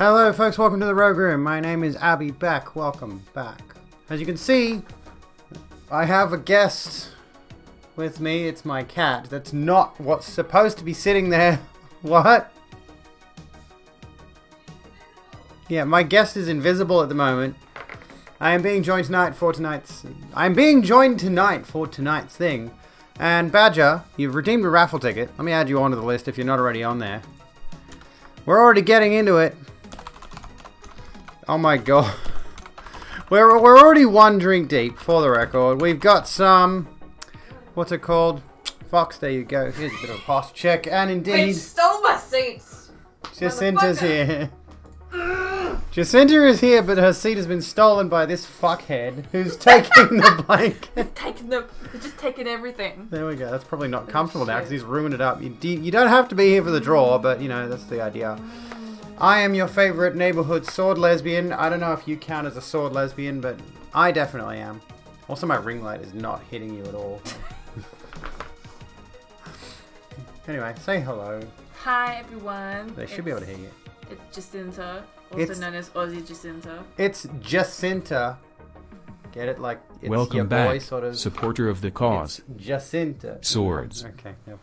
Hello folks, welcome to the Rogue Room. My name is Abby Beck. Welcome back. As you can see, I have a guest with me. It's my cat. That's not what's supposed to be sitting there. What? Yeah, my guest is invisible at the moment. I am being joined tonight for tonight's thing. And Badger, you've redeemed a raffle ticket. Let me add you onto the list if you're not already on there. We're already getting into it. Oh my god. We're already one drink deep, for the record. We've got some... What's it called? Fox, there you go. Here's a bit of a posture check. And indeed... They stole my seats! Jacinta's here. Jacinta is here, but her seat has been stolen by this fuckhead who's taking the blanket. They've just taken everything. There we go. That's probably not comfortable now because he's ruined it up. You don't have to be here for the draw, but, you know, that's the idea. I am your favorite neighborhood sword lesbian. I don't know if you count as a sword lesbian, but I definitely am. Also, my ring light is not hitting you at all. Anyway, say hello. Hi, everyone. They should be able to hear you. It's Jacinta, also known as Aussie Jacinta. It's Jacinta. Get it? Like, it's Welcome your back, boy, sort of. supporter of the cause. It's Jacinta. Swords. Okay. Yep.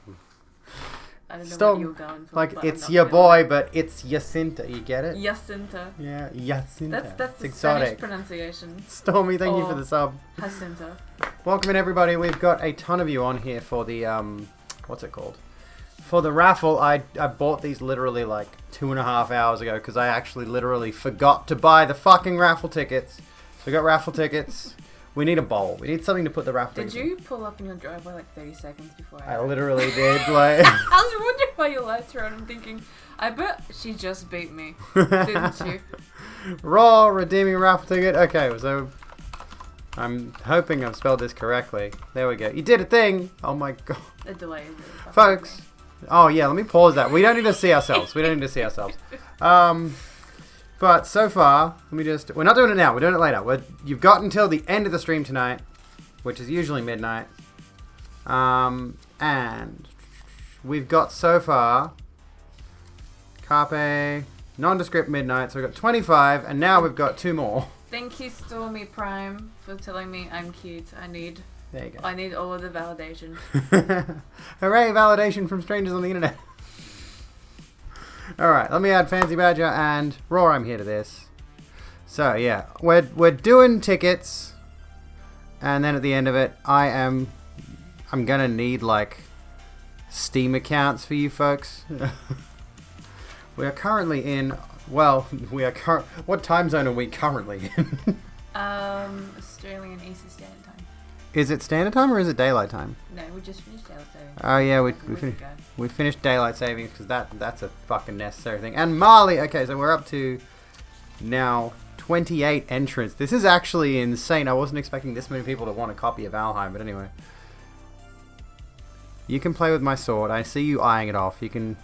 I don't know Still, what you were going for. like, but it's I'm not your really. boy, but it's Jacinta. You get it? Jacinta. Yeah, Jacinta. That's it's the exotic. Spanish pronunciation. Stormy, thank you for Or- the sub. Jacinta. Welcome in, everybody. We've got a ton of you on here for the, what's it called? For the raffle. I bought these literally like 2.5 hours ago because I actually literally forgot to buy the fucking raffle tickets. So we got raffle tickets. We need a bowl. We need something to put the raffle Did tickets you pull up in your driveway like 30 seconds before I literally did, like... I was wondering why your lights were on. I'm thinking, I bet she just beat me. Didn't she? Raw redeeming a raffle ticket. Okay, so... I'm hoping I've spelled this correctly. There we go. You did a thing! Oh my god. A delay is really fucking Folks. Oh yeah, let me pause that. We don't need to see ourselves. But so far, let me just... We're not doing it now. We're doing it later. You've got until the end of the stream tonight, which is usually midnight. And we've got so far Carpe, nondescript midnight. So we've got 25, and now we've got 2 more. Thank you, Stormy Prime, for telling me I'm cute. There you go. I need all of the validation. Hooray, validation from strangers on the internet. Alright, let me add Fancy Badger and Raw. I'm here to this. So yeah, we're doing tickets, and then at the end of it, I'm gonna need like Steam accounts for you folks. We are currently in. Well, what time zone are we currently in? Australian Eastern Standard Time. Is it standard time or is it daylight time? No, we just finished daylight saving. Oh yeah, we finished daylight savings because that's a fucking necessary thing. And Marley, okay, so we're up to now 28 entrants. This is actually insane. I wasn't expecting this many people to want a copy of Valheim, but anyway. You can play with my sword. I see you eyeing it off. You can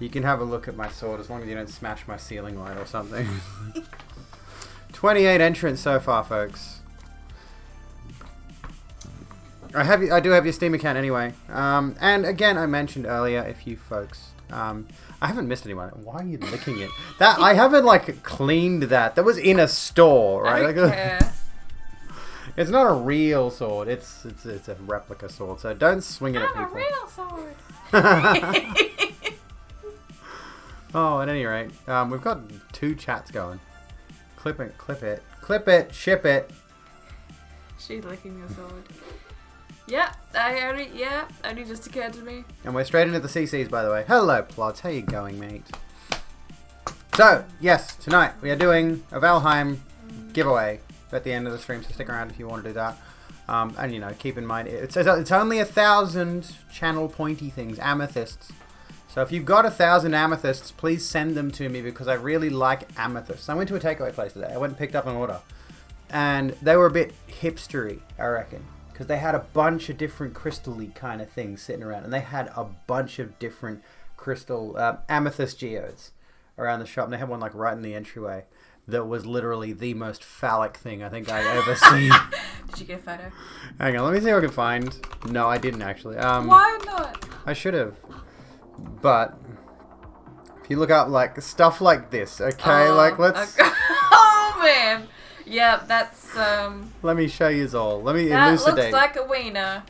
have a look at my sword as long as you don't smash my ceiling light or something. 28 entrants so far, folks. I do have your Steam account anyway. And again, I mentioned earlier, if you folks... I haven't missed anyone. Why are you licking it? I haven't, like, cleaned that. That was in a store, right? I don't care. It's not a real sword. It's a replica sword, so don't swing it at Not people. a real sword. Oh, at any rate, we've got 2 chats going. Clip it, ship it. She's licking your sword. Only just occurred to me. And we're straight into the CCs, by the way. Hello, Plods. How you going, mate? So, yes, tonight we are doing a Valheim giveaway at the end of the stream, so stick around if you want to do that. And, you know, keep in mind, it's only 1,000 channel pointy things, amethysts. So if you've got 1,000 amethysts, please send them to me because I really like amethysts. I went to a takeaway place today. I went and picked up an order. And they were a bit hipstery, I reckon. Because they had a bunch of different crystal-y kind of things sitting around. And they had a bunch of different crystal amethyst geodes around the shop. And they had one like right in the entryway that was literally the most phallic thing I think I've ever seen. Did you get a photo? Hang on, let me see if I can find... No, I didn't actually. Why not? I should have. But you look up like stuff like this, okay? Like let's. Okay. Oh man. Yeah, that's Let me show you all. Let me that elucidate. looks like a wiener.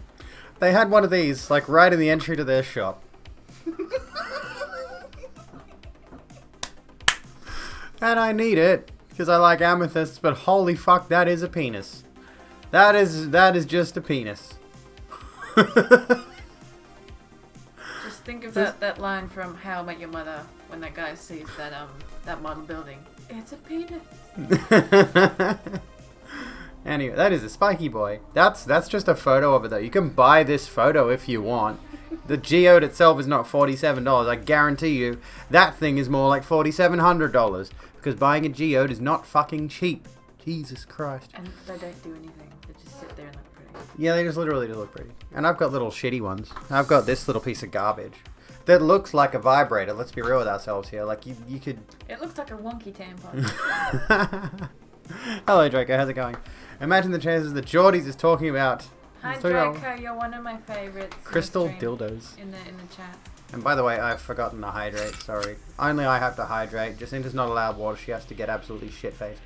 They had one of these like right in the entry to their shop. And I need it because I like amethysts, but holy fuck, that is a penis. That is just a penis. Just think of that line from How I Met Your Mother when that guy sees that model building. It's a penis. Anyway, that is a spiky boy. That's just a photo of it though. You can buy this photo if you want. The geode itself is not $47. I guarantee you that thing is more like $4,700 because buying a geode is not fucking cheap. Jesus Christ. And they don't do anything. They just sit there and look pretty. Yeah, they just literally do look pretty. And I've got little shitty ones. I've got this little piece of garbage that looks like a vibrator. Let's be real with ourselves here. Like you could. It looks like a wonky tampon. Hello, Draco. How's it going? Imagine the chances that Geordies is talking about. Hi he's talking about Draco, you're one of my favorites. crystal in the stream, dildos. in the chat. And by the way, I've forgotten to hydrate. Sorry. Only I have to hydrate. Jacinta's not allowed water. She has to get absolutely shit-faced.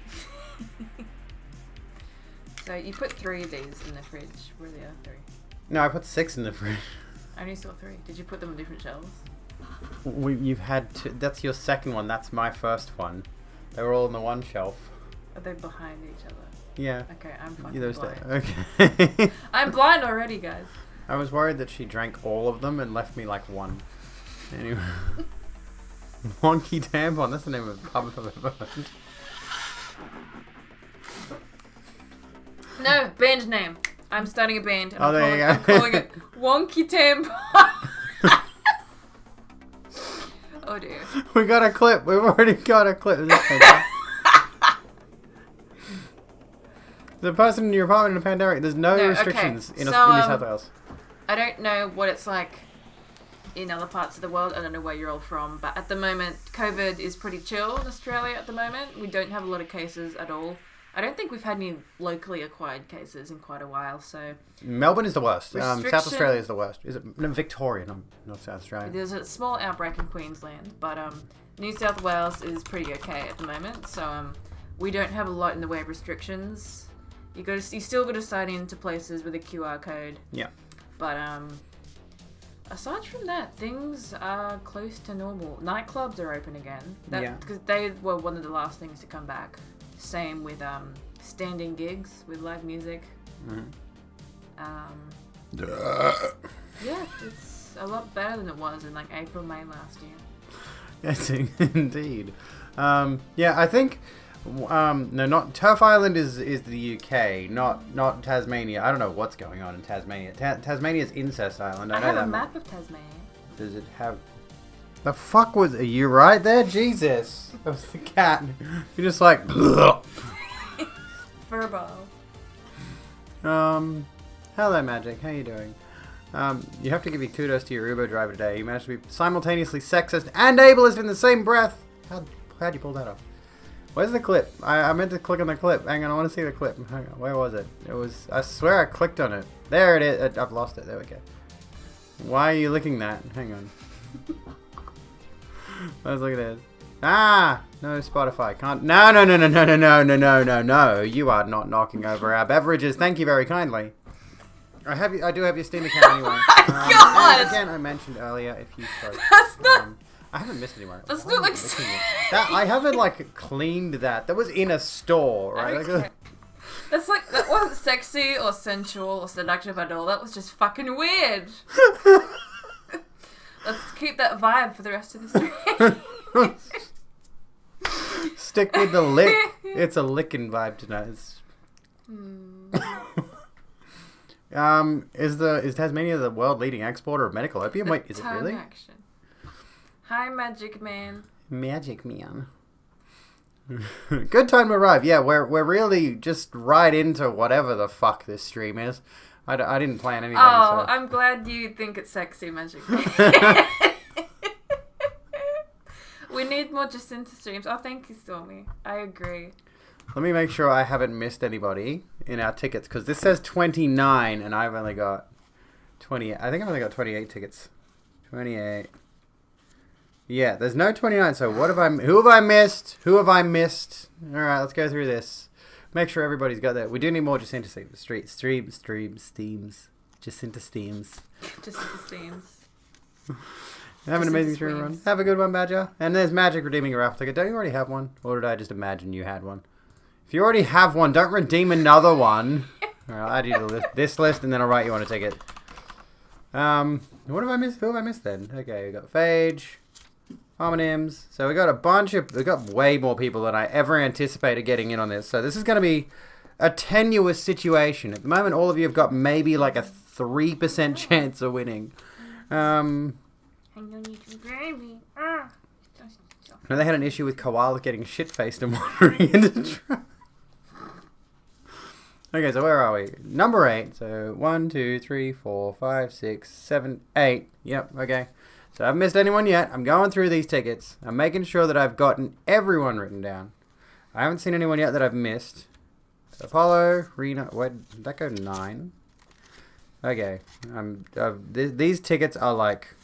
So you put 3 of these in the fridge. Where are the other 3? No, I put 6 in the fridge. I only saw 3. Did you put them on different shelves? You've had two. That's your second one. That's my first one. They were all on the one shelf. Are they behind each other? Yeah. Okay, I'm fucking Those blind. Okay. I'm blind already, guys. I was worried that she drank all of them and left me like one. Anyway. Wonky tampon. That's the name of a pub I've ever heard. No, band name. I'm starting a band. And Oh, there you go. I'm calling it Wonky Tampon. Oh dear. We got a clip. We've already got a clip. The person in your apartment in a pandemic. There's no restrictions in New South Wales. I don't know what it's like in other parts of the world. I don't know where you're all from, but at the moment, COVID is pretty chill in Australia at the moment. We don't have a lot of cases at all. I don't think we've had any locally acquired cases in quite a while, so... Melbourne is the worst. South Australia is the worst. Is it? No, Victoria, not South Australia. There's a small outbreak in Queensland, but New South Wales is pretty okay at the moment, so we don't have a lot in the way of restrictions. You still got to sign into places with a QR code. Yeah. But aside from that, things are close to normal. Nightclubs are open again. Because they were one of the last things to come back. Same with standing gigs with live music. Mm-hmm. Yeah, it's a lot better than it was in like April, May last year. Yes, indeed. Yeah, I think not Turf Island is the UK, not Tasmania. I don't know what's going on in Tasmania. Tasmania's Incest Island. I know have that a map of Tasmania. Does it have? The fuck was? Are you right there? Jesus, that was the cat. You're just like. Furball. Hello, Magic. How you doing? You have to give you kudos to your Uber driver today. You managed to be simultaneously sexist and ableist in the same breath. How'd you pull that off? Where's the clip? I meant to click on the clip. Hang on, I want to see the clip. Hang on, where was it? It was. I swear I clicked on it. There it is. I've lost it. There we go. Why are you licking that? Hang on. Let's look at this. Ah! No, Spotify can't. No. You are not knocking over our beverages. Thank you very kindly. I do have your Steam account anyway. God! And again, I mentioned earlier if you spoke. That's not. I haven't missed anywhere. That's not like. I haven't like cleaned that. That was in a store, right? Okay. That's like, that wasn't sexy or sensual or seductive at all. That was just fucking weird. Let's keep that vibe for the rest of the stream. Stick with the lick. It's a licking vibe tonight. Is Tasmania the world leading exporter of medical opium? Wait, is it really? Action. Hi, Magic Man. Magic Man. Good time to arrive. Yeah, we're really just right into whatever the fuck this stream is. I didn't plan anything. Oh, so. I'm glad you think it's sexy, Magic Man. We need more Jacinta streams. Oh, thank you, Stormy. I agree. Let me make sure I haven't missed anybody in our tickets, because this says 29 and I've only got 28. I think I've only got 28 tickets. 28. Yeah, there's no 29, so who have I missed? Who have I missed? Alright, let's go through this. Make sure everybody's got that. We do need more Jacinta steams. Jacinta steams. Jacinta steams. Have an amazing stream run. Have a good one, Badger. And there's Magic redeeming a raffle ticket. Don't you already have one? Or did I just imagine you had one? If you already have one, don't redeem another one. Alright, I'll add you to this list and then I'll write you on a ticket. What have I missed? Who have I missed then? Okay, we got Phage. Homonyms. So we got way more people than I ever anticipated getting in on this. So this is going to be a tenuous situation. At the moment, all of you have got maybe like a 3% chance of winning. No, they had an issue with koalas getting shit-faced and wandering into the trap. Okay, so where are we? Number 8. So 1, 2, 3, 4, 5, 6, 7, 8. Yep, okay. So I haven't missed anyone yet. I'm going through these tickets. I'm making sure that I've gotten everyone written down. I haven't seen anyone yet that I've missed. Apollo, Rena, what? Did that go 9? Okay. These tickets are like...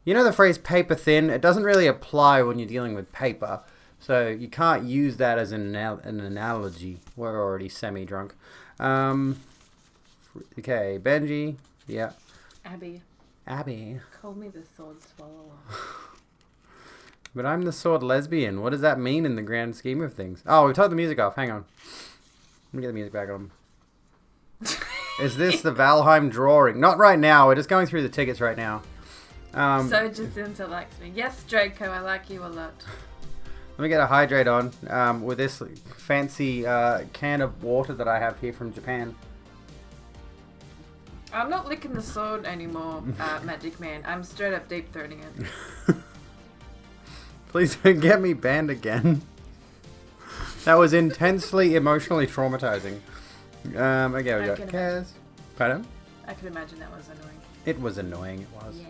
You know the phrase paper thin? It doesn't really apply when you're dealing with paper. So you can't use that as an analogy. We're already semi-drunk. Okay, Benji. Yeah. Abby. Call me the sword swallower. But I'm the sword lesbian. What does that mean in the grand scheme of things? Oh, we turned the music off. Hang on. Let me get the music back on. Is this the Valheim drawing? Not right now. We're just going through the tickets right now. So Jacinta likes me. Yes, Draco, I like you a lot. Let me get a hydrate on with this fancy can of water that I have here from Japan. I'm not licking the sword anymore, Magic Man. I'm straight up deep throating it. Please don't get me banned again. That was intensely emotionally traumatizing. Okay, we got Kaz. Pardon? I can imagine that was annoying. It was annoying, it was. Yeah.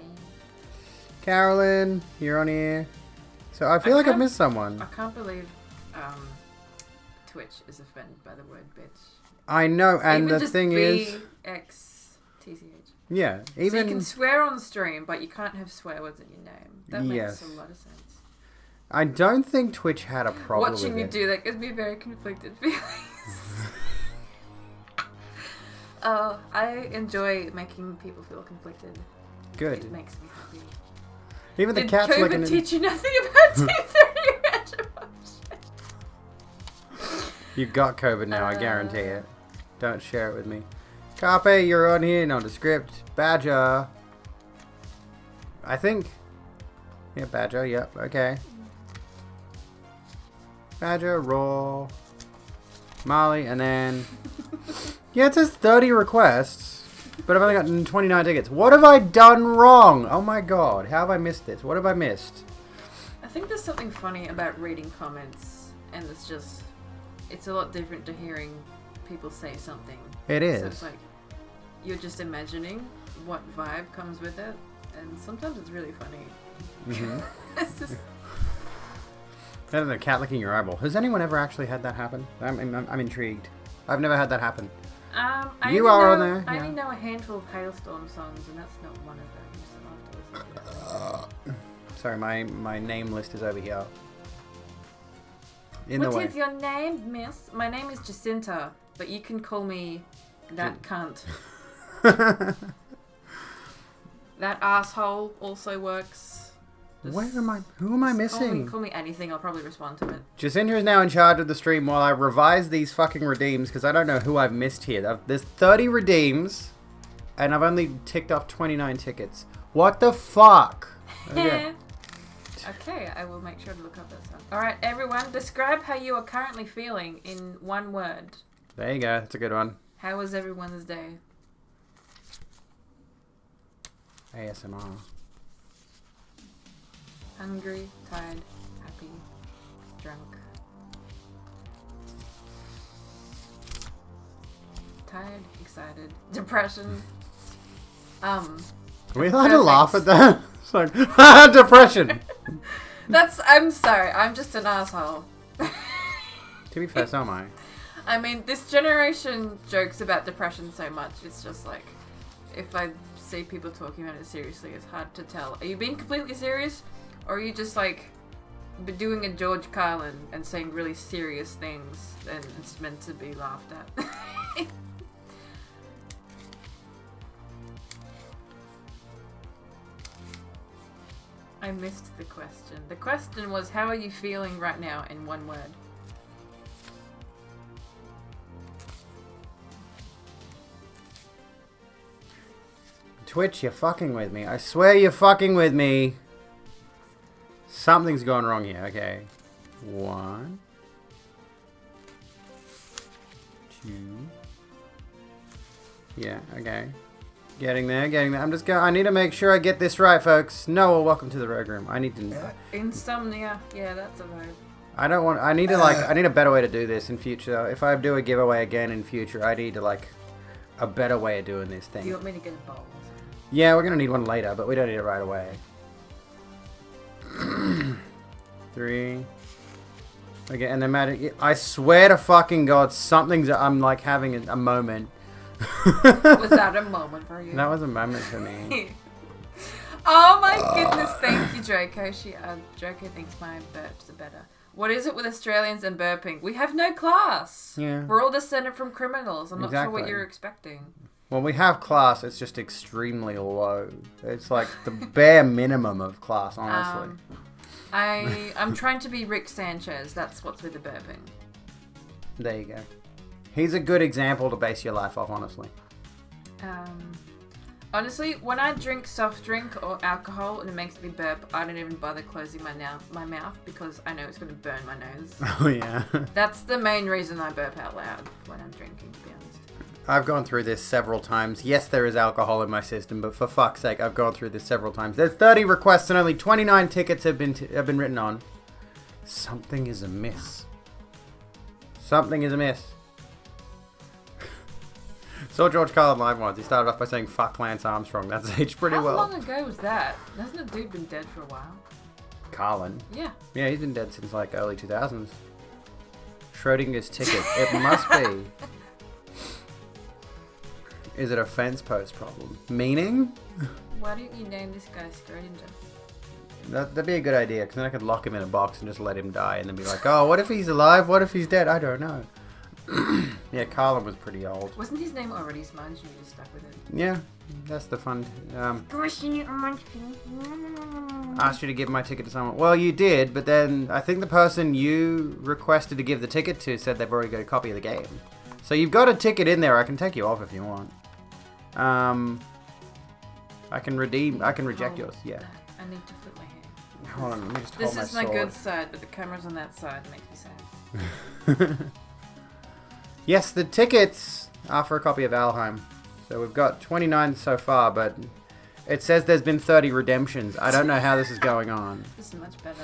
Carolyn, you're on here. So I feel like I've missed someone. I can't believe Twitch is offended by the word bitch. I know, and even the thing is... BXTCH. Yeah, even... So you can swear on stream, but you can't have swear words in your name. That makes a lot of sense. I don't think Twitch had a problem Watching with you it. do that gives me very conflicted feelings. Oh, I enjoy making people feel conflicted. Good. It makes me happy. Even the Did cat's looking COVID teach you nothing about teeth or your You've got COVID now, I guarantee it. Don't share it with me. Carpe, you're on here, nondescript. Badger. I think. Yeah, Badger, yep, okay. Badger, Raw, Marley, and then... Yeah, it says 30 requests, but I've only got 29 tickets. What have I done wrong? Oh my god, how have I missed this? What have I missed? I think there's something funny about reading comments, and it's a lot different to hearing people say something. It is. So it's like, you're just imagining what vibe comes with it, and sometimes it's really funny. Mm-hmm. It's just... Better than a cat licking your eyeball. Has anyone ever actually had that happen? I'm intrigued. I've never had that happen. I you are on there. I only know a handful of Hailstorm songs, and that's not one of them. So I'll have to listen to that. Sorry, my name list is over here. What is your name, miss? My name is Jacinta, but you can call me that cunt. That asshole also works. Where am I? Who am I missing? Call me anything. I'll probably respond to it. Jacinta is now in charge of the stream while I revise these fucking redeems because I don't know who I've missed here. There's 30 redeems, and I've only ticked off 29 tickets. What the fuck? Okay. Okay, I will make sure to look up that stuff. Alright, everyone, describe how you are currently feeling in one word. There you go. That's a good one. How was everyone's day? ASMR. Hungry, tired, happy, drunk. Tired, excited, depression. Are we allowed to laugh at that? It's like, depression! I'm sorry, I'm just an asshole. To be fair, so am I. I mean, this generation jokes about depression so much, it's just like, if I see people talking about it seriously, it's hard to tell. Are you being completely serious? Or are you just like doing a George Carlin and saying really serious things and it's meant to be laughed at? I missed the question. The question was, how are you feeling right now in one word? Twitch, you're fucking with me. I swear you're fucking with me. Something's gone wrong here. Okay. 1, 2. Yeah, okay. Getting there, getting there. I'm just going. I need to make sure I get this right, folks. Noah, welcome to the Rogue Room. I need to. Insomnia. Yeah, that's a vibe. I don't want. I need to like. I need a better way to do this in future. If I do a giveaway again in future, I need to like a better way of doing this thing. You want me to get a bowl? Yeah, we're gonna need one later, but we don't need it right away. 3. Okay, and then Matt, I swear to fucking God, something's. I'm like having a moment. Was that a moment for you? That was a moment for me. Oh my goodness, thank you, Draco. Draco thinks my burps are better. What is it with Australians and burping? We have no class. Yeah. We're all descended from criminals. I'm not sure what you're expecting. When we have class, it's just extremely low. It's like the bare minimum of class, honestly. I'm trying to be Rick Sanchez. That's what's with the burping. There you go. He's a good example to base your life off, honestly. Honestly, when I drink soft drink or alcohol and it makes me burp, I don't even bother closing my mouth because I know it's going to burn my nose. Oh, yeah. That's the main reason I burp out loud when I'm drinking, to be honest. I've gone through this several times. Yes, there is alcohol in my system, but for fuck's sake, I've gone through this several times. There's 30 requests and only 29 tickets have been written on. Something is amiss. Something is amiss. Saw George Carlin live once. He started off by saying "fuck Lance Armstrong." That's aged pretty well. How long ago was that? Hasn't the dude been dead for a while? Carlin? Yeah. Yeah, he's been dead since like early 2000s. Schrodinger's ticket. It must be. Is it a fence post problem? Meaning? Why don't you name this guy Schrodinger? That'd be a good idea, because then I could lock him in a box and just let him die, and then be like, oh, what if he's alive? What if he's dead? I don't know. Yeah, Carlin was pretty old. Wasn't his name already Smudge and you just stuck with it? Yeah, that's the fun. Asked you to give my ticket to someone. Well, you did, but then I think the person you requested to give the ticket to said they've already got a copy of the game. So you've got a ticket in there. I can take you off if you want. I can reject yours. Yeah. I need to flip my hair. Hold on, let me just hold my sword. This is my good side, but the camera's on that side. It makes me sad. Yes, the tickets are for a copy of Valheim. So we've got 29 so far, but it says there's been 30 redemptions. I don't know how this is going on. This is much better.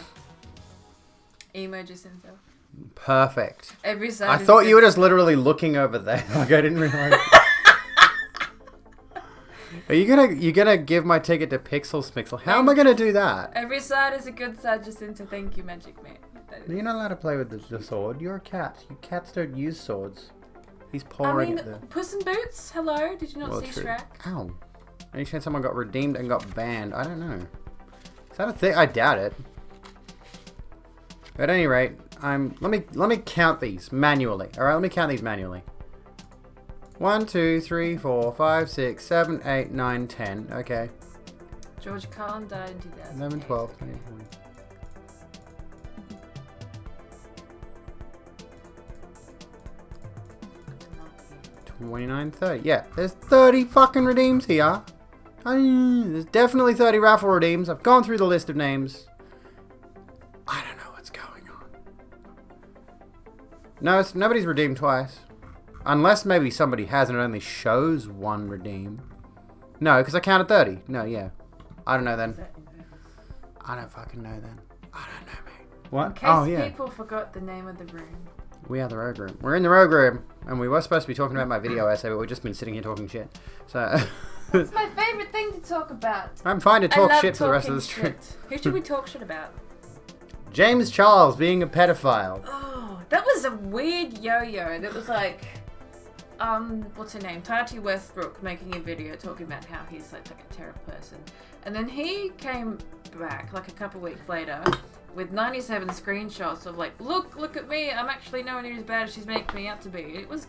Emo Jacinto. Perfect. Every side. I thought you were just literally looking over there. Like I didn't realize. Are you gonna give my ticket to Pixel Smixel? How am I gonna do that? Every side is a good side, Jacinto. Thank you, Magic Man. You're not allowed to play with the sword. You're a cat. Cats don't use swords. He's pouring it there. Puss in Boots. Hello. Did you not see true. Shrek? Ow. Any chance someone got redeemed and got banned? I don't know. Is that a thing? I doubt it. At any rate, let me count these manually. All right, let me count these manually. 1, 2, 3, 4, 5, 6, 7, 8, 9, 10. Okay. George Carlin died in 2008. 11, 12, 13, 14. 29, 30. Yeah, there's 30 fucking redeems here. There's definitely 30 raffle redeems. I've gone through the list of names. I don't know what's going on. No, nobody's redeemed twice. Unless maybe somebody has and it only shows one redeem. No, because I counted 30. No, yeah. I don't know then. I don't fucking know then. I don't know, mate. What? In case people forgot the name of the room. We are the Rogue Room. We're in the Rogue Room, and we were supposed to be talking about my video essay, but we've just been sitting here talking shit. So it's my favourite thing to talk about. I'm fine to talk shit for the rest of the stream. Who should we talk shit about? James Charles being a pedophile. Oh, that was a weird yo-yo. That was like, what's her name? Tati Westbrook making a video talking about how he's like a terrible person. And then he came back like a couple weeks later with 97 screenshots of like, look at me, I'm actually nowhere near as bad as she's making me out to be. It was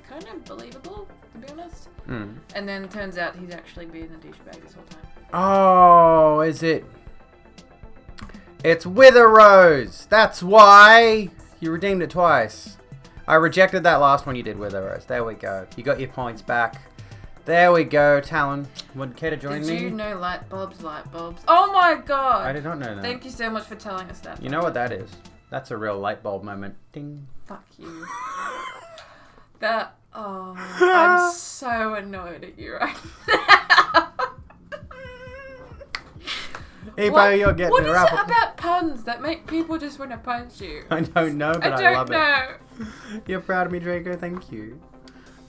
kind of believable, to be honest. And then it turns out he's actually been a douchebag this whole time. Oh, is it? It's Wither Rose! That's why! You redeemed it twice. I rejected that last one you did, Wither Rose. There we go. You got your points back. There we go, Talon. Would care to join me? Did you know light bulbs? Oh my god! I did not know that. Thank you so much for telling us that. You know what that is? That's a real light bulb moment. Ding. Fuck you. I'm so annoyed at you right now. You're getting what is it about puns that make people just want to punch you? I don't know, but I love it. You're proud of me, Draco. Thank you.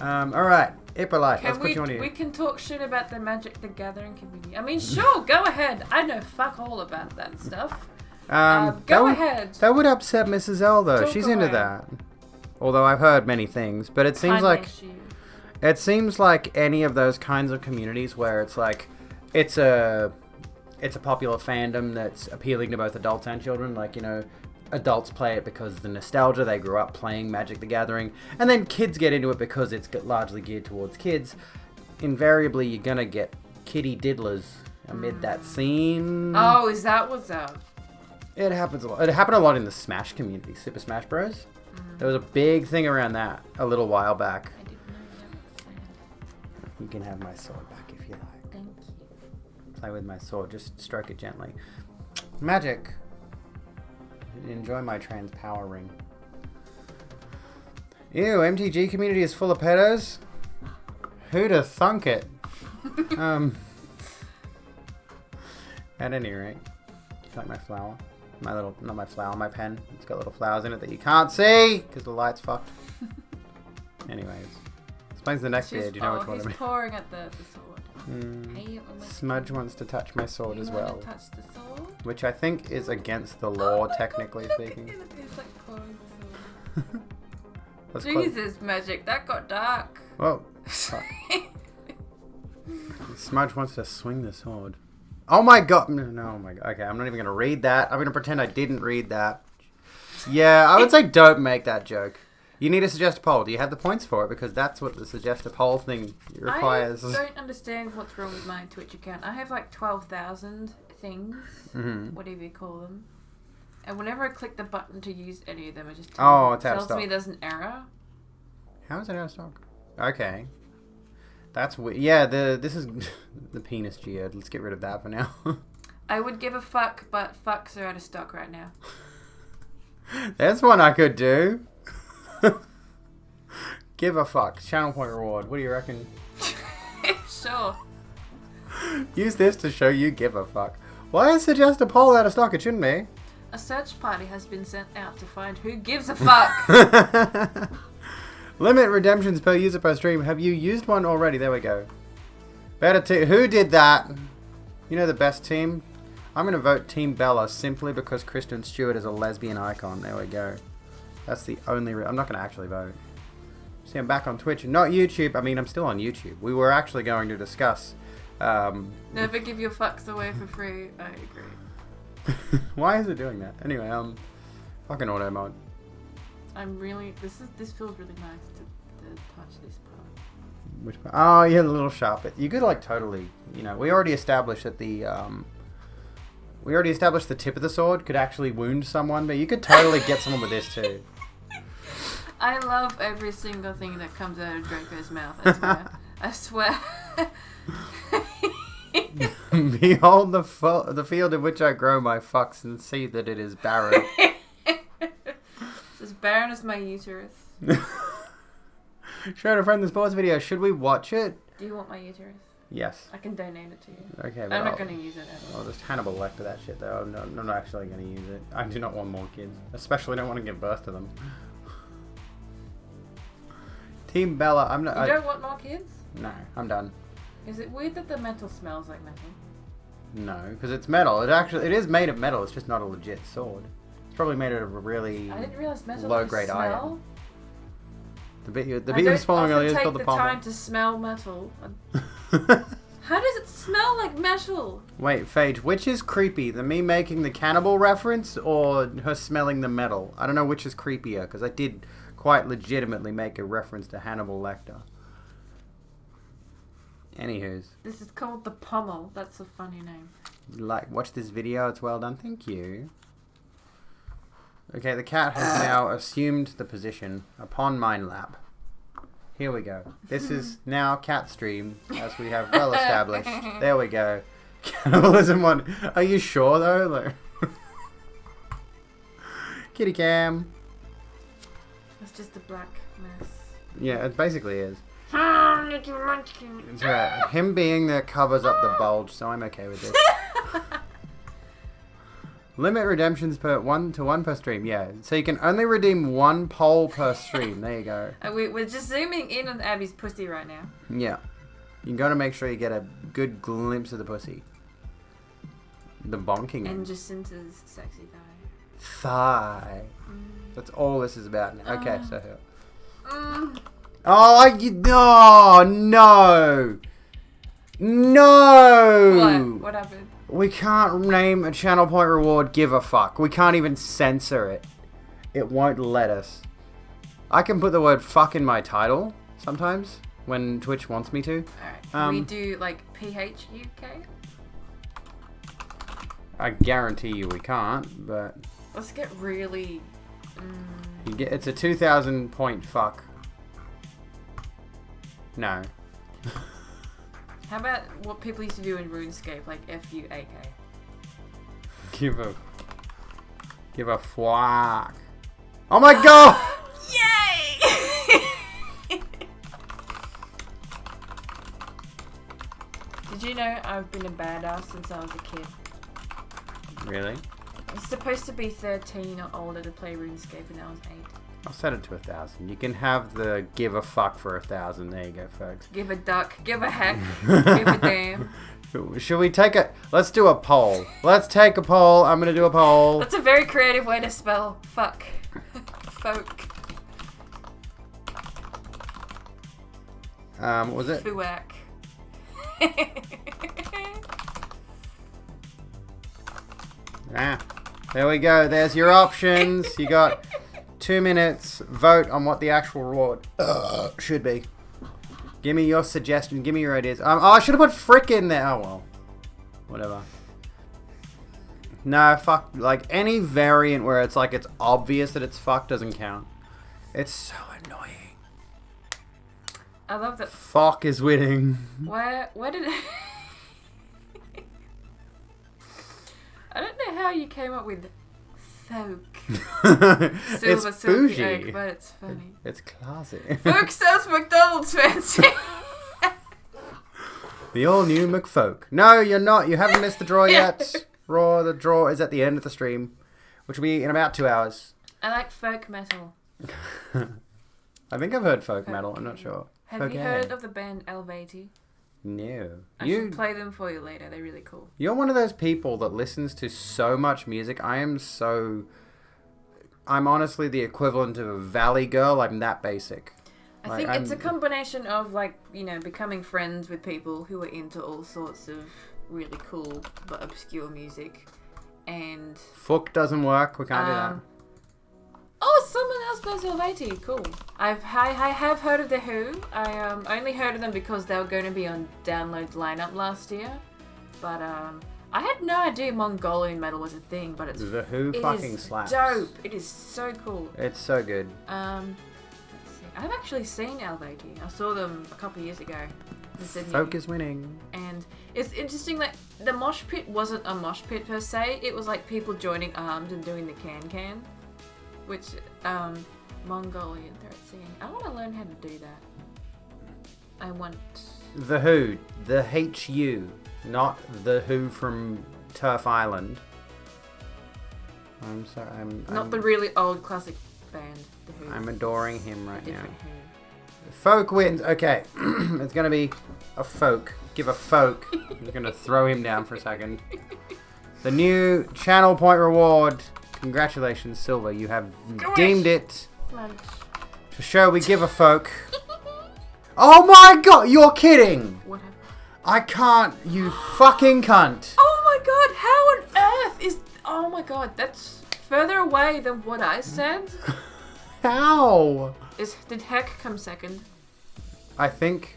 Alright. Hippolyte, let's put you on here. We can talk shit about the Magic the Gathering community. I mean, sure, go ahead. I know fuck all about that stuff. Go ahead. That would upset Mrs. L, though. Talk She's away. into that. Although I've heard many things, but it seems like any of those kinds of communities where it's like it's a popular fandom that's appealing to both adults and children. Like, you know, adults play it because of the nostalgia, they grew up playing Magic the Gathering, and then kids get into it because it's largely geared towards kids. Invariably, you're gonna get kitty diddlers amid that scene. Oh, is that what's up? It happens a lot. It happened a lot in the Smash community, Super Smash Bros. There was a big thing around that a little while back. I didn't know that. You can have my sword back if you like. Thank you. Play with my sword, just stroke it gently. Magic. Enjoy my trans power ring. Ew, MTG community is full of pedos? Who'd have thunk it? At any rate, like my flower. Not my flower, my pen. It's got little flowers in it that you can't see because the light's fucked. Anyways, explains the next beard. You know which one I mean. He's pouring at the sword. Hey, Smudge wants to touch my sword as well. Touch the sword? Which I think is against the law, technically speaking. It's like pouring the sword. Close. Jesus, Magic, that got dark. Whoa. Smudge wants to swing the sword. Oh my god. No, oh my god. Okay, I'm not even going to read that. I'm going to pretend I didn't read that. Yeah, I would say don't make that joke. You need to suggest a poll. Do you have the points for it? Because that's what the suggest a poll thing requires. I don't understand what's wrong with my Twitch account. I have like 12,000 things, whatever you call them. And whenever I click the button to use any of them, it just tells me there's an error. How is it out of stock? Okay. That's weird. Yeah, this is the penis geode. Let's get rid of that for now. I would give a fuck, but fucks are out of stock right now. That's one I could do. Give a fuck. Channel point reward. What do you reckon? Sure. Use this to show you give a fuck. Why is suggest a poll out of stock? It shouldn't be. A search party has been sent out to find who gives a fuck. Limit redemptions per user per stream. Have you used one already? There we go. Better team. Who did that? You know the best team? I'm going to vote Team Bella simply because Kristen Stewart is a lesbian icon. There we go. That's the only... I'm not going to actually vote. See, I'm back on Twitch. Not YouTube. I mean, I'm still on YouTube. We were actually going to discuss... Never give your fucks away for free. I agree. Why is it doing that? Anyway, fucking auto mode. I'm really... This feels really nice to touch this part. Which part? Oh, yeah, the little sharp bit. You could, like, totally... You know, we already established that the... We already established the tip of the sword could actually wound someone, but you could totally get someone with this too. I love every single thing that comes out of Draco's mouth, I swear. Behold the field in which I grow my fucks and see that it is barren. It's as barren as my uterus. Showed a friend the sports video. Should we watch it? Do you want my uterus? Yes. I can donate it to you. Okay, but I'm not going to use it ever. I'll just Hannibal Lecter that shit though. I'm not actually going to use it. I do not want more kids. Especially don't want to give birth to them. Team Bella, I'm not... You don't want more kids? No, I'm done. Is it weird that the metal smells like metal? No, because it's metal. It is made of metal. It's just not a legit sword. It's probably made out of a really I didn't realize metal low-grade smell. iron. The bit you were swallowing earlier is called the take the pommel. time to smell metal. How does it smell like metal? Wait, Phage, which is creepy? The me making the cannibal reference or her smelling the metal? I don't know which is creepier, because I did quite legitimately make a reference to Hannibal Lecter. Anywho's. This is called the pommel. That's a funny name. Watch this video, it's well done. Thank you. Okay, the cat has now assumed the position upon mine lap. Here we go. This is now cat stream, as we have well established. There we go. Cannibalism one. Are you sure though? Like, kitty cam. It's just a black mess. Yeah, it basically is. That's right. Him being there covers up the bulge, so I'm okay with this. Limit redemptions per one per stream. Yeah, so you can only redeem one poll per stream. There you go. We're just zooming in on Abby's pussy right now. Yeah, you got to make sure you get a good glimpse of the pussy. The bonking. And Jacinta's sexy thigh. That's all this is about now. Okay, so here. Oh no! No! What happened? We can't name a channel point reward give a fuck. We can't even censor it. It won't let us. I can put the word fuck in my title sometimes when Twitch wants me to. Alright. We do like PHUK? I guarantee you we can't, but... Let's get really... It's a 2,000 point fuck. No. How about what people used to do in RuneScape, like FUAK? Give a fuck. Oh my god! Yay! Did you know I've been a badass since I was a kid? Really? It's supposed to be 13 or older to play RuneScape, and I was 8. I'll set it to 1,000. You can have the give a fuck for 1,000. There you go, folks. Give a duck. Give a heck. Give a damn. Should we take a... Let's do a poll. Let's take a poll. I'm going to do a poll. That's a very creative way to spell fuck. Folk. What was it? Fuack. There we go. There's your options. You got 2 minutes. Vote on what the actual reward should be. Give me your suggestion. Give me your ideas. I should have put frick in there. Oh, well. Whatever. No, fuck. Like, any variant where it's like it's obvious that it's fuck doesn't count. It's so annoying. I love that. Fuck is winning. Where did it... I don't know how you came up with folk. It's bougie. Egg, but it's funny. It's classy. Folk sounds McDonald's fancy. The all new McFolk. No, you're not. You haven't missed the draw yet. The draw is at the end of the stream, which will be in about 2 hours. I like folk metal. I think I've heard folk metal. I'm not sure. Have you heard of the band Elvati? No. I should play them for you later. They're really cool. You're one of those people that listens to so much music. I'm honestly the equivalent of a valley girl. I'm that basic. I think it's a combination of, like, you know, becoming friends with people who are into all sorts of really cool but obscure music. And... Fuck doesn't work. We can't do that. Oh, someone else knows Elvati. Cool. I have heard of The Who. I only heard of them because they were going to be on Download's lineup last year. But I had no idea Mongolian metal was a thing. But The Who fucking slaps. Dope. It is so cool. It's so good. Let's see. I've actually seen Elvati. I saw them a couple of years ago in Sydney. Folk is winning. And it's interesting that the mosh pit wasn't a mosh pit per se. It was like people joining arms and doing the can. Which, Mongolian throat singing. I want to learn how to do that. I want... The Who. The HU. Not The Who from Turf Island. I'm sorry, Not the really old classic band, The Who. I'm adoring him right now. Who. Folk wins. Okay. It's going to be a folk. Give a folk. I'm just going to throw him down for a second. The new channel point reward... Congratulations, Silver. You have deemed it. To show we give a folk. Oh my god, you're kidding! What happened? I can't, you fucking cunt. Oh my god, how on earth is... Oh my god, that's further away than what I said. How? Did Heck come second? I think...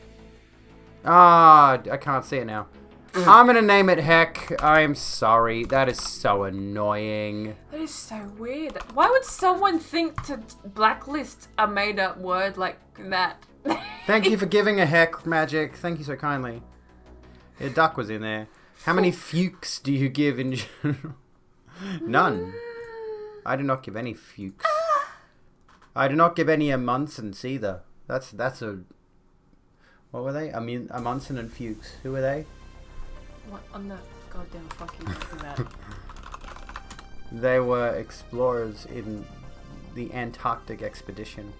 I can't see it now. I'm gonna name it Heck. I'm sorry. That is so annoying. That is so weird. Why would someone think to blacklist a made-up word like that? Thank you for giving a Heck, Magic. Thank you so kindly. Yeah, Duck was in there. How many Fuchs do you give in general? None. I do not give any Fuchs. I do not give any Amunsons either. That's a... What were they? Amundsen and Fuchs. Who were they? What on the goddamn fuck you talking about? They were explorers in the Antarctic expedition.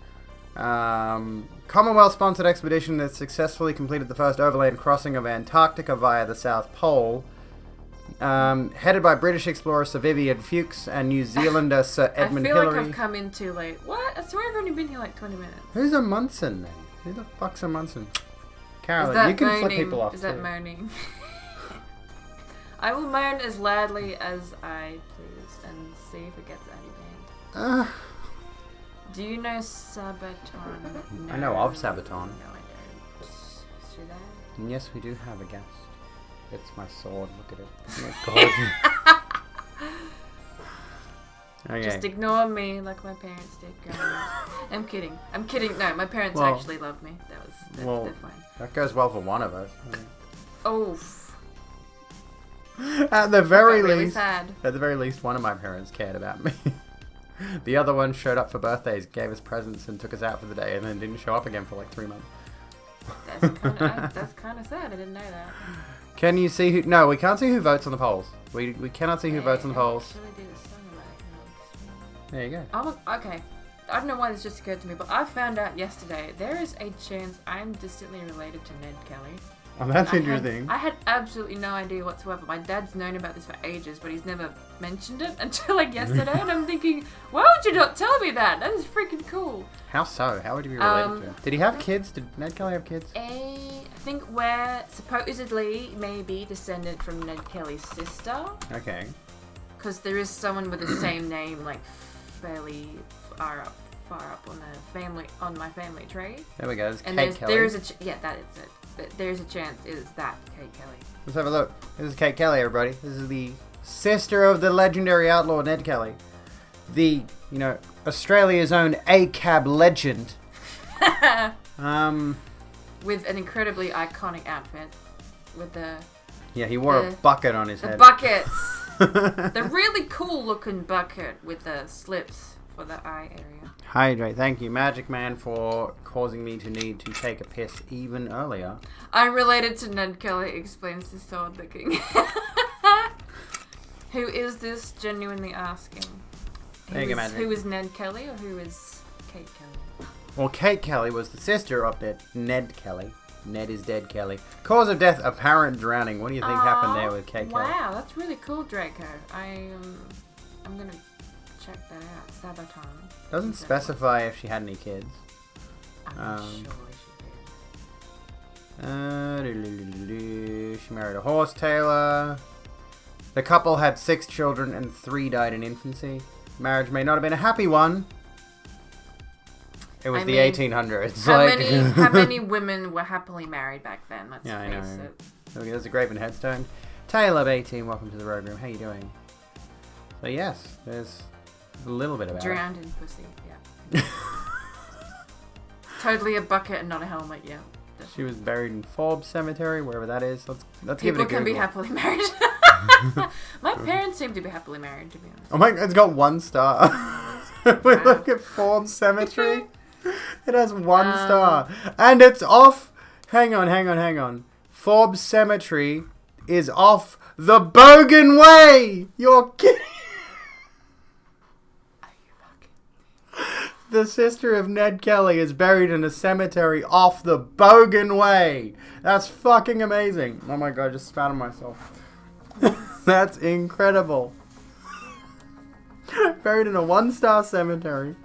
Commonwealth-sponsored expedition that successfully completed the first overland crossing of Antarctica via the South Pole. Headed by British explorer Sir Vivian Fuchs and New Zealander Sir Edmund Hillary. I feel like I've come in too late. What? I swear I've only been here like 20 minutes. Who's a Munson then? Who the fuck's a Munson? Is Carolyn, that you can moaning? flip people off Is too. that moaning? I will moan as loudly as I please and see if it gets any banned. Do you know Sabaton? No. I know of Sabaton. No, I don't. Should I? And yes, we do have a guest. It's my sword. Look at it. Isn't it gorgeous? Okay. Just ignore me like my parents did. I'm kidding. I'm kidding. No, my parents Well, actually love me. They're fine. That goes well for one of us. Oh. At the very really least, sad. at the very least, one of my parents cared about me. The other one showed up for birthdays, gave us presents, and took us out for the day, and then didn't show up again for like 3 months. That's kind of sad. I didn't know that. Can you see who? No, we can't see who votes on the polls. We cannot see who votes on the polls. There you go. Oh, okay. I don't know why this just occurred to me, but I found out yesterday there is a chance I'm distantly related to Ned Kelly. Oh, that's interesting. I had absolutely no idea whatsoever. My dad's known about this for ages, but he's never mentioned it until like yesterday, and I'm thinking, why would you not tell me that? That is freaking cool. How so? How would you be related to him? Did he have kids? Did Ned Kelly have kids? I think we're supposedly maybe descendant from Ned Kelly's sister. Okay. Because there is someone with the same name, like fairly far up on my family tree. There we go. There's And Kate Kelly. there is yeah, that is it. There's a chance it is that Kate Kelly. Let's have a look. This is Kate Kelly, everybody. This is the sister of the legendary outlaw Ned Kelly. The, Australia's own ACAB legend. With an incredibly iconic outfit. With the... Yeah, he wore a bucket on his head. The buckets! The really cool looking bucket with the slips for the eye area. Hydrate. Thank you, Magic Man, for causing me to need to take a piss even earlier. I'm related to Ned Kelly, explains the sword looking. Who is this? Genuinely asking. There you go, Magic. Who is Ned Kelly or who is Kate Kelly? Well, Kate Kelly was the sister of Ned Kelly. Ned is dead, Kelly. Cause of death, apparent drowning. What do you think happened there with Kate Kelly? Wow, that's really cool, Draco. I'm gonna check that out. Sabaton. Doesn't specify if she had any kids. I'm sure she did. She married a horse tailor. The couple had 6 children and 3 died in infancy. Marriage may not have been a happy one. It was the 1800s. How many women were happily married back then? Let's face it. There's a graven headstone. Taylor of 18, welcome to the Road Room. How you doing? So yes, there's a little bit about Drowned in pussy, yeah. Totally a bucket and not a helmet, yeah. Definitely. She was buried in Forbes Cemetery, wherever that is. Let's give it a People can Google. be happily married. My parents seem to be happily married, to be honest. Oh my god, it's got 1 star. We look at Forbes Cemetery. It has 1 star. And it's off. Hang on. Forbes Cemetery is off the Bogan Way. You're kidding. Are you fucking... The sister of Ned Kelly is buried in a cemetery off the Bogan Way. That's fucking amazing. Oh my god, I just spat on myself. That's incredible. Buried in a 1-star cemetery.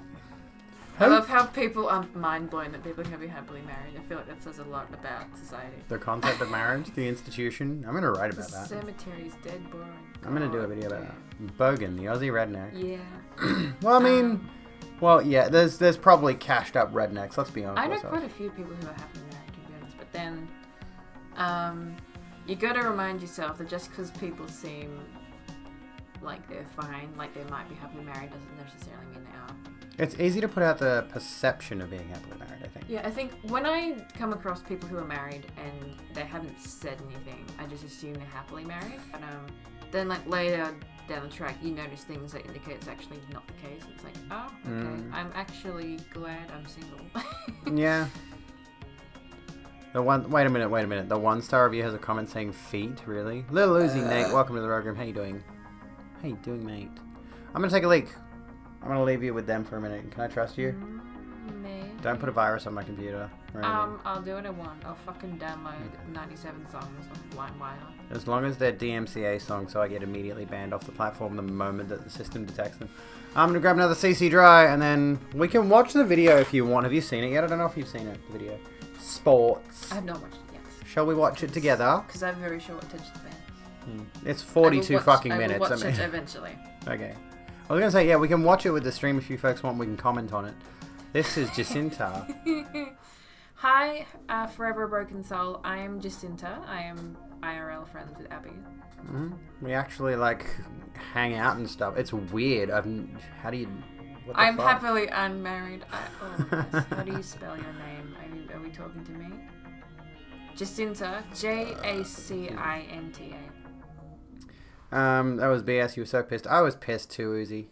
I love how people are mind blown that people can be happily married. I feel like that says a lot about society. The concept of marriage, the institution. I'm gonna write about The that. cemetery's dead boring. I'm gonna do a video about that. Bogan, the Aussie redneck. Yeah. Well, I mean, yeah. There's probably cashed up rednecks. Let's be honest. I know quite a few people who are happily married, to be honest. But then, you gotta remind yourself that just because people seem like they're fine, like they might be happily married, doesn't necessarily mean they are. It's easy to put out the perception of being happily married, I think. Yeah, I think when I come across people who are married and they haven't said anything, I just assume they're happily married. And then like later down the track, you notice things that indicate it's actually not the case. It's like, oh, okay, I'm actually glad I'm single. Yeah. Wait a minute. The 1-star review has a comment saying feet, really? Little Uzi, Nate, welcome to the program. How you doing? How you doing, mate? I'm gonna take a leak. I'm gonna leave you with them for a minute. Can I trust you? Maybe. Don't put a virus on my computer. Or anything. I'll do it in one. I'll fucking download 97 songs on LimeWire. As long as they're DMCA songs, so I get immediately banned off the platform the moment that the system detects them. I'm gonna grab another CC Dry, and then we can watch the video if you want. Have you seen it yet? I don't know if you've seen it, the video. Sports. I have not watched it yet. Shall we watch it together? Because I have very short attention span. It's 42 fucking minutes. I will watch it eventually. Okay. I was gonna say, yeah, we can watch it with the stream if you folks want. We can comment on it. This is Jacinta. Hi, Forever Broken Soul. I am Jacinta. I am IRL friends with Abby. We actually like hang out and stuff. It's weird. How do you? What the I'm fuck? happily unmarried. Yes. How do you spell your name? Are we talking to me? Jacinta. Jacinta. That was BS. You were so pissed. I was pissed too, Uzi.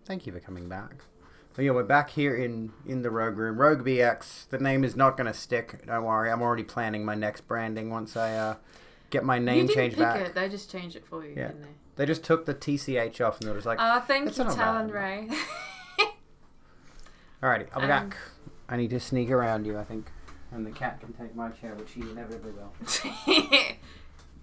Thank you for coming back. But yeah, we're back here in the Rogue Room. Rogue BX. The name is not going to stick. Don't worry. I'm already planning my next branding once I get my name changed back. It. They just changed it for you, didn't they? They just took the TCH off and they were just like, oh, thank you, not Talon bad." Ray. Alrighty, I'll be back. I need to sneak around you, I think. And the cat can take my chair, which he inevitably will.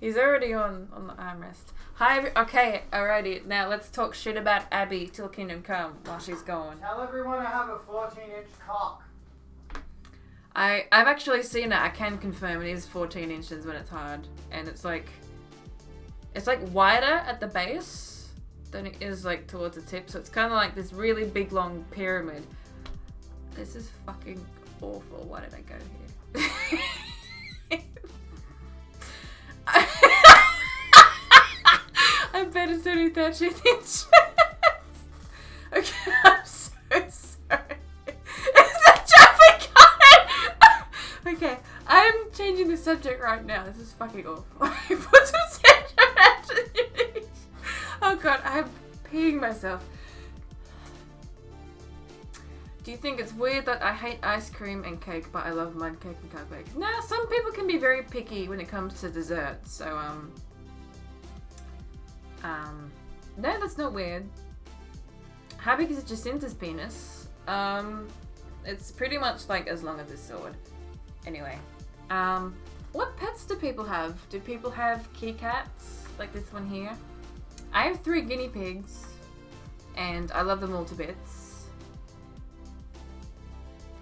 He's already on the armrest. Hi, okay, alrighty. Now let's talk shit about Abby till Kingdom Come while she's gone. Tell everyone I have a 14-inch cock. I've actually seen it. I can confirm it is 14 inches when it's hard, and it's like wider at the base than it is like towards the tip. So it's kind of like this really big long pyramid. This is fucking awful. Why did I go here? I bet it's only 13 inches. Okay, I'm so sorry. It's a traffic cone! Okay, I'm changing the subject right now. This is fucking awful. Put some attention. Oh god, I'm peeing myself. Do you think it's weird that I hate ice cream and cake, but I love mud cake and cupcakes? Nah, some people can be very picky when it comes to desserts, so, no, that's not weird. How big is Jacinta's penis? It's pretty much like as long as this sword. Anyway, what pets do people have? Do people have kitty cats, like this one here? I have 3 guinea pigs, and I love them all to bits.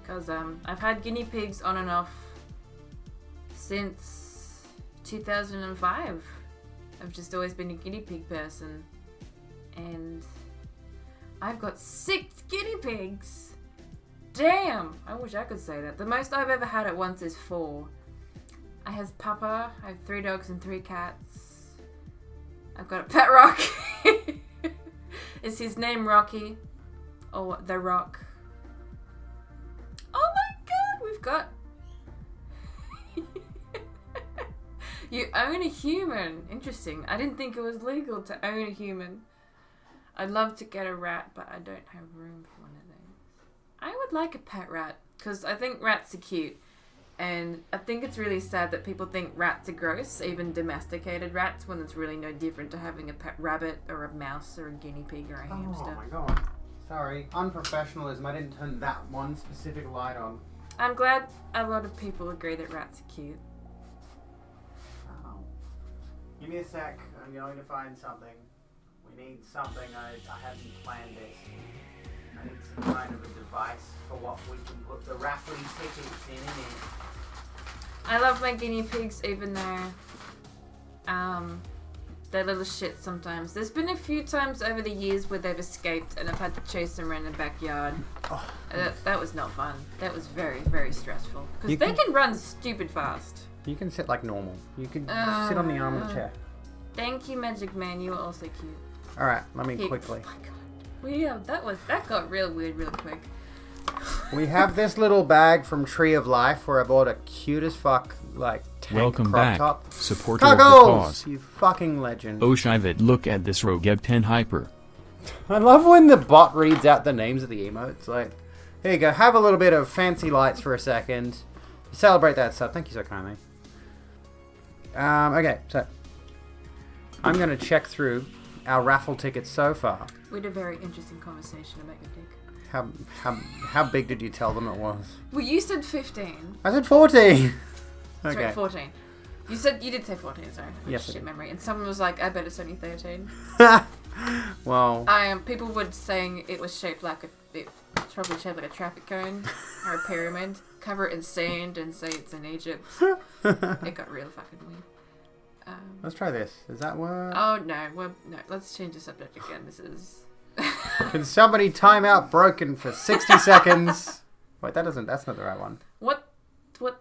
Because I've had guinea pigs on and off since 2005. I've just always been a guinea pig person, and I've got 6 guinea pigs. Damn, I wish I could say that. The most I've ever had at once is 4. I have Papa, I have 3 dogs and 3 cats. I've got a pet rock. Is his name Rocky? Or The Rock? Oh my god, we've got... You own a human. Interesting. I didn't think it was legal to own a human. I'd love to get a rat, but I don't have room for one of those. I would like a pet rat, because I think rats are cute. And I think it's really sad that people think rats are gross, even domesticated rats, when it's really no different to having a pet rabbit or a mouse or a guinea pig or a hamster. Oh my god. Sorry. Unprofessionalism. I didn't turn that one specific light on. I'm glad a lot of people agree that rats are cute. Oh. Give me a sec. I'm going to find something. We need something. I haven't planned this. I need some kind of a device for what we can put the raffly tickets in it. I love my guinea pigs, even though they're little shit sometimes. There's been a few times over the years where they've escaped and I've had to chase them around the backyard. Oh. That was not fun. That was very, very stressful. Because they can run stupid fast. You can sit like normal. You can sit on the arm of the chair. Thank you, Magic Man. You were also cute. Alright, let me quickly. Oh my god. Well, yeah, that got real weird real quick. We have this little bag from Tree of Life where I bought a cute as fuck, like, tank Welcome crop back, top. supporter of the Cuckolds! cause. You fucking legend. Oh Shivet, look at this Rogeb 10 hyper. I love when the bot reads out the names of the emotes. Like, here you go, have a little bit of fancy lights for a second. Celebrate that sub. Thank you so kindly. Okay, so I'm going to check through our raffle tickets so far. We had a very interesting conversation about your dick. How big did you tell them it was? Well, you said 15. I said 14. Okay. Sorry, 14. You did say 14, sorry. Yes. Shit memory. And someone was like, I bet it's only 13. Well. People were saying it was shaped like it's probably shaped like a traffic cone or a pyramid. Cover it in sand and say it's in Egypt. It got real fucking weird. Let's try this. Does that work? Oh no, no. Let's change the subject again. This is. Can somebody time out broken for 60 seconds? Wait, that's not the right one. What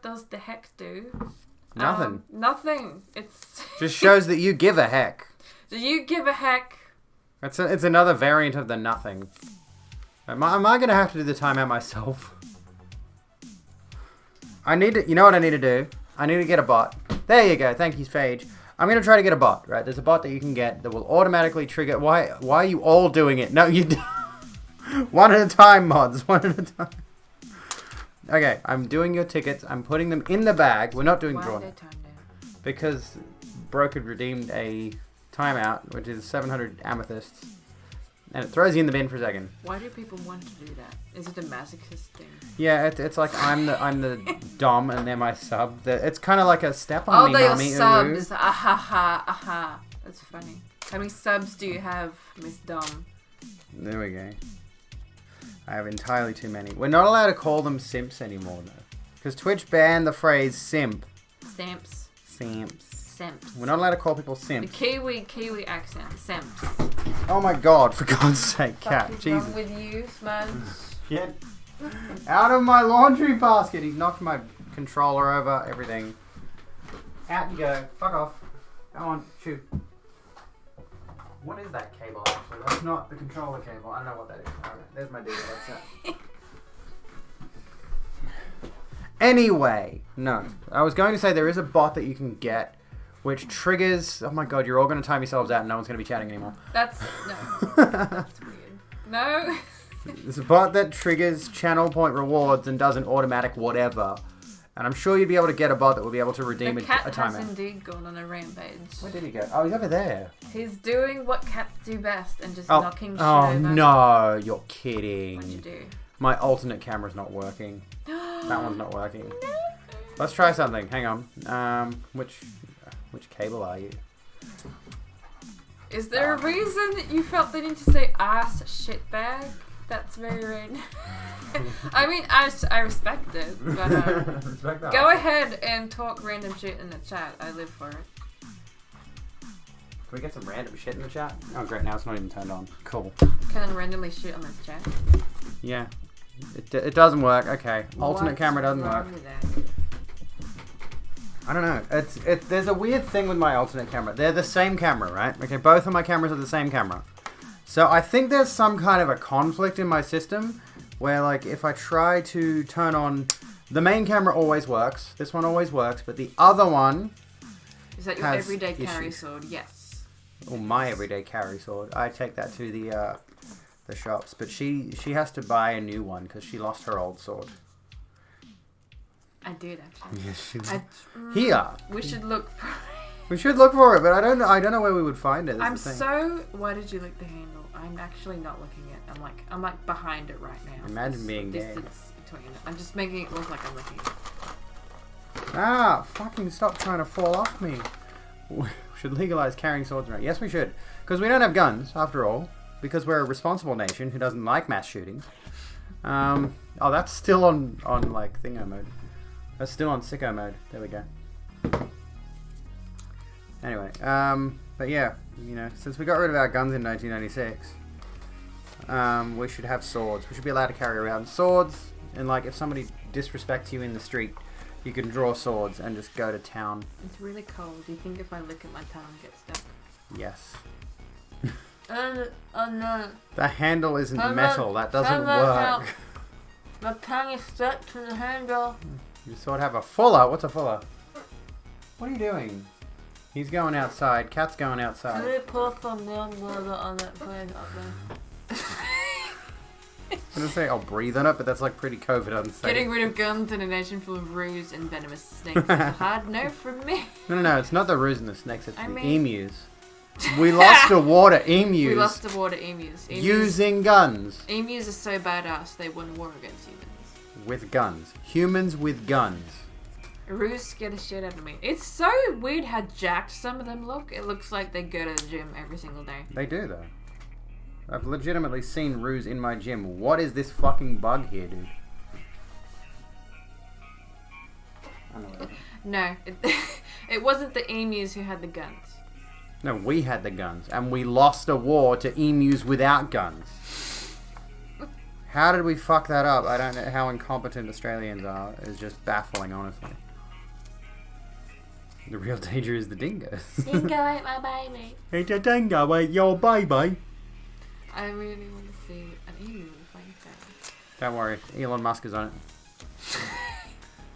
does the heck do? Nothing. Nothing. It's just shows that you give a heck. Do you give a heck? It's another variant of the nothing. Am I gonna have to do the timeout myself? You know what I need to do? I need to get a bot. There you go. Thank you, Phage. I'm going to try to get a bot, right? There's a bot that you can get that will automatically trigger... Why are you all doing it? No, you... One at a time, mods. One at a time. Okay, I'm doing your tickets. I'm putting them in the bag. We're not doing drawing. Because Broke had redeemed a timeout, which is 700 amethysts. And it throws you in the bin for a second. Why do people want to do that? Is it a masochist thing? Yeah, it's like I'm the dom and they're my sub. It's kind of like a step on me, they're mommy. your subs. Aha, aha. That's funny. How many subs do you have, Miss Dom? There we go. I have entirely too many. We're not allowed to call them simps anymore, though. Because Twitch banned the phrase simp. Simps. Simps. Simps. We're not allowed to call people simps. The Kiwi accent. Simps. Oh my god, for God's sake, cat. What is Jesus. wrong with you, Smudge? Get out of my laundry basket. He's knocked my controller over, everything. Out you go. Fuck off. Go on, shoot. What is that cable, actually? That's not the controller cable. I don't know what that is. Okay, there's my dealer. That's it. Anyway, no. I was going to say there is a bot that you can get which triggers... Oh my god, you're all going to time yourselves out and no one's going to be chatting anymore. That's... No. That's weird. No. There's a bot that triggers channel point rewards and does an automatic whatever. And I'm sure you'd be able to get a bot that will be able to redeem the a cat timeout. has indeed gone on a rampage. Where did he go? Oh, he's over there. He's doing what cats do best and just knocking shit oh over. No, you're kidding. What'd you do? My alternate camera's not working. That one's not working. Let's try something. Hang on. Which cable are you? Is there a reason that you felt the need to say ass shitbag? That's very rude. I mean, I respect it, but Respect that. go ahead and talk random shit in the chat. I live for it. Can we get some random shit in the chat? Oh great, now it's not even turned on. Cool. Can I randomly shit on this chat? Yeah. It doesn't work. Okay. Alternate What's camera doesn't wrong work. with that? I don't know. There's a weird thing with my alternate camera. They're the same camera, right? Okay, both of my cameras are the same camera. So I think there's some kind of a conflict in my system where, like, if I try to turn on... The main camera always works. This one always works, but the other one... Is that your has everyday carry issues. sword? Yes. Or my everyday carry sword. I take that to the shops, but she has to buy a new one because she lost her old sword. I did actually. Yes, she Here. Here. We should look for We should look for it, but I don't know where we would find it. I'm so... Why did you lick the handle? I'm actually not looking at it. I'm like behind it right now. Imagine being gay. distance between it. I'm just making it look like I'm looking at it. Ah, fucking stop trying to fall off me. We should legalize carrying swords around. Yes, we should. Because we don't have guns, after all. because we're a responsible nation who doesn't like mass shootings. Oh, that's still on like thingo mode. That's still on sicko mode. There we go. Anyway, but yeah, you know, since we got rid of our guns in 1996, we should have swords. We should be allowed to carry around swords, and like if somebody disrespects you in the street, you can draw swords and just go to town. It's really cold. Do you think if I look at my tongue, it gets stuck? Yes. Oh no. The handle isn't metal. That doesn't work. My tongue is stuck to the handle. You sort of have a fuller. What's a fuller? What are you doing? He's going outside. Cat's going outside. Can we pour some warm water on that place up there? I'm gonna say I'll breathe on it, but that's like pretty COVID unsafe. Getting rid of guns in a nation full of ruse and venomous snakes is a hard no from me. No, it's not the ruse and the snakes, it's I the mean- emus. We lost the water emus. We lost the water emus. Using guns. Emus are so badass they won war against humans. With guns. Humans with guns. Ruse scared the shit out of me. It's so weird how jacked some of them look. It looks like they go to the gym every single day. They do, though. I've legitimately seen ruse in my gym. What is this fucking bug here, dude? I know what it is. No, it wasn't the emus who had the guns. No, we had the guns, and we lost a war to emus without guns. How did we fuck that up? I don't know how incompetent Australians are. It's just baffling, honestly. The real danger is the dingoes. Dingo ate my baby. It's a dingo ate your baby. I really want to see an emu with a flamethrower. Don't worry, Elon Musk is on it.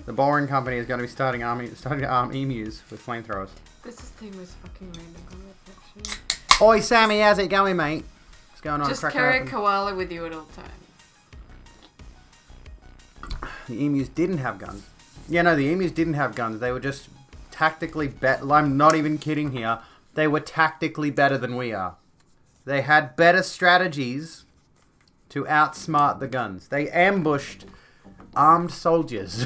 The Boring Company is going to be starting to arm emus with flamethrowers. This is the most fucking random comment, actually. Oi, Sammy, how's it going, mate? What's going on? Just Crack carry a open. koala with you at all times. The emus didn't have guns. Yeah, no, the emus didn't have guns. They were just tactically better. I'm not even kidding here. They were tactically better than we are. They had better strategies to outsmart the guns. They ambushed armed soldiers.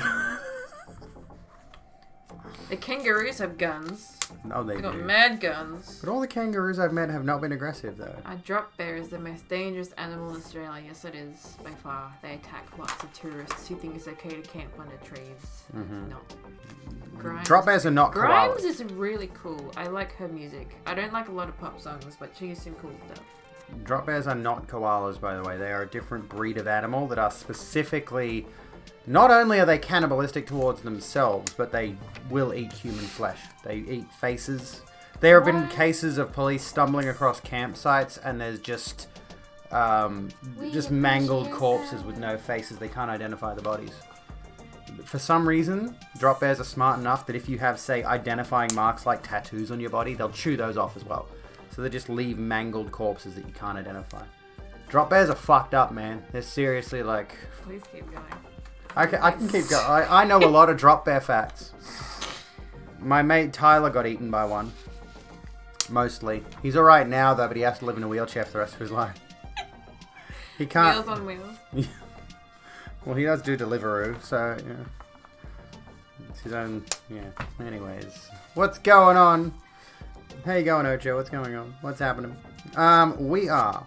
The kangaroos have guns. No, they They got do. mad guns. But all the kangaroos I've met have not been aggressive, though. A drop bear is the most dangerous animal in Australia. Yes, it is, by far. They attack lots of tourists who think it's okay to camp under trees. Mhm. No. Grimes. Drop bears are not Grimes koalas. is really cool. I like her music. I don't like a lot of pop songs, but she has some cool stuff. Drop bears are not koalas, by the way. They are a different breed of animal that are specifically... Not only are they cannibalistic towards themselves, but they will eat human flesh. They eat faces. There have been What? cases of police stumbling across campsites and there's just We mangled appreciate corpses that. with no faces. They can't identify the bodies. For some reason, drop bears are smart enough that if you have, say, identifying marks like tattoos on your body, they'll chew those off as well. So they just leave mangled corpses that you can't identify. Drop bears are fucked up, man. They're seriously like... Please keep going. I can keep going. I know a lot of drop bear facts. My mate Tyler got eaten by one. Mostly. He's alright now, though, but he has to live in a wheelchair for the rest of his life. He can't... Wheels on wheels. Well, he does do Deliveroo, so, yeah. It's his own... Yeah. Anyways. What's going on? How you going, Ocho? What's going on? What's happening? We are...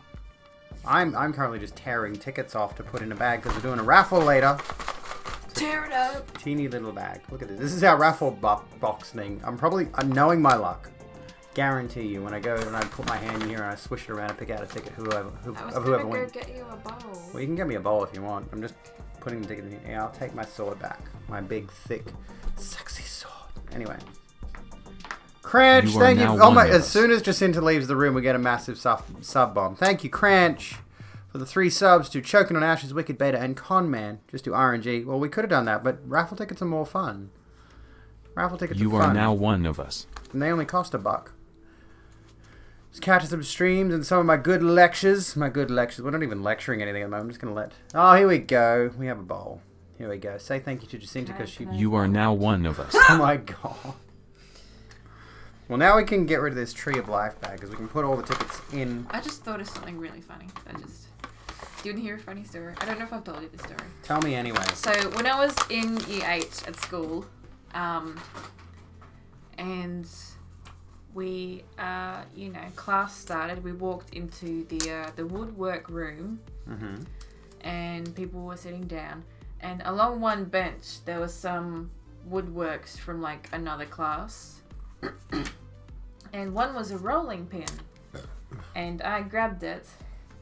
I'm currently just tearing tickets off to put in a bag because we're doing a raffle later. Tear it up. Teeny little bag. Look at this. This is our raffle box thing. I'm knowing my luck. Guarantee you, when I go and I put my hand in here and I swish it around and pick out a ticket, whoever I was whoever gonna go wins. get you a bowl. Well, you can get me a bowl if you want. I'm just putting the ticket in here. Yeah, I'll take my sword back. My big, thick, sexy sword. Anyway. Cranch, You are thank you. now Oh one my! of As us. soon as Jacinta leaves the room, we get a massive sub bomb. Thank you, Cranch, for the 3 subs to Choking on Ashes, Wicked Beta, and Conman. Just do RNG. Well, we could have done that, but raffle tickets are more fun. Raffle tickets You are fun. are now one of us. And they only cost $1. Just catch some streams and some of my good lectures. My good lectures. We're not even lecturing anything at the moment. I'm just going to let... Oh, here we go. We have a bowl. Here we go. Say thank you to Jacinta because she... You are now one of us. Oh my god. Well, now we can get rid of this Tree of Life bag because we can put all the tickets in. I just thought of something really funny. Do you want to hear a funny story? I don't know if I've told you this story. Tell me anyway. So when I was in year 8 at school, and we, class started. We walked into the woodwork room, Mm-hmm. and people were sitting down. And along one bench, there was some woodworks from like another class, and one was a rolling pin. And I grabbed it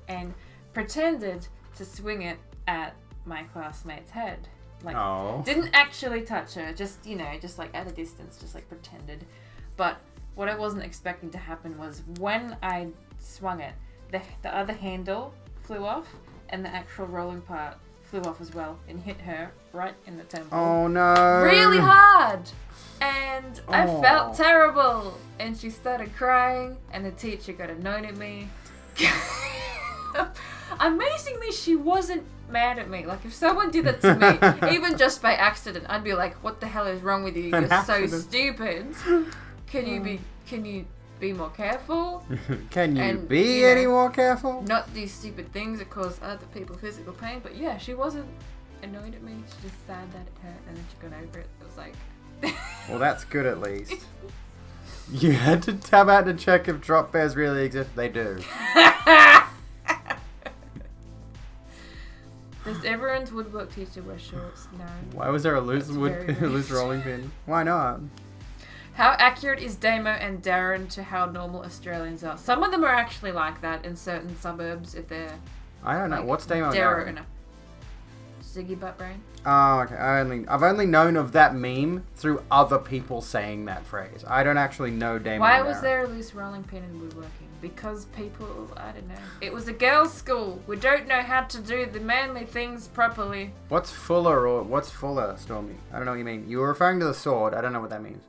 and pretended to swing it at my classmate's head. Like, didn't actually touch her, just like at a distance, just like pretended. But what I wasn't expecting to happen was when I swung it, the other handle flew off, and the actual rolling part flew off as well and hit her right in the temple. Oh no! Really hard! And I felt terrible. And she started crying, and the teacher got annoyed at me. Amazingly, she wasn't mad at me. Like, if someone did that to me, even just by accident, I'd be like, what the hell is wrong with you? You're so stupid. Can you be more careful? Can you be any more careful? Not these stupid things that cause other people physical pain. But yeah, she wasn't annoyed at me. She just sad that it hurt, and then she got over it. It was like... Well, that's good at least. You had to tab out to check if drop bears really exist. They do. Does everyone's woodwork teacher wear shorts? No. Why was there a loose rolling pin? Why not? How accurate is Damo and Darren to how normal Australians are? Some of them are actually like that in certain suburbs. If they're I don't know. like What's Damo and Darren? Ziggy butt brain. Oh, okay. I've only known of that meme through other people saying that phrase. I don't actually know Damo. Why and was Darren. there a loose rolling pin in woodworking? Because people, I don't know. It was a girls' school. We don't know how to do the manly things properly. What's fuller, Stormy? I don't know what you mean. You were referring to the sword. I don't know what that means.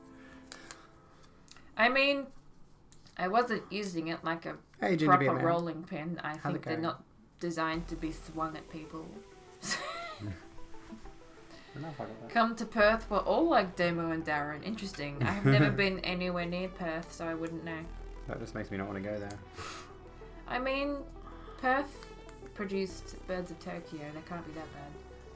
I mean, I wasn't using it like a proper rolling pin. I think they're not designed to be swung at people. Come to Perth, we're all like Damo and Darren. Interesting. I have never been anywhere near Perth, so I wouldn't know. That just makes me not want to go there. I mean, Perth produced Birds of Tokyo. They can't be that bad.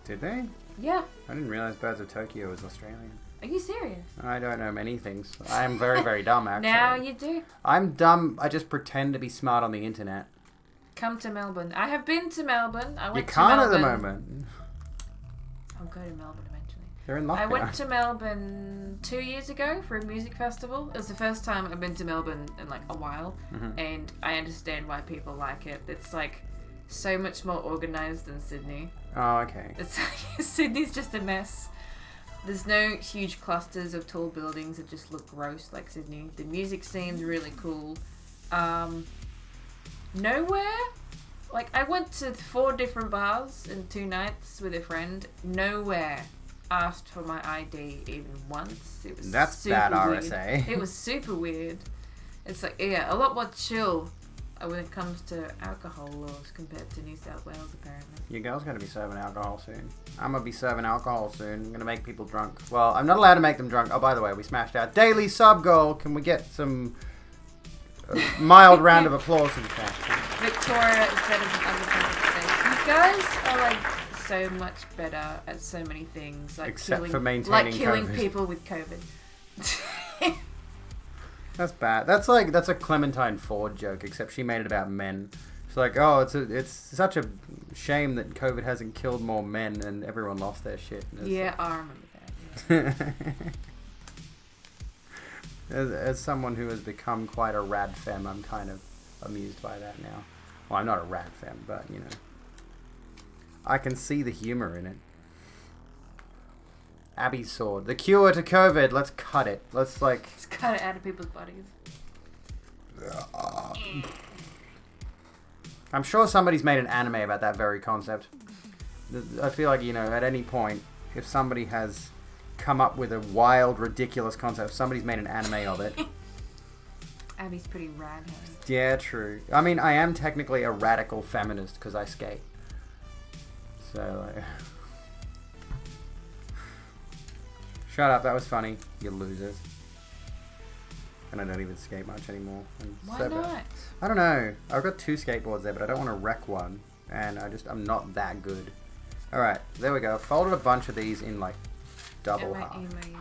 Did they? Yeah. I didn't realize Birds of Tokyo was Australian. Are you serious? I don't know many things. I am very, very dumb, actually. Now you do. I'm dumb. I just pretend to be smart on the internet. Come to Melbourne. I have been to Melbourne. You can't at the moment. I'll go to Melbourne eventually. They're in lockdown. I went to Melbourne 2 years ago for a music festival. It was the first time I've been to Melbourne in like a while, and I understand why people like it. It's like so much more organised than Sydney. Oh, okay. It's Sydney's just a mess. There's no huge clusters of tall buildings that just look gross like Sydney. The music scene's really cool. Nowhere, like I went to 4 different bars in 2 nights with a friend. Nowhere asked for my ID even once. It was That's bad RSA. It was super weird. It's like, yeah, a lot more chill when it comes to alcohol laws compared to New South Wales, apparently. Your girl's going to be serving alcohol soon. I'm going to be serving alcohol soon. I'm going to make people drunk. Well, I'm not allowed to make them drunk. Oh, by the way, we smashed our daily sub goal. Can we get some mild round of applause in the chat? Victoria is better than other countries today. You guys are like so much better at so many things, like except for maintaining killing COVID. people with COVID. That's bad. That's a Clementine Ford joke, except she made it about men. It's like, oh, it's such a shame that COVID hasn't killed more men and everyone lost their shit. Yeah, I remember that. Yeah. As someone who has become quite a rad femme, I'm kind of amused by that now. Well, I'm not a rad femme, but you know, I can see the humor in it. Abby's sword. The cure to COVID. Let's cut it. Let's cut it out of people's bodies. I'm sure somebody's made an anime about that very concept. I feel like, you know, at any point, if somebody has come up with a wild, ridiculous concept, somebody's made an anime of it. Abby's pretty rad. Yeah, true. I mean, I am technically a radical feminist because I skate. So, shut up, that was funny, you losers. And I don't even skate much anymore. Why not? I don't know. I've got 2 skateboards there, but I don't want to wreck one. And I'm not that good. Alright, there we go. Folded a bunch of these in like double half. Emo yet?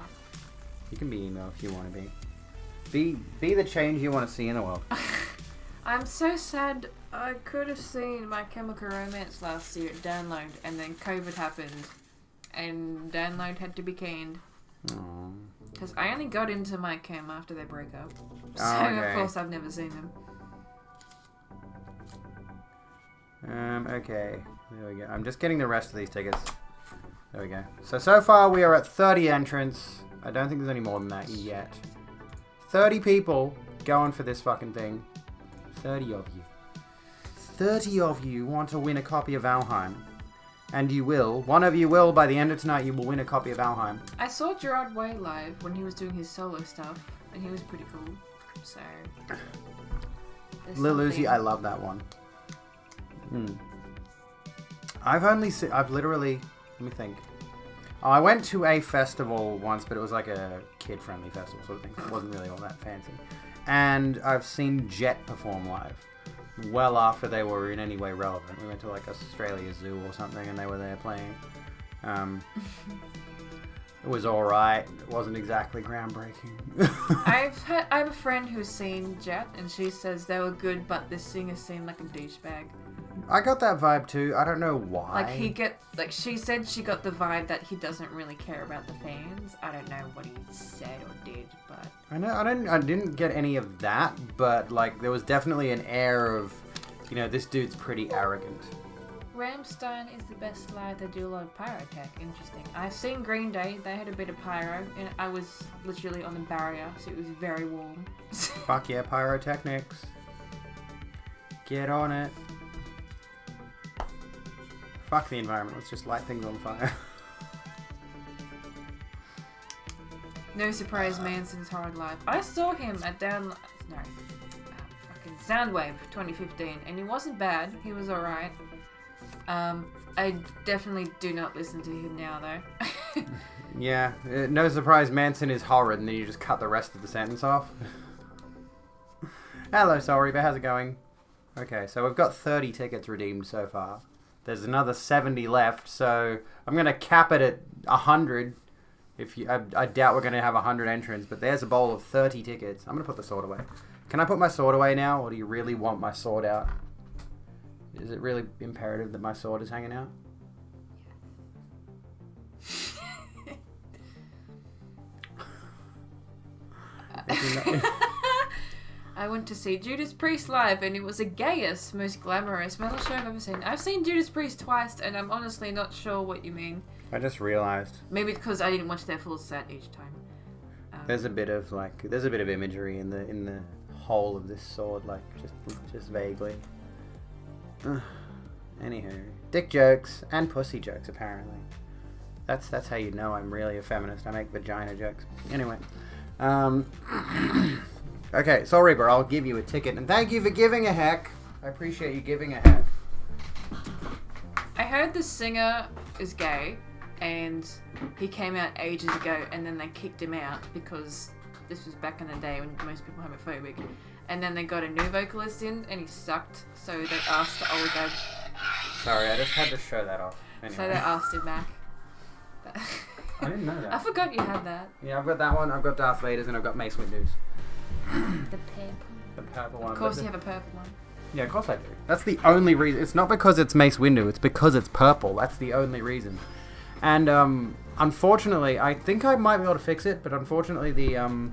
You can be emo if you want to be. Be the change you want to see in the world. I'm so sad. I could have seen My Chemical Romance last year at Download, and then COVID happened, and Download had to be canned. Because I only got into My Chem after they broke up. So, of course, I've never seen them. Okay. There we go. I'm just getting the rest of these tickets. There we go. So far we are at 30 entrants. I don't think there's any more than that yet. 30 people going for this fucking thing. 30 of you. 30 of you want to win a copy of Valheim. And you will. One of you will. By the end of tonight, you will win a copy of Valheim. I saw Gerard Way live when he was doing his solo stuff, and he was pretty cool. So... Lil Uzi, I love that one. I've literally... Let me think. Oh, I went to a festival once, but it was like a kid-friendly festival sort of thing. It wasn't really all that fancy. And I've seen Jet perform live. Well after they were in any way relevant. We went to like Australia Zoo or something and they were there playing. It was alright. It wasn't exactly groundbreaking. I have a friend who's seen Jet and she says they were good, but the singer seemed like a douchebag. I got that vibe too. I don't know why. She said she got the vibe that he doesn't really care about the fans. I don't know what he said or did, but I didn't get any of that, but like there was definitely an air of, you know, this dude's pretty arrogant. Rammstein is the best live. They do a lot of pyrotech. Interesting. I've seen Green Day. They had a bit of pyro, and I was literally on the barrier, so it was very warm. Fuck yeah, pyrotechnics. Get on it. Fuck the environment. Let's just light things on fire. No surprise, Manson's hard live. I saw him at fucking Soundwave 2015, and he wasn't bad. He was alright. I definitely do not listen to him now, though. Yeah, no surprise, Manson is horrid, and then you just cut the rest of the sentence off. Hello, Soul Reaper, how's it going? Okay, so we've got 30 tickets redeemed so far. There's another 70 left, so I'm going to cap it at 100. I doubt we're going to have 100 entrants, but there's a bowl of 30 tickets. I'm going to put the sword away. Can I put my sword away now, or do you really want my sword out? Is it really imperative that my sword is hanging out? I went to see Judas Priest live, and it was the gayest, most glamorous metal show I've ever seen. I've seen Judas Priest twice, and I'm honestly not sure what you mean. I just realized. Maybe because I didn't watch their full set each time. There's a bit of imagery in the whole of this sword, like just vaguely. Anywho, dick jokes and pussy jokes apparently. That's how you know I'm really a feminist. I make vagina jokes. Anyway, okay, Soul Reaper, I'll give you a ticket, and thank you for giving a heck. I appreciate you giving a heck. I heard the singer is gay, and he came out ages ago, and then they kicked him out because this was back in the day when most people were homophobic. And then they got a new vocalist in, and he sucked, so they asked the old guy... Sorry, I just had to show that off. Anyway. So they asked him back. I didn't know that. I forgot you had that. Yeah, I've got that one, I've got Darth Vader's, and I've got Mace Windu's. The purple. The purple one. Of course you have a purple one. Yeah, of course I do. That's the only reason. It's not because it's Mace Windu, it's because it's purple. That's the only reason. And, unfortunately, I think I might be able to fix it, but unfortunately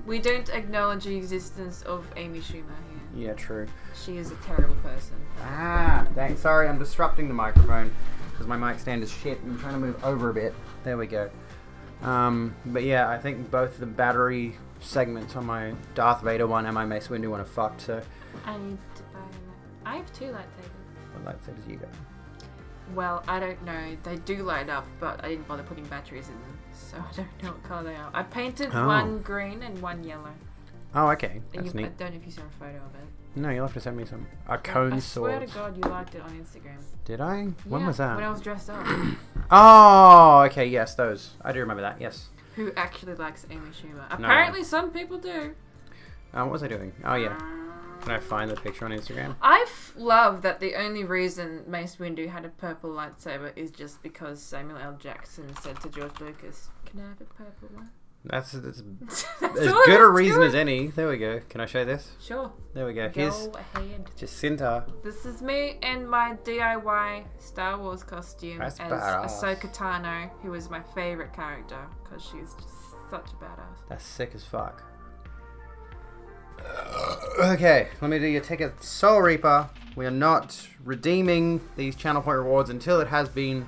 We don't acknowledge the existence of Amy Schumer here. Yeah, true. She is a terrible person. Ah, dang. Sorry, I'm disrupting the microphone because my mic stand is shit. I'm trying to move over a bit. There we go. But yeah, I think both the battery segments on my Darth Vader one and my Mace Windu one are fucked, so... I need to buy that. I have 2 lightsabers. What lightsabers you got? Well, I don't know. They do light up, but I didn't bother putting batteries in them, so I don't know what colour they are. I painted one green and one yellow. Oh, okay. That's neat. I don't know if you saw a photo of it. No, you'll have to send me some. A cone sword. I swear to God, you liked it on Instagram. Did I? When was that? When I was dressed up. Oh, okay, yes, those. I do remember that, yes. Who actually likes Amy Schumer? Apparently some people do. What was I doing? Oh, yeah. Can I find the picture on Instagram? I love that the only reason Mace Windu had a purple lightsaber is just because Samuel L. Jackson said to George Lucas, "Can I have a purple one?" That's as That's good all a there is reason to as it. any. There we go. Can I show this? Sure. There we go. Go Here's ahead. Jacinta. This is me in my DIY Star Wars costume That's as badass. Ahsoka Tano, who is my favorite character because she's just such a badass. That's sick as fuck. Okay, let me do your ticket. Soul Reaper. We are not redeeming these channel point rewards until it has been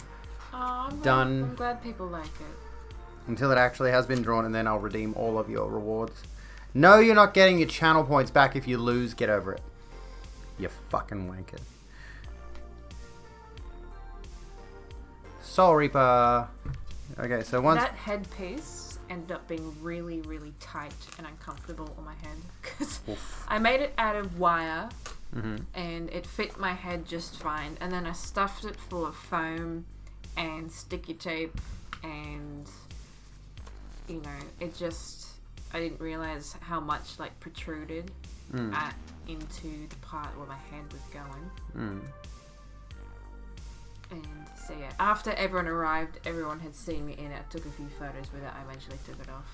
done. I'm glad people like it. Until it actually has been drawn, and then I'll redeem all of your rewards. No, you're not getting your channel points back if you lose. Get over it. You fucking wanker. Soul Reaper. Okay, so once... That headpiece ended up being really, really tight and uncomfortable on my head because I made it out of wire and it fit my head just fine. And then I stuffed it full of foam and sticky tape and... You know, it just, I didn't realize how much like protruded into the part where my head was going. And so yeah, after everyone arrived, everyone had seen me in it. I took a few photos with it. I eventually took it off.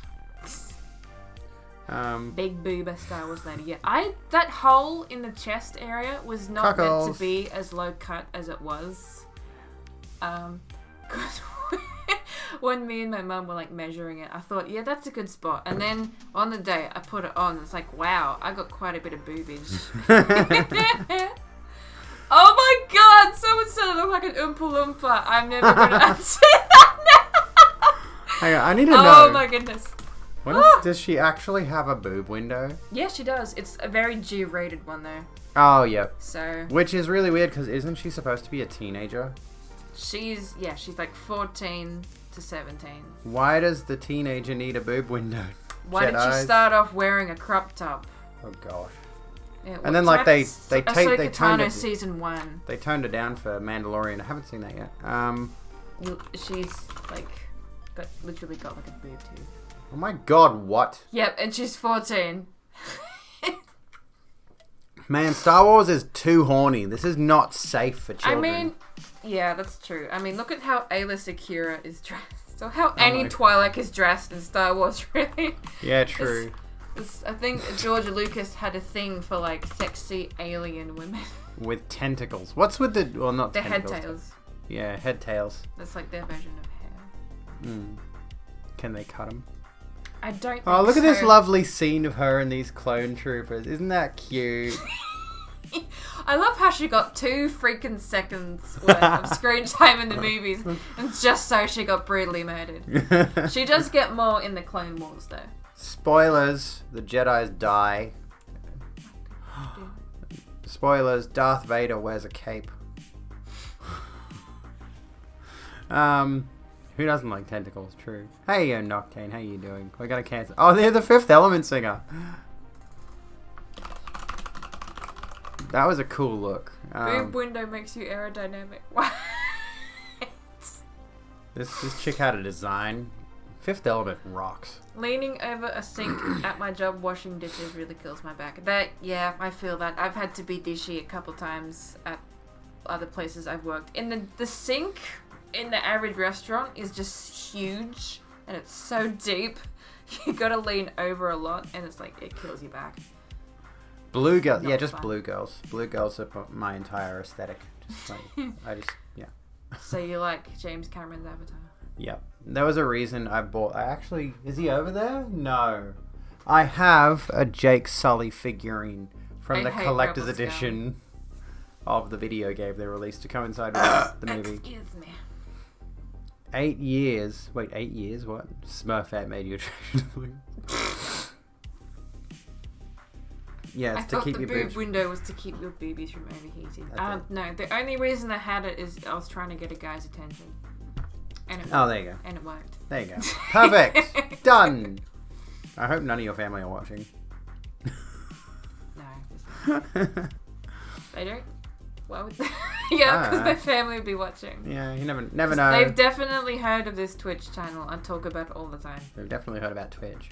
Big boober Star Wars lady. Yeah, that hole in the chest area was not meant to be as low cut as it was. 'Cause when me and my mum were like measuring it, I thought, yeah, that's a good spot. And then on the day I put it on, it's like, wow, I got quite a bit of boobage. Oh my god, someone said I look like an Oompa Loompa. I'm never going to unsee that now. Hang on, I need to know. Oh my goodness. Does she actually have a boob window? Yeah, she does. It's a very G-rated one though. Oh, yeah. So. Which is really weird because isn't she supposed to be a teenager? She's like 14 to 17. Why does the teenager need a boob window? Why didn't she start off wearing a crop top? Oh gosh. Yeah, And then like they Ahsoka toned Tano it. season 1. They toned it down for Mandalorian. I haven't seen that yet. She's like literally got like a boob too. Oh my god, what? Yep, and she's 14. Man, Star Wars is too horny. This is not safe for children. I mean, yeah, that's true. I mean, look at how Ayla Secura is dressed. Or how Annie Twi'lek is dressed in Star Wars, really. Yeah, true. I think George Lucas had a thing for, like, sexy alien women. With tentacles. What's with the... Well, not the tentacles. head tails. Yeah, head tails. That's, like, their version of hair. Can they cut them? I don't think Oh, look at so. this lovely scene of her and these clone troopers. Isn't that cute? I love how she got 2 freaking seconds worth of screen time in the movies, and just so she got brutally murdered. She does get more in the Clone Wars, though. Spoilers, the Jedis die. Spoilers, Darth Vader wears a cape. Who doesn't like tentacles? True. Hey, Noctane, how you doing? We're gonna cancel. Oh, they're the Fifth Element singer. That was a cool look. Boob window makes you aerodynamic. What? This chick had a design. Fifth Element rocks. Leaning over a sink at my job washing dishes really kills my back. Yeah, I feel that. I've had to be dishy a couple times at other places I've worked. The sink in the average restaurant is just huge and it's so deep. You gotta lean over a lot and it's like, it kills your back. Blue girls, yeah, Not just fun. blue girls. Blue girls are my entire aesthetic. Just like, yeah. So you like James Cameron's Avatar? Yep. There was a reason I actually, is he over there? No. I have a Jake Sully figurine from the hate collector's Rebel Scum. edition of the video game they released to coincide with the movie. Excuse me. 8 years. Wait, 8 years? What? Smurfette made you attracted to blue. Yeah, I it's to thought keep the your boob boobs. window was to keep your boobies from overheating. Okay. No, the only reason I had it is I was trying to get a guy's attention. And it Oh, there you go. And it worked. There you go. Perfect. Done. I hope none of your family are watching. No. They don't? Why would they? Yeah, because their family would be watching. Yeah, you never know. They've definitely heard of this Twitch channel. I talk about it all the time. They've definitely heard about Twitch.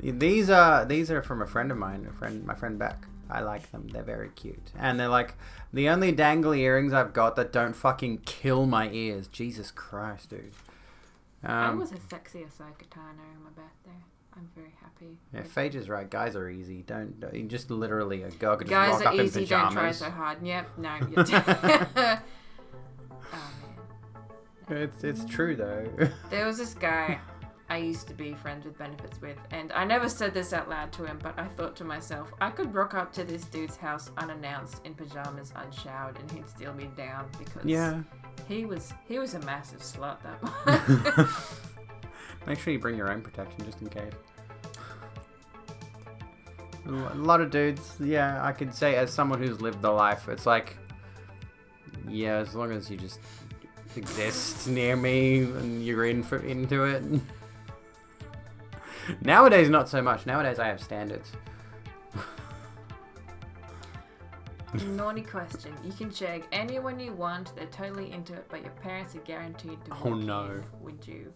These are from a friend of mine, my friend Beck. I like them. They're very cute. And they're like the only dangly earrings I've got that don't fucking kill my ears. Jesus Christ, dude. I was a sexy Ahsoka Tano on my birthday. I'm very happy. Yeah, Phage is right. Guys are easy. Don't you just literally a girl could just Guys rock are up in easy, pajamas. don't try so hard. Yep, no. Oh, man. It's true though. There was this guy I used to be friends with benefits with, and I never said this out loud to him, but I thought to myself, I could rock up to this dude's house unannounced in pajamas, unshowered, and he'd steal me down because he was a massive slut that one. Make sure you bring your own protection just in case. A lot of dudes, yeah, I could say as someone who's lived the life, it's like, yeah, as long as you just exist near me and you're into it. Nowadays, not so much. Nowadays, I have standards. Naughty question. You can shag anyone you want. They're totally into it, but your parents are guaranteed to walk in. Would you?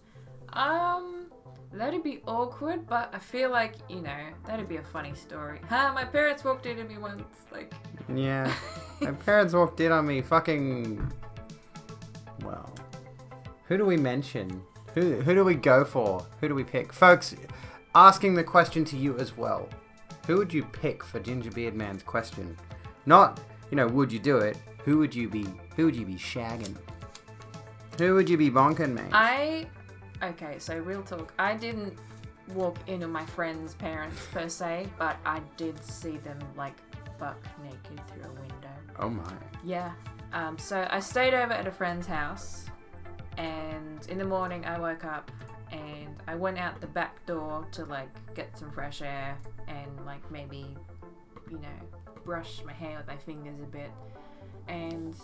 That'd be awkward, but I feel like, that'd be a funny story. My parents walked into me once, like... Yeah. My parents walked in on me, fucking... Well... Who do we mention? Who do we go for? Who do we pick? Folks, asking the question to you as well. Who would you pick for Gingerbeard Man's question? Not, would you do it? Who would you be shagging? Who would you be bonking, mate? Okay, so real talk. I didn't walk in on my friend's parents per se, but I did see them like fuck naked through a window. Oh my. Yeah. So I stayed over at a friend's house, and in the morning I woke up and I went out the back door to like get some fresh air and like maybe, brush my hair with my fingers a bit. And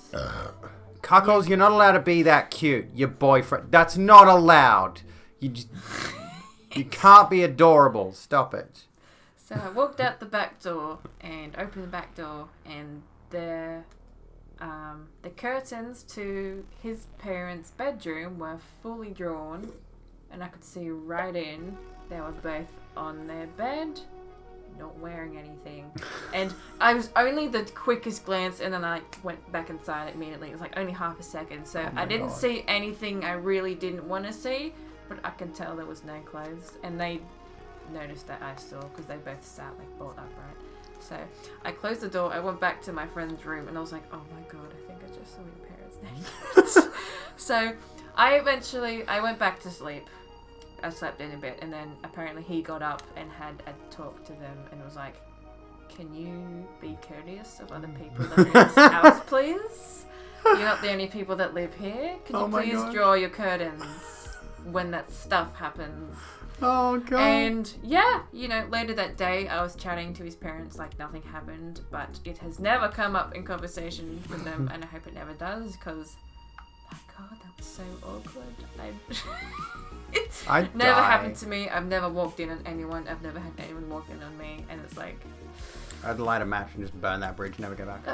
Cuckoos, you're not allowed to be that cute. Your boyfriend. That's not allowed. You can't be adorable. Stop it. So I walked out the back door and opened the back door, and the curtains to his parents' bedroom were fully drawn, and I could see right in. They were both on their bed, not wearing anything, and I was only the quickest glance, and then I went back inside immediately. It was like only half a second, so I didn't see anything I really didn't want to see, but I can tell there was no clothes, and they noticed that I saw because they both sat like bolt upright. So I closed the door, I went back to my friend's room, and I was like, oh my god, I think I just saw your parents naked. So I went back to sleep. I slept in a bit, and then apparently he got up and had a talk to them and was like, can you be courteous of other people that live in this house, please? You're not the only people that live here. Can you please draw your curtains when that stuff happens? Oh, God. And yeah, later that day I was chatting to his parents like nothing happened, but it has never come up in conversation with them, and I hope it never does, because my god, that was so awkward. It's never happened to me. I've never walked in on anyone. I've never had anyone walk in on me, and it's like... I'd light a match and just burn that bridge, never go back.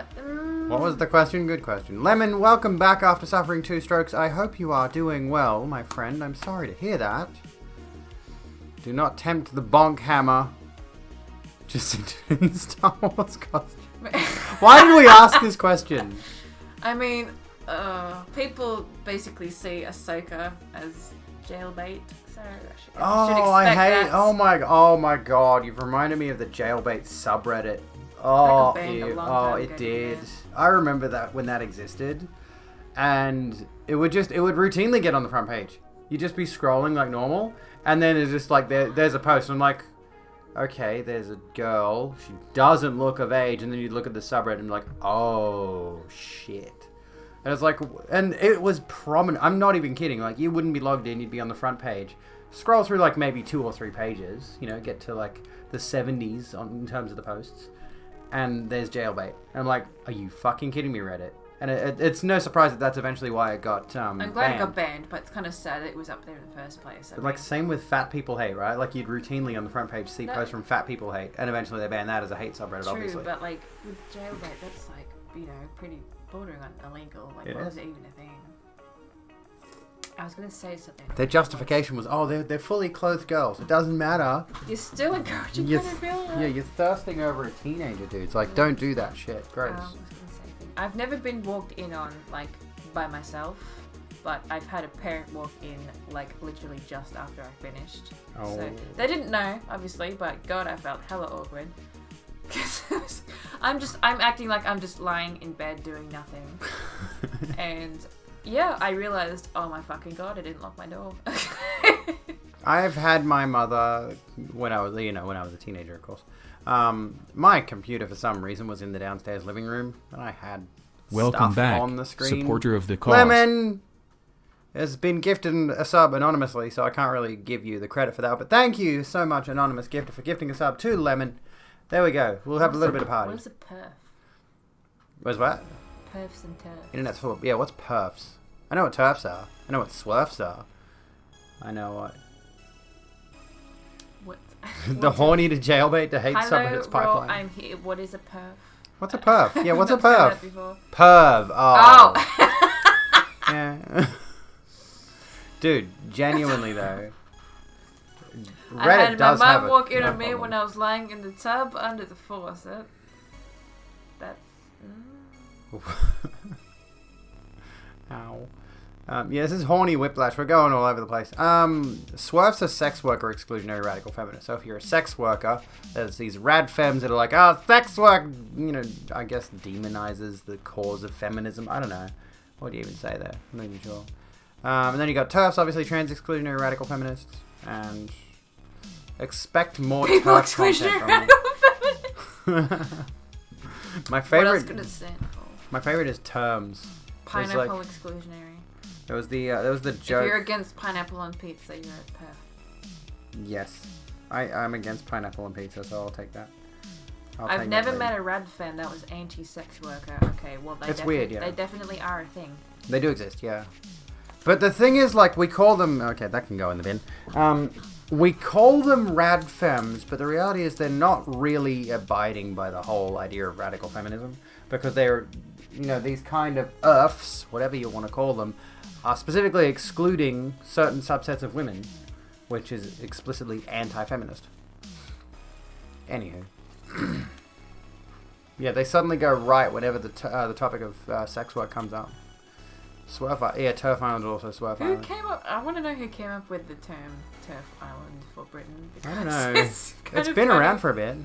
What was the question? Good question. Lemon, welcome back after suffering 2 strokes. I hope you are doing well, my friend. I'm sorry to hear that. Do not tempt the bonk hammer. Just in Star Wars costume. Why did we ask this question? I mean, people basically see Ahsoka as jailbait, so I should expect that. Oh my god, you've reminded me of the jailbait subreddit. It did. I remember that when that existed, and it would routinely get on the front page. You'd just be scrolling like normal, and then it's just like there's a post, and I'm like, okay, there's a girl, she doesn't look of age, and then you'd look at the subreddit and be like, oh shit. And it's like, and it was prominent. I'm not even kidding. Like, you wouldn't be logged in. You'd be on the front page. Scroll through like maybe 2 or 3 pages. Get to like the 70s in terms of the posts, and there's jailbait. And I'm like, are you fucking kidding me, Reddit? And it's no surprise that that's eventually why it got I'm glad banned. it got banned, but it's kind of sad that it was up there in the first place. Like, same with Fat People Hate, right? Like, you'd routinely on the front page see posts from Fat People Hate, and eventually they banned that as a hate subreddit, obviously. True, but like with jailbait, that's like pretty bordering on illegal. Like, what is it even a thing? I was gonna say something. Their justification was, they're fully clothed girls. It doesn't matter. You're still encouraging pedophilia. Yeah, you're thirsting over a teenager, dude. It's like, don't do that shit. Gross. I've never been walked in on like by myself, but I've had a parent walk in like literally just after I finished. Oh. So they didn't know, obviously, but God, I felt hella awkward. I'm acting like I'm just lying in bed doing nothing. And yeah, I realized, oh my fucking God, I didn't lock my door. I've had my mother when I was a teenager, of course. My computer for some reason was in the downstairs living room, and I had Welcome stuff back, on the screen. supporter of the cause. Lemon has been gifted a sub anonymously, so I can't really give you the credit for that. But thank you so much, anonymous gifter, for gifting a sub to Lemon. There we go. We'll have a little bit of party. What is a perf? What's what? Perfs and turfs. Internet's full of... Yeah, what's perfs? I know what turfs are. I know what swerfs are. I know what... What? the horny to jailbait to hate sub its Hello, pipeline. I'm here. What is a perf? What's a perf? Yeah, what's a I've heard perf? that before. Perv. Oh. Oh. Yeah. Dude, genuinely though. I Reddit had does my have mum a walk in no on me problem. when I was lying in the tub under the faucet. That's... Ow. Yeah, this is horny whiplash. We're going all over the place. Swerve's a sex worker exclusionary radical feminist. So if you're a sex worker, there's these rad femmes that are like, oh, sex work, I guess demonizes the cause of feminism. I don't know. What do you even say there? I'm not even sure. And then you got TERFs, obviously trans exclusionary radical feminists, and expect more People TERF content exclusionary from radical them. My What else favorite. could it stand for? My favorite is terms. Pineapple exclusionary. There was the If joke. you're against pineapple on pizza, you're a perf. Yes, I'm against pineapple on pizza, so I'll take that. I've never met a rad fan that was anti-sex worker. Okay, well It's weird, yeah. They definitely are a thing. They do exist, yeah. But the thing is, like, we call them... Okay, that can go in the bin. We call them rad femmes, but the reality is they're not really abiding by the whole idea of radical feminism, because they're, these kind of earths, whatever you want to call them, are specifically excluding certain subsets of women, which is explicitly anti-feminist. Anywho. Yeah, they suddenly go right whenever the topic of sex work comes up. Swerve Island. Yeah, Turf Island is also Swerve Who Island. came up? I want to know who came up with the term Turf Island for Britain. I don't know. It's It's been around for a bit.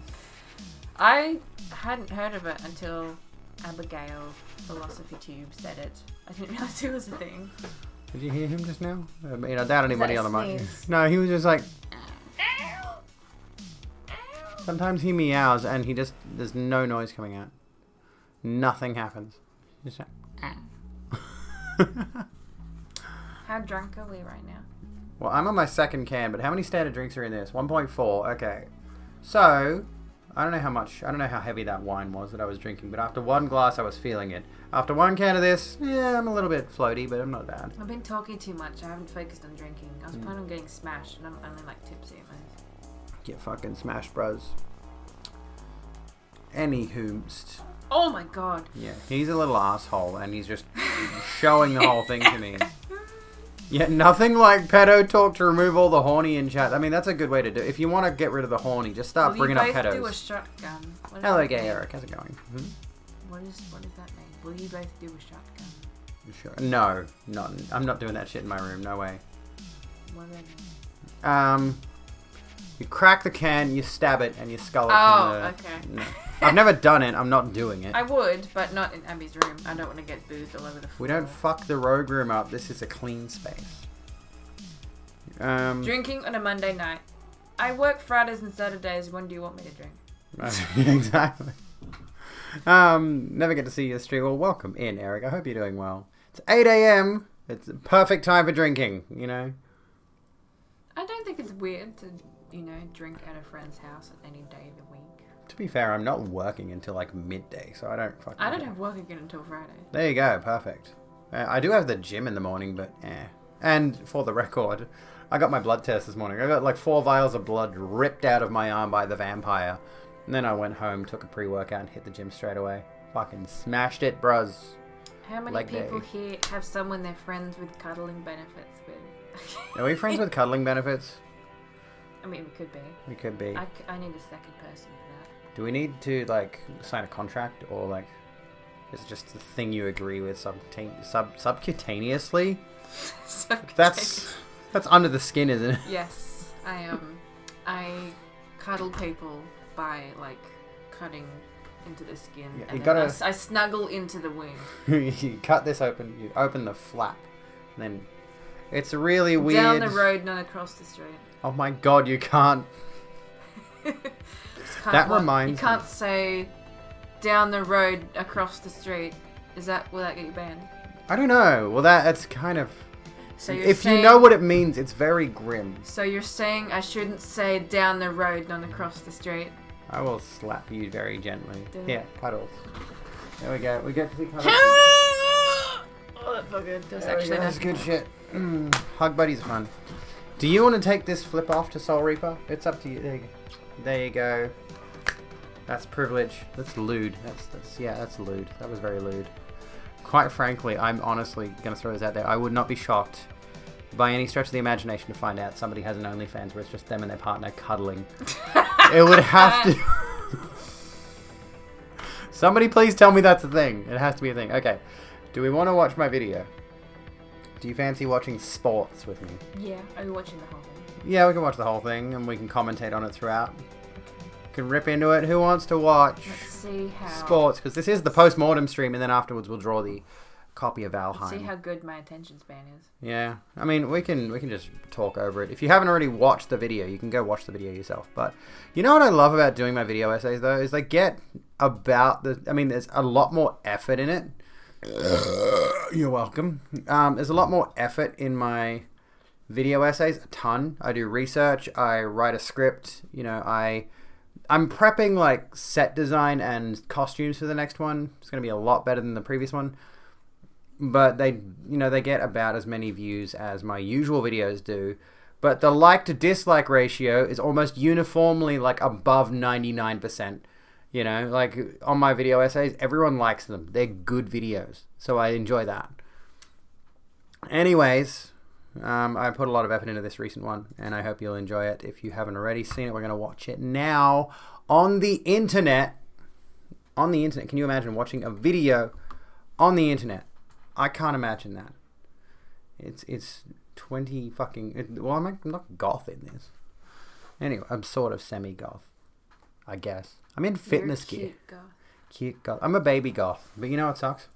I hadn't heard of it until Abigail Philosophy Tube said it. I didn't realize it was a thing. Did you hear him just now? I doubt anybody that on the a mic. sneeze? No, he was just like... Sometimes he meows and there's no noise coming out. Nothing happens. Just like... How drunk are we right now? Well, I'm on my second can, but how many standard drinks are in this? 1.4. Okay. So, I don't know how heavy that wine was that I was drinking, but after one glass, I was feeling it. After one can of this, yeah, I'm a little bit floaty, but I'm not bad. I've been talking too much. I haven't focused on drinking. I was planning on getting smashed, and I'm only like tipsy at most. Get fucking smashed, bros. Anywhoomst. Oh my god. Yeah, he's a little asshole, and he's just showing the whole thing to me. Yeah, nothing like pedo talk to remove all the horny in chat. I mean, that's a good way to do it. If you want to get rid of the horny, just start bringing up Will you both do a pedos. shotgun? What does Hello, that gay mean? Eric. How's it going? What does that mean? Will you both do a shotgun? Sure. No, I'm not doing that shit in my room. No way. What does that mean? You crack the can, you stab it, and you skull it. Oh, from okay. No. I've never done it. I'm not doing it. I would, but not in Abby's room. I don't want to get boozed all over the floor. We don't fuck the rogue room up. This is a clean space. Drinking on a Monday night. I work Fridays and Saturdays. When do you want me to drink? Exactly. Never get to see you stream. Well, welcome in, Eric. I hope you're doing well. It's 8 a.m. It's a perfect time for drinking, I don't think it's weird to, drink at a friend's house on any day of the week. To be fair, I'm not working until like midday, so I don't fucking I don't care. have work again until Friday. There you go. Perfect. I do have the gym in the morning, but eh. And for the record, I got my blood test this morning. I got like 4 vials of blood ripped out of my arm by the vampire. And then I went home, took a pre-workout, and hit the gym straight away. Fucking smashed it, bruz. How many Leg people day. here have someone they're friends with cuddling benefits with? Are we friends with cuddling benefits? I mean, we could be. We could be. I need a second person for that. Do we need to, like, sign a contract or, like... It's just the thing you agree with subcutaneously. Subcutaneous. That's under the skin, isn't it? Yes, I cuddle people by like cutting into the skin, Yeah, and you then gotta- I snuggle into the wound. You cut this open, you open the flap, and then it's really weird. Down the road, not across the street. Oh my god, you can't. That reminds You can't say down the road across the street. Will that get you banned? I don't know. Well, that's kind of. So If you know what it means, it's very grim. So you're saying I shouldn't say down the road, not across the street? I will slap you very gently. Do Yeah, cuddles. There we go. We get to be cuddles. Oh, that felt good. That was There we actually go, that's nice. good shit. Hug buddies are fun. Do you want to take this flip off to Soul Reaper? It's up to you. There you go. That's privilege. That's lewd. That's lewd. That was very lewd. Quite frankly, I'm honestly going to throw this out there. I would not be shocked by any stretch of the imagination to find out somebody has an OnlyFans where it's just them and their partner cuddling. It would have to... Somebody please tell me that's a thing. It has to be a thing. Okay. Do we want to watch my video? Do you fancy watching sports with me? Yeah, are you watching the whole thing? Yeah, we can watch the whole thing and we can commentate on it throughout. Can rip into it. Who wants to watch Let's see how sports? Because this is the post-mortem stream, and then afterwards we'll draw the copy of Let's Valheim. see how good my attention span is. Yeah, I mean we can just talk over it. If you haven't already watched the video, you can go watch the video yourself. But you know what I love about doing my video essays though is they get about the. I mean, there's a lot more effort in it. You're welcome. There's a lot more effort in my video essays. A ton. I do research. I write a script. You know, I'm prepping like set design and costumes for the next one. It's going to be a lot better than the previous one. But they get about as many views as my usual videos do. But the like to dislike ratio is almost uniformly like above 99%. You know, like on my video essays, everyone likes them. They're good videos. So I enjoy that. Anyways, I put a lot of effort into this recent one, and I hope you'll enjoy it. If you haven't already seen it, we're going to watch it now on the internet. On the internet. Can you imagine watching a video on the internet? I can't imagine that. It's 20 fucking... Well, I'm not goth in this. Anyway, I'm sort of semi-goth, I guess. I'm in fitness You're gear. cute, girl. Cute goth. I'm a baby goth, but you know what sucks?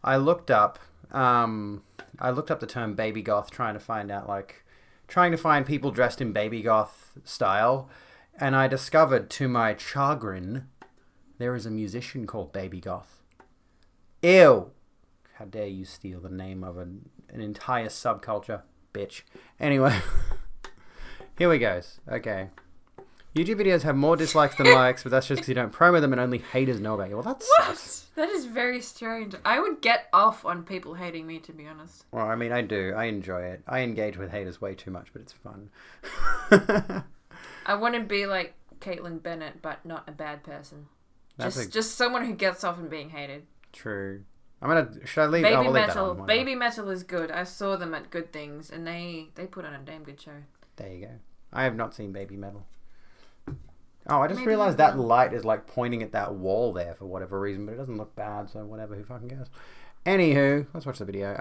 I looked up the term baby goth, trying to find people dressed in baby goth style, and I discovered, to my chagrin, there is a musician called Baby Goth. Ew! How dare you steal the name of an entire subculture, bitch. Anyway, here we go. Okay. YouTube videos have more dislikes than likes, but that's just because you don't promo them and only haters know about you. Well, that sucks. That is very strange. I would get off on people hating me, to be honest. Well, I mean, I do. I enjoy it. I engage with haters way too much, but it's fun. I want to be like Caitlyn Bennett, but not a bad person. That's Just someone who gets off on being hated. True. Should I leave? I will leave that on. Why not? Baby Metal is good. I saw them at Good Things, and they put on a damn good show. There you go. I have not seen Baby Metal. Oh, I just Maybe realized you that will. light is like pointing at that wall there for whatever reason, but it doesn't look bad, so whatever, who fucking cares. Anywho, let's watch the video.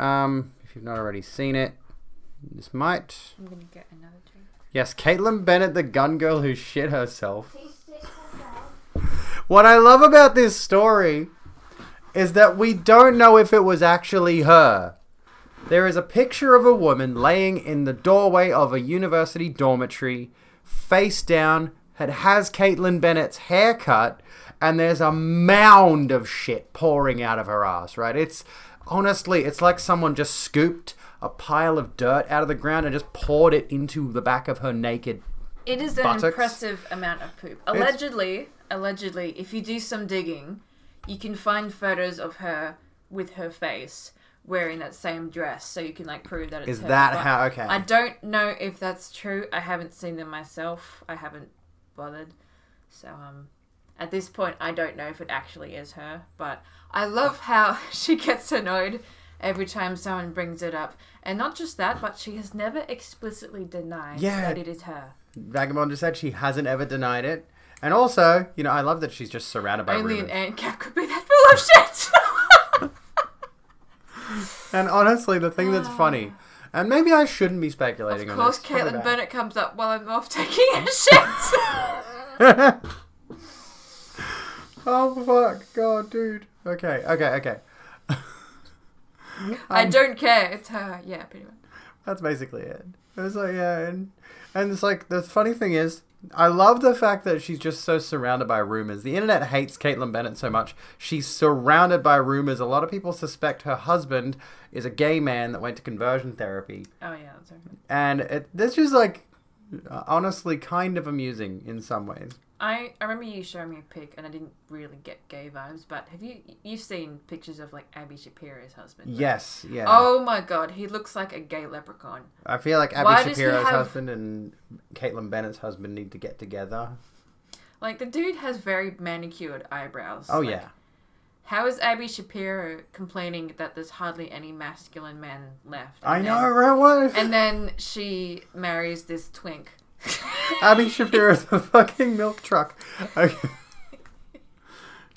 If you've not already seen it, this might... I'm gonna get another drink. Yes, Caitlyn Bennett, the gun girl who shit herself. What I love about this story is that we don't know if it was actually her. There is a picture of a woman laying in the doorway of a university dormitory, face down. It has Caitlyn Bennett's haircut, and there's a mound of shit pouring out of her ass, right? It's honestly, it's like someone just scooped a pile of dirt out of the ground and just poured it into the back of her naked It is buttocks. an impressive amount of poop. Allegedly, if you do some digging, you can find photos of her with her face wearing that same dress, so you can like prove that it's Is her. that But how... Okay. I don't know if that's true. I haven't seen them myself. I haven't bothered. So at this point I don't know if it actually is her, but I love how she gets annoyed every time someone brings it up. And not just that, but she has never explicitly denied that it is her. Vagabond just said she hasn't ever denied it. And also, you know, I love that she's just surrounded by Only rumors. an ant cat could be that full of shit. And honestly, the thing that's funny, and maybe I shouldn't be speculating Of on this. course, Caitlin Bennett comes up while I'm off taking a shit. Oh fuck, God, dude. Okay. I don't care. It's her. Yeah, pretty much. That's basically it. It was like, yeah, and it's like, the funny thing is, I love the fact that she's just so surrounded by rumors. The internet hates Caitlin Bennett so much. She's surrounded by rumors. A lot of people suspect her husband is a gay man that went to conversion therapy. Oh yeah, that's okay. And this is like, honestly, kind of amusing in some ways. I remember you showing me a pic, and I didn't really get gay vibes. But have you've seen pictures of like Abby Shapiro's husband? Right? Yes, yeah. Oh my god, he looks like a gay leprechaun. I feel like Why Abby does he Shapiro's have- husband and Caitlin Bennett's husband need to get together. Like the dude has very manicured eyebrows. Oh Like, yeah. How is Abby Shapiro complaining that there's hardly any masculine men left? I know, right? What? And then she marries this twink. Abby Shapiro's a fucking milk truck. Okay.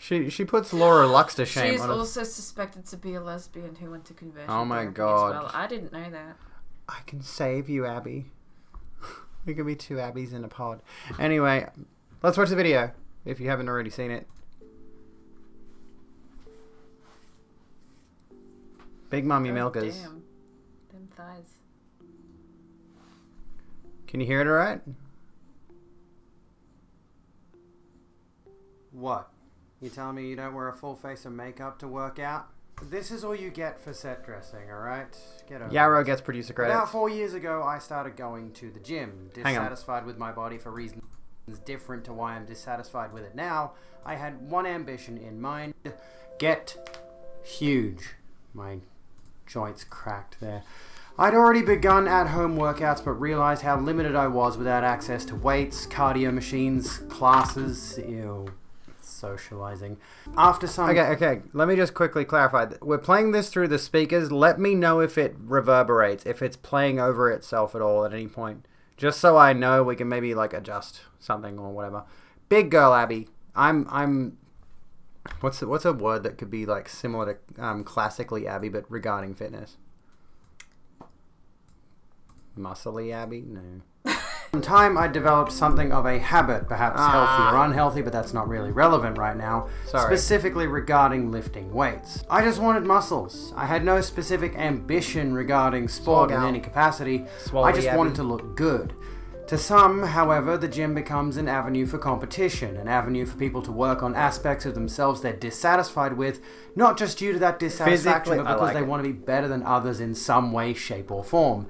She puts Laura Lux to shame. She's on also suspected to be a lesbian who went to conversion Oh my therapy God. as well. I didn't know that. I can save you, Abby. We could be two Abbies in a pod. Anyway, let's watch the video if you haven't already seen it. Big Mummy Oh, Milkers. Damn. Them thighs. Can you hear it alright? What? You telling me you don't wear a full face of makeup to work out? This is all you get for set dressing, alright? Get over Yarrow it. gets producer credits. About 4 years ago, I started going to the gym. Hang on. Dissatisfied with my body for reasons different to why I'm dissatisfied with it now. I had one ambition in mind. Get huge. My joints cracked there. I'd already begun at-home workouts, but realized how limited I was without access to weights, cardio machines, classes, socializing. After some... Okay, let me just quickly clarify. We're playing this through the speakers. Let me know if it reverberates, if it's playing over itself at all at any point. Just so I know we can maybe, like, adjust something or whatever. Big girl, Abby. I'm... What's a word that could be, like, similar to classically Abby, but regarding fitness? Muscly Abby? No. In time, I developed something of a habit, perhaps healthy or unhealthy, but that's not really relevant right now. Sorry. Specifically regarding lifting weights. I just wanted muscles. I had no specific ambition regarding sport in Swag out. any capacity. Swallow I just Abby. wanted to look good. To some, however, the gym becomes an avenue for competition, an avenue for people to work on aspects of themselves they're dissatisfied with, not just due to that dissatisfaction, Physically, but I because like they it. want to be better than others in some way, shape, or form.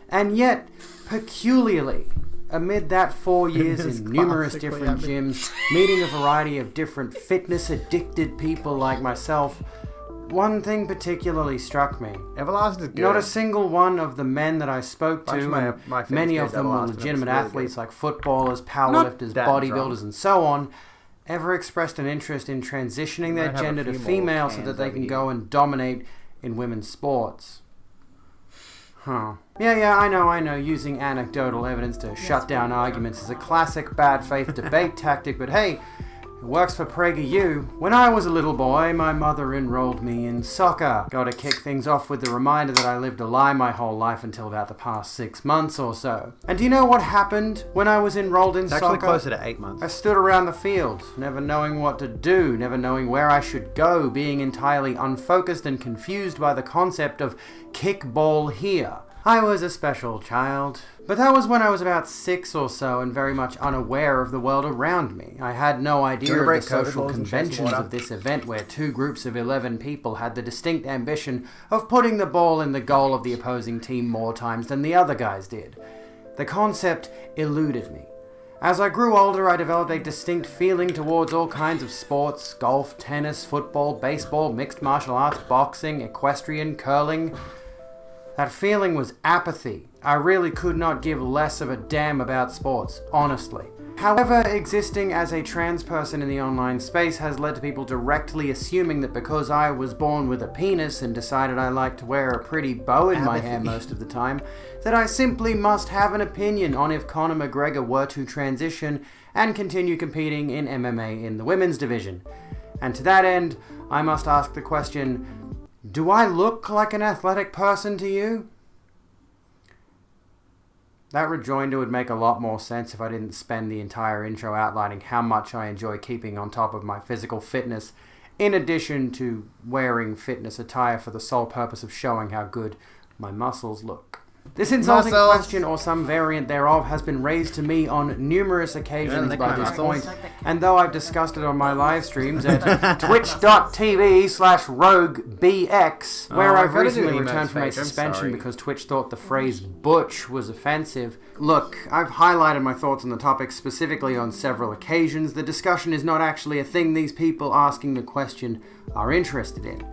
And yet, peculiarly, amid that 4 years It's in numerous classically different Abby. gyms, meeting a variety of different fitness-addicted people like myself, one thing particularly struck me. Everlast is good. Not a single one of the men that I spoke Bunch to, of my- and my fitness many guys of them Everlast, were and it's legitimate really athletes good. like footballers, Not powerlifters, that bodybuilders, drunk. and so on, ever expressed an interest in transitioning their Might have a gender to few more female so cans that they over can here. go and dominate in women's sports. Huh. Yeah, I know, using anecdotal evidence to shut down arguments is a classic bad faith debate tactic, but hey, it works for PragerU. When I was a little boy, my mother enrolled me in soccer. Gotta kick things off with the reminder that I lived a lie my whole life until about the past 6 months or so. And do you know what happened when I was enrolled in It's soccer? actually closer to 8 I months. stood around the field, never knowing what to do, never knowing where I should go, being entirely unfocused and confused by the concept of kick ball here. I was a special child, but that was when I was about 6 or so and very much unaware of the world around me. I had no idea Gonna of break the COVID social laws and chase conventions water. of this event where 2 groups of 11 people had the distinct ambition of putting the ball in the goal of the opposing team more times than the other guys did. The concept eluded me. As I grew older, I developed a distinct feeling towards all kinds of sports: golf, tennis, football, baseball, mixed martial arts, boxing, equestrian, curling. That feeling was apathy. I really could not give less of a damn about sports, honestly. However, existing as a trans person in the online space has led to people directly assuming that because I was born with a penis and decided I like to wear a pretty bow in my hair most of the time, that I simply must have an opinion on if Conor McGregor were to transition and continue competing in MMA in the women's division. And to that end, I must ask the question, Do I look like an athletic person to you? That rejoinder would make a lot more sense if I didn't spend the entire intro outlining how much I enjoy keeping on top of my physical fitness, in addition to wearing fitness attire for the sole purpose of showing how good my muscles look. This insulting question, or some variant thereof, has been raised to me on numerous occasions by this point, and though I've discussed it on my live streams at twitch.tv/roguebx, where I've recently returned from a suspension because Twitch thought the phrase butch was offensive. Look, I've highlighted my thoughts on the topic specifically on several occasions. The discussion is not actually a thing these people asking the question are interested in.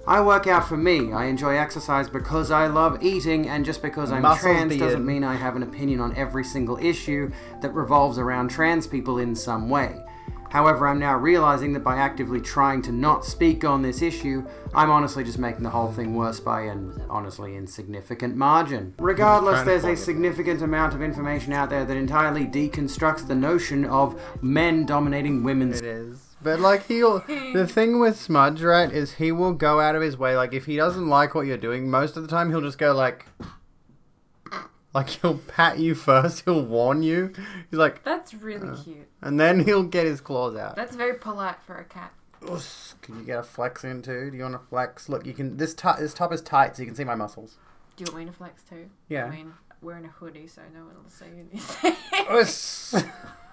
I work out for me. I enjoy exercise because I love eating, and just because I'm trans doesn't mean I have an opinion on every single issue that revolves around trans people in some way. However, I'm now realizing that by actively trying to not speak on this issue, I'm honestly just making the whole thing worse by an honestly insignificant margin. Regardless, there's a significant amount of information out there that entirely deconstructs the notion of men dominating women's... It is. But, like, the thing with Smudge, right, is he will go out of his way, like, if he doesn't like what you're doing, most of the time he'll just go, like, he'll pat you first, he'll warn you. He's like... That's really cute. And then he'll get his claws out. That's very polite for a cat. Can you get a flex in, too? Do you want to flex? Look, you can... This top is tight, so you can see my muscles. Do you want me to flex, too? Yeah. I mean, wearing a hoodie, so no one will see anything.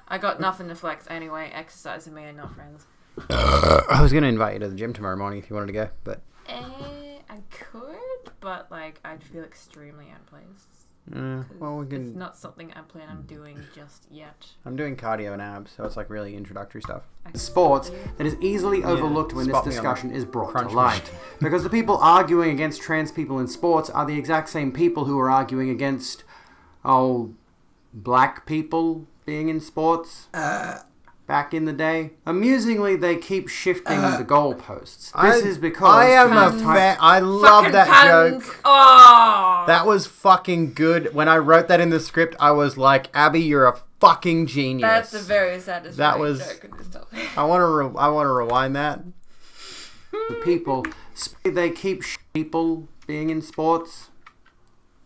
I got nothing to flex anyway. Exercise and me are not friends. I was going to invite you to the gym tomorrow morning if you wanted to go, but... I could, but, like, I'd feel extremely out of place. Well, we can... It's not something I plan on doing just yet. I'm doing cardio and abs, so it's, like, really introductory stuff. Sports that is easily overlooked when this discussion is brought to light. Because the people arguing against trans people in sports are the exact same people who are arguing against, black people being in sports back in the day. Amusingly, they keep shifting the goalposts. This is because I love that puns. joke. Oh! That was fucking good. When I wrote that in the script, I was like, Abby, you're a fucking genius. That's a very satisfying joke in this topic. I want to rewind that. They keep people being in sports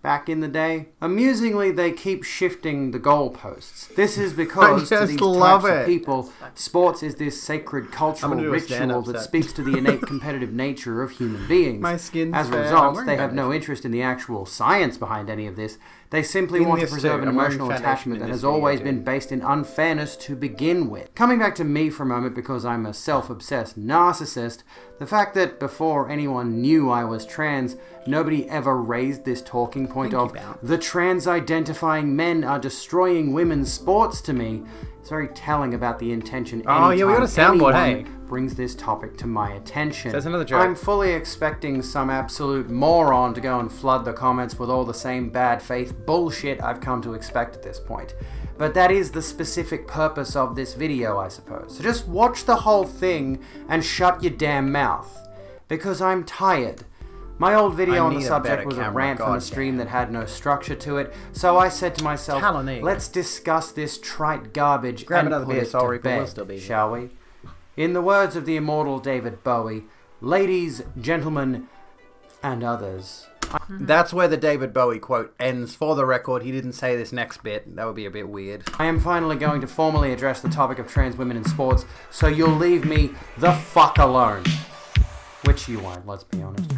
back in the day. Amusingly, they keep shifting the goalposts. This is because to these types of people, sports is this sacred cultural ritual that speaks to the innate competitive nature of human beings. As a result, they have no interest in the actual science behind any of this. They simply want to preserve an emotional attachment that has always been based in unfairness to begin with. Coming back to me for a moment, because I'm a self-obsessed narcissist, the fact that before anyone knew I was trans, nobody ever raised this talking point of the trans-identifying men are destroying women's sports to me is very telling about the intention. Oh yeah, we got a soundboard, hey. Brings this topic to my attention. That's another joke. I'm fully expecting some absolute moron to go and flood the comments with all the same bad faith bullshit I've come to expect at this point. But that is the specific purpose of this video, I suppose. So just watch the whole thing and shut your damn mouth. Because I'm tired. My old video on the subject was a rant from a stream that had no structure to it, so I said to myself, let's discuss this trite garbage and put it to bed, shall we? In the words of the immortal David Bowie, ladies, gentlemen, and others. That's where the David Bowie quote ends. For the record, he didn't say this next bit. That would be a bit weird. I am finally going to formally address the topic of trans women in sports, so you'll leave me the fuck alone. Which you won't, let's be honest.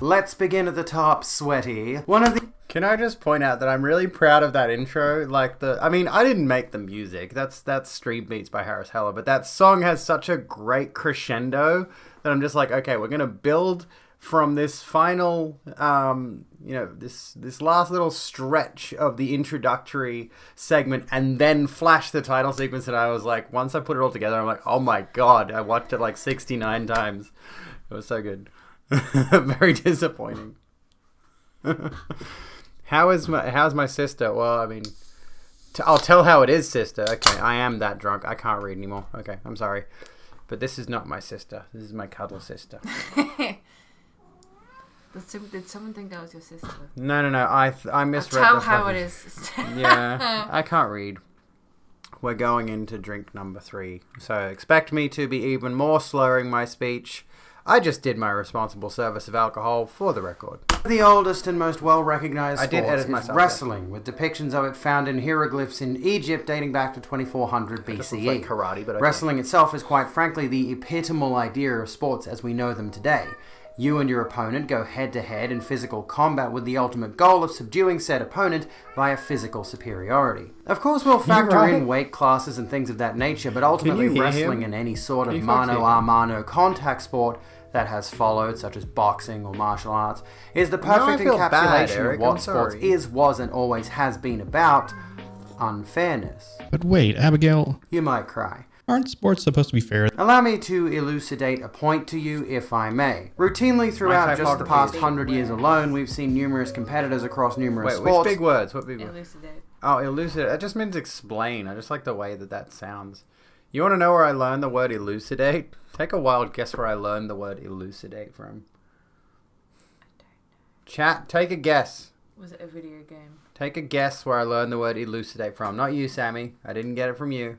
Let's begin at the top, sweaty. Can I just point out that I'm really proud of that intro? I didn't make the music. That's Stream Beats by Harris Heller, but that song has such a great crescendo that I'm just like, okay, we're gonna build from this final, this last little stretch of the introductory segment, and then flash the title sequence. And I was like, once I put it all together, I'm like, oh my god, I watched it like 69 times. It was so good. Very disappointing. How's my sister? Well, I mean, I'll tell how it is, sister. Okay, I am that drunk. I can't read anymore. Okay, I'm sorry. But this is not my sister. This is my cuddle sister. Did someone think that was your sister? No. I misread Tell the how it is. Yeah, I can't read. we're going into drink number 3. So expect me to be even more slurring my speech. I just did my responsible service of alcohol for the record. The oldest and most well-recognized sports is wrestling, with depictions of it found in hieroglyphs in Egypt dating back to 2400 BCE. Like karate, but okay. Wrestling itself is quite frankly the epitomal idea of sports as we know them today. You and your opponent go head-to-head in physical combat with the ultimate goal of subduing said opponent via physical superiority. Of course, we'll factor in weight classes and things of that nature, but ultimately wrestling in any sort of mano-a-mano contact sport that has followed, such as boxing or martial arts, is the perfect encapsulation of what sports is, was, and always has been about: unfairness. But wait, Abigail... You might cry. Aren't sports supposed to be fair? Allow me to elucidate a point to you, if I may. Routinely throughout just the past 100 years alone, we've seen numerous competitors across numerous sports. Which big words? What big words? Elucidate. Oh, elucidate. That just means explain. I just like the way that sounds. You want to know where I learned the word elucidate? Take a wild guess where I learned the word elucidate from. Chat, take a guess. Was it a video game? Take a guess where I learned the word elucidate from. Not you, Sammy. I didn't get it from you.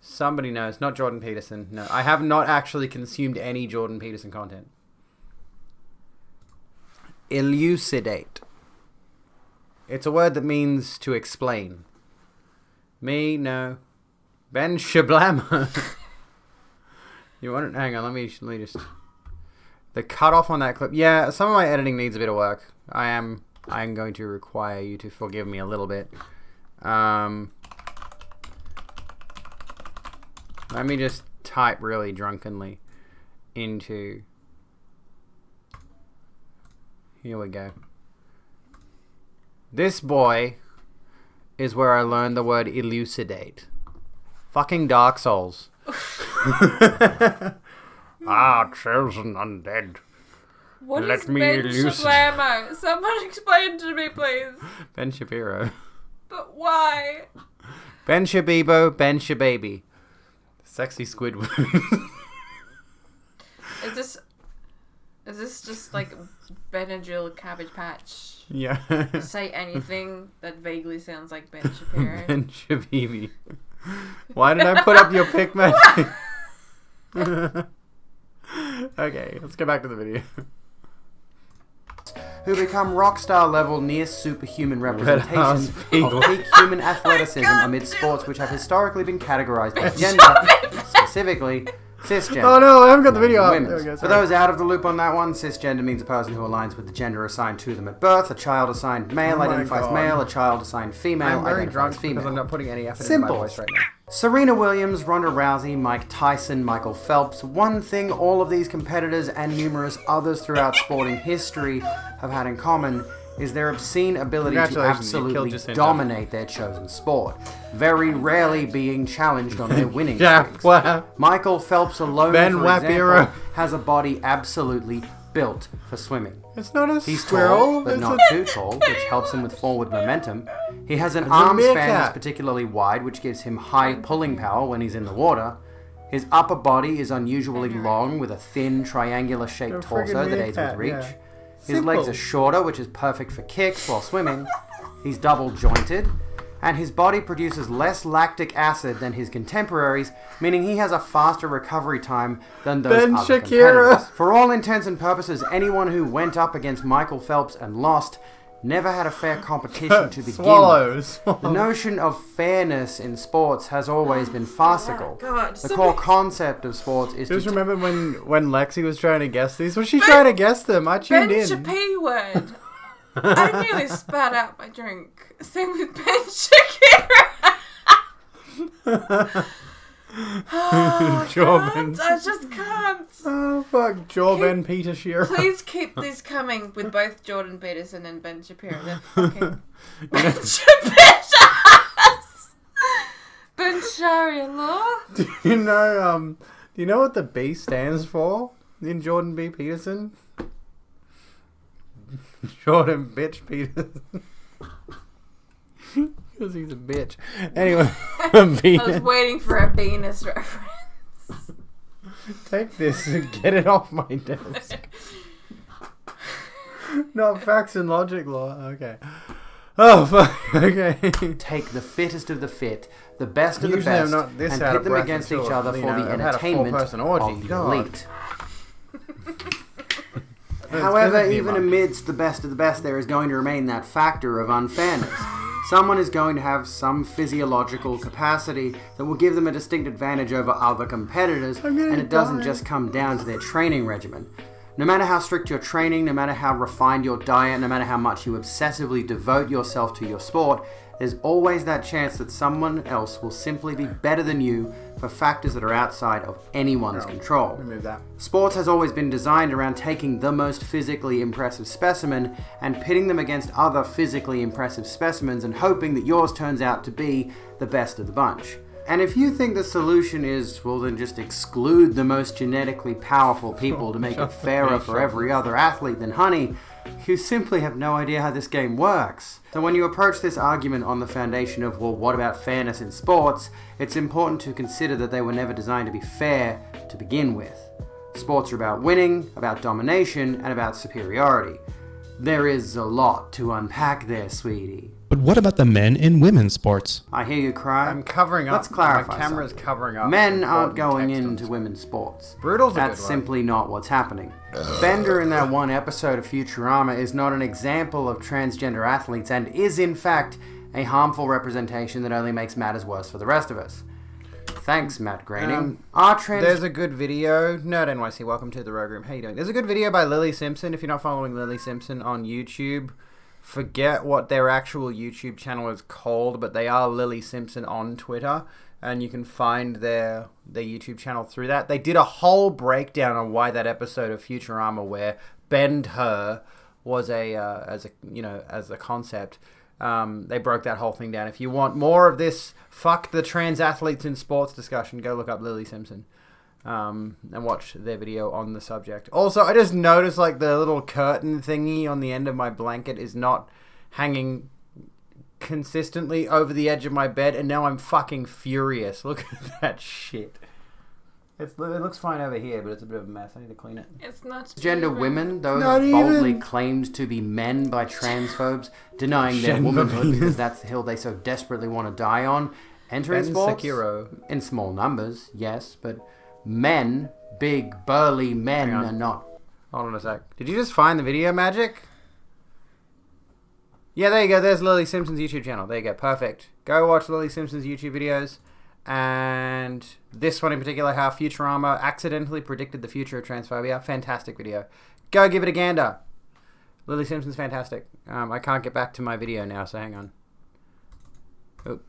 Somebody knows. Not Jordan Peterson. No, I have not actually consumed any Jordan Peterson content. Elucidate. It's a word that means to explain. Me, no. Ben Shablama. You want it? Hang on, let me just... The cutoff on that clip. Yeah, some of my editing needs a bit of work. I am going to require you to forgive me a little bit. Let me just type really drunkenly into... Here we go. This boy is where I learned the word elucidate. Fucking Dark Souls. Chosen undead. What Let is me Ben elucidate. Shablamo? Someone explain to me, please. Ben Shapiro. But why? Ben Shabibo, Ben Shababy. Sexy Squidward. Is this just like Ben and Jill Cabbage Patch? Yeah. Say anything that vaguely sounds like Ben Shapiro. Ben Shabibi. Why did I put up your pic, man? Okay, let's go back to the video. Who become rock star level near superhuman representations of peak human athleticism amid sports which have historically been categorized by gender, specifically cisgender. Oh no, I haven't got the video up. Women. There we go, For those out of the loop on that one, cisgender means a person who aligns with the gender assigned to them at birth. A child assigned male identifies male. A child assigned female I'm very identifies drunk female. because I'm not putting any effort Simple. into my voice right now. Serena Williams, Ronda Rousey, Mike Tyson, Michael Phelps. One thing all of these competitors and numerous others throughout sporting history have had in common is their obscene ability to Congratulations, you killed absolutely Jacinta. dominate their chosen sport, very rarely being challenged on their winning Yeah, streaks. wow. Michael Phelps alone, Ben for Wapiro. example, has a body absolutely built for swimming. It's not a He's squirrel. tall, but it's not a... too tall, which helps him with forward momentum. He has an It's a arm span meerkat. that's particularly wide, which gives him high pulling power when he's in the water. His upper body is unusually long, with a thin, triangular-shaped A torso friggin' that aids with meerkat, reach. yeah. His legs Simple. are shorter, which is perfect for kicks while swimming. He's double-jointed. And his body produces less lactic acid than his contemporaries, meaning he has a faster recovery time than those Ben other Shakira. competitors. For all intents and purposes, anyone who went up against Michael Phelps and lost never had a fair competition to begin Swallows. with. The notion of fairness in sports has always been farcical. God, The core concept of sports is Just to... remember when Lexi was trying to guess these? Was she trying to guess them? I tuned Ben in. Shapiro word. I nearly spat out my drink. Same with Ben Shakira. Oh, Jordan. I just can't. Oh fuck, Jordan Peter Shearer. Please keep these coming with both Jordan Peterson and Ben Shapiro. They're fucking Ben Shapiro. Ben Shapiro. Do you know what the B stands for in Jordan B. Peterson? Jordan Bitch Peterson. Because he's a bitch. Anyway, I was waiting for a Venus reference. take this and get it off my desk. Not facts and logic law. Okay. Oh, fuck. Okay. Take the fittest of the fit, the best of the Usually I'm best, not this and out pit of them breath against until, each other you for know, the I've had a entertainment four-person orgy. of the God. elite. However, even amidst the best of the best, there is going to remain that factor of unfairness. Someone is going to have some physiological capacity that will give them a distinct advantage over other competitors, and it doesn't just come down to their training regimen. No matter how strict your training, no matter how refined your diet, no matter how much you obsessively devote yourself to your sport, there's always that chance that someone else will simply be better than you for factors that are outside of anyone's control. Remove that. Sports has always been designed around taking the most physically impressive specimen and pitting them against other physically impressive specimens and hoping that yours turns out to be the best of the bunch. And if you think the solution is, well, then just exclude the most genetically powerful people to make it fairer for every other athlete, then honey, you simply have no idea how this game works. So when you approach this argument on the foundation of, well, what about fairness in sports, it's important to consider that they were never designed to be fair to begin with. Sports are about winning, about domination, and about superiority. There is a lot to unpack there, sweetie. But what about the men in women's sports? I hear you cry. I'm covering up. Let's clarify My camera's something. covering up. Men aren't important going text on into screen. women's sports. Brutal's a That's good one. simply not what's happening. Bender in that one episode of Futurama is not an example of transgender athletes and is in fact a harmful representation that only makes matters worse for the rest of us. Thanks, Matt Groening. There's a good video. Nerd NYC, welcome to the Rogue Room. How you doing? There's a good video by Lily Simpson. If you're not following Lily Simpson on YouTube, forget what their actual YouTube channel is called, but they are Lily Simpson on Twitter, and you can find their YouTube channel through that. They did a whole breakdown on why that episode of Futurama where Bend Her was as a concept. They broke that whole thing down. If you want more of this fuck the trans athletes in sports discussion, go look up Lily Simpson and watch their video on the subject. Also, I just noticed like the little curtain thingy on the end of my blanket is not hanging consistently over the edge of my bed, and now I'm fucking furious. Look at that shit. It looks fine over here, but it's a bit of a mess. I need to clean it. It's not Gender women, those Not boldly even. claimed to be men by transphobes, denying their Gender womanhood because penis. that's the hill they so desperately want to die on. Entering Ben sports Sekiro. in small numbers, yes, but men, big burly men, Hang on. are not. Hold on a sec. Did you just find the video, Magic? Yeah, there you go. There's Lily Simpson's YouTube channel. There you go. Perfect. Go watch Lily Simpson's YouTube videos. And this one in particular, how Futurama accidentally predicted the future of transphobia. Fantastic video. Go give it a gander. Lily Simpson's fantastic. I can't get back to my video now, so hang on. Oh.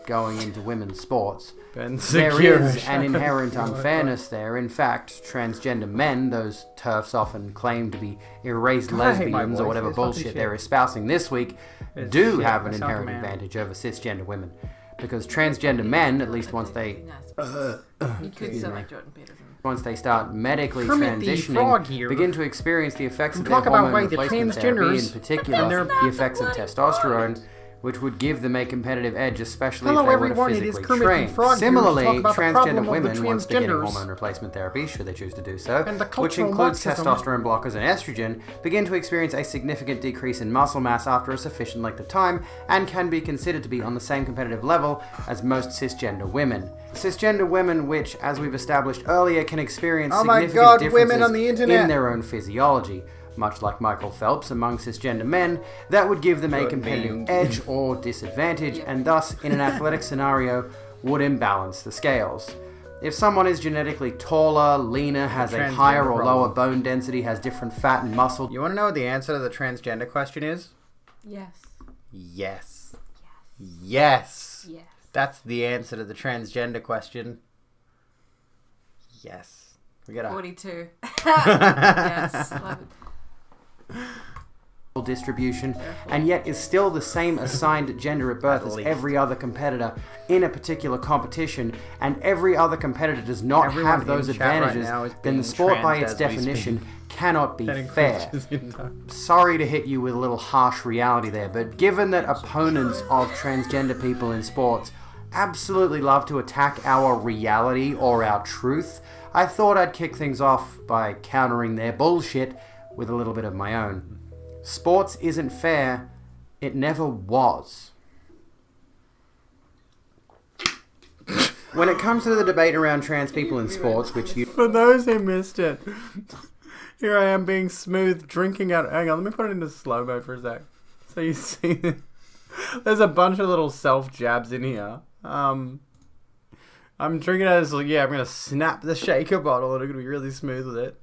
Going into women's sports. Ben There Sekiro. is an inherent unfairness there. In fact, transgender men, those TERFs often claim to be erased God, I hate my lesbians or voice. whatever It's fucking bullshit shit. they're espousing this week, It's do shit. have an I sound inherent like a man. advantage over cisgender women. Because transgender men, at least once they You could sound like Jordan Peterson. start medically Kermit the Frog transitioning, here. begin to experience the effects of And their talk about hormone why the replacement therapy, in transgenders particular and their- the effects of testosterone, which would give them a competitive edge, especially Hello, if they everyone, were it to is physically Kermit the train. Frog here to Similarly, talk about the problem transgender of the women, once they're getting transgenders. hormone replacement therapy, should they choose to do so, And the which cultural includes Marxism. testosterone blockers and estrogen, begin to experience a significant decrease in muscle mass after a sufficient length of time, and can be considered to be on the same competitive level as most cisgender women. Cisgender women, which, as we've established earlier, can experience Oh my significant God, differences women on the internet. in their own physiology. Much like Michael Phelps among cisgender men, that would give them a Good competitive meme. edge or disadvantage, and thus, in an athletic scenario, would imbalance the scales. If someone is genetically taller, leaner, has a Transgender higher or problem. lower bone density, has different fat and muscle, You want to know what the answer to the transgender question is? Yes. Yes. Yes. Yes. That's the answer to the transgender question. Yes. We got a 42. Yes. Love it. distribution, and yet is still the same assigned gender at birth as least. every other competitor in a particular competition, and every other competitor does not Everyone have those in chat right advantages, now is then the being sport by transed its as we definition speak. cannot be That fair. includes Sorry to hit you with a little harsh reality there, but given that opponents of transgender people in sports absolutely love to attack our reality or our truth, I thought I'd kick things off by countering their bullshit with a little bit of my own. Sports isn't fair It never was. When it comes to the debate around trans people in sports, which you... For those who missed it, here I am being smooth, drinking out... Hang on, let me put it into slow-mo for a sec. So you see... There's a bunch of little self-jabs in here. I'm drinking out of this... Yeah, I'm going to snap the shaker bottle and I'm going to be really smooth with it.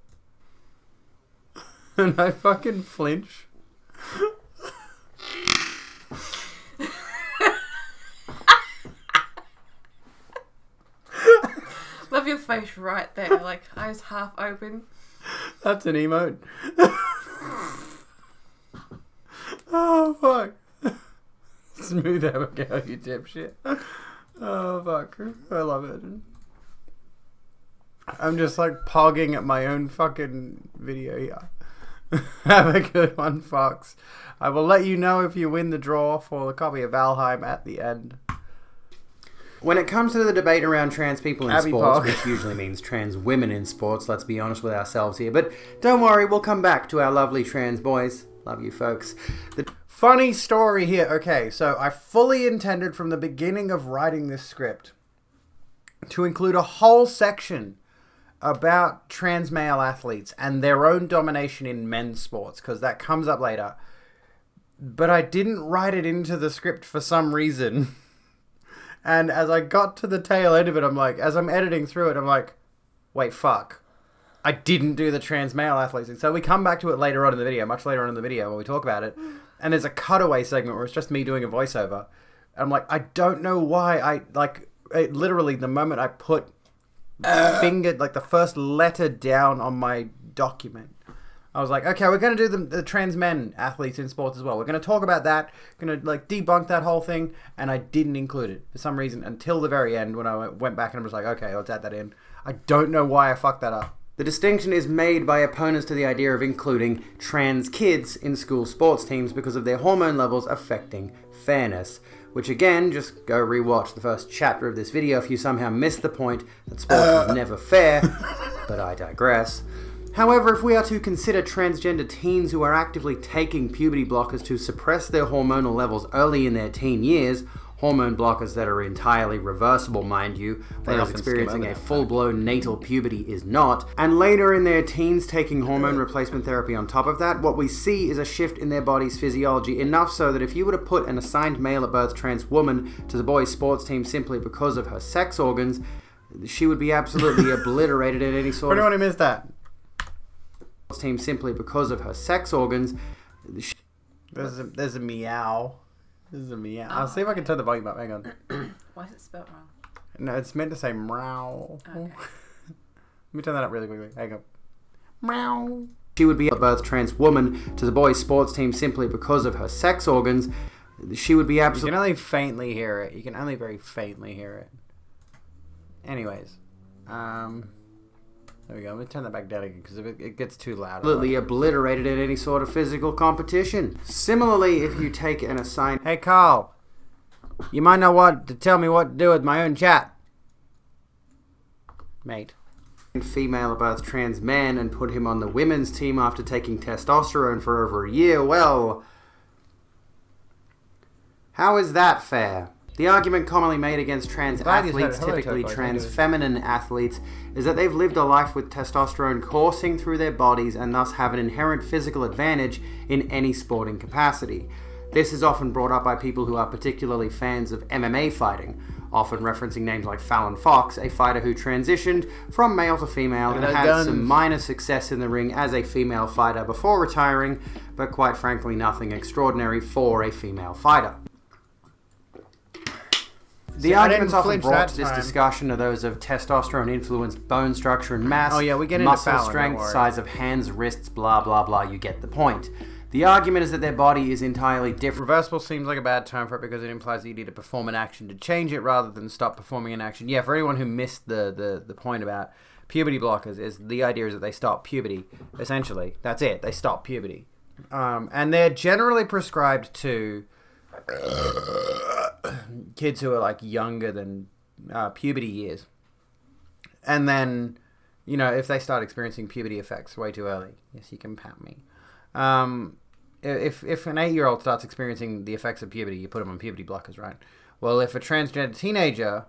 And I fucking flinch. Love your face right there, like eyes half open. That's an emote. Oh, fuck. Smooth Abigail, you dipshit. Oh, fuck. I love it. I'm just like pogging at my own fucking video here. Have a good one, Fox. I will let you know if you win the draw for the copy of Valheim at the end. When it comes to the debate around trans people in Abby sports, Park. which usually means trans women in sports, let's be honest with ourselves here. But don't worry, we'll come back to our lovely trans boys. Love you, folks. Funny story here. Okay, so I fully intended from the beginning of writing this script to include a whole section about trans male athletes and their own domination in men's sports, because that comes up later. But I didn't write it into the script for some reason. And as I got to the tail end of it, I'm like, as I'm editing through it, I'm like, wait, fuck. I didn't do the trans male athletes thing. So we come back to it later on in the video, much later on in the video when we talk about it. And there's a cutaway segment where it's just me doing a voiceover. And I'm like, I don't know why literally the moment I put the first letter down on my document, I was like, okay, we're going to do the trans men athletes in sports as well. We're going to talk about that, going to debunk that whole thing, and I didn't include it for some reason until the very end when I went back and I was like, okay, let's add that in. I don't know why I fucked that up. The distinction is made by opponents to the idea of including trans kids in school sports teams because of their hormone levels affecting fairness. Which again, just go rewatch the first chapter of this video if you somehow missed the point that sports is never fair, but I digress. However, if we are to consider transgender teens who are actively taking puberty blockers to suppress their hormonal levels early in their teen years, hormone blockers that are entirely reversible, mind you, whereas experiencing a full-blown natal puberty is not, and later in their teens taking hormone replacement therapy on top of that, what we see is a shift in their body's physiology, enough so that if you were to put an assigned male at birth trans woman to the boys' sports team simply because of her sex organs, she would be absolutely obliterated in any sort For anyone who missed that. team simply because of her sex organs. There's a meow. There's a meow. I'll see if I can turn the volume up. Hang on. Why is it spelled wrong? No, it's meant to say meow. Okay. Let me turn that up really quickly. Hang on. Meow. She would be a birth trans woman to the boys' sports team simply because of her sex organs. She would be You absolutely... can only faintly hear it. You can only very faintly hear it. Anyways. There we go. Let me turn that back down again because it gets too loud. absolutely obliterated in any sort of physical competition. Similarly, if you take an assigned Hey, Carl. You might know what to tell me what to do with my own chat. Mate. female at birth trans man and put him on the women's team after taking testosterone for over a year, well, how is that fair? The argument commonly made against trans athletes, typically trans feminine athletes, is that they've lived a life with testosterone coursing through their bodies and thus have an inherent physical advantage in any sporting capacity. This is often brought up by people who are particularly fans of MMA fighting, often referencing names like Fallon Fox, a fighter who transitioned from male to female and had some minor success in the ring as a female fighter before retiring, but quite frankly nothing extraordinary for a female fighter. The arguments often brought to this discussion are those of testosterone-influenced bone structure and mass, muscle strength, size of hands, wrists, blah, blah, blah. You get the point. The argument is that their body is entirely different. Reversible seems like a bad term for it because it implies that you need to perform an action to change it rather than stop performing an action. Yeah, for anyone who missed the point about puberty blockers, is the idea is that they stop puberty, essentially. That's it. They stop puberty. And they're generally prescribed to kids who are like younger than puberty years. And then, you know, if they start experiencing puberty effects way too early, yes, you can pat me. if an 8-year-old starts experiencing the effects of puberty, you put them on puberty blockers, right? Well, if a transgender teenager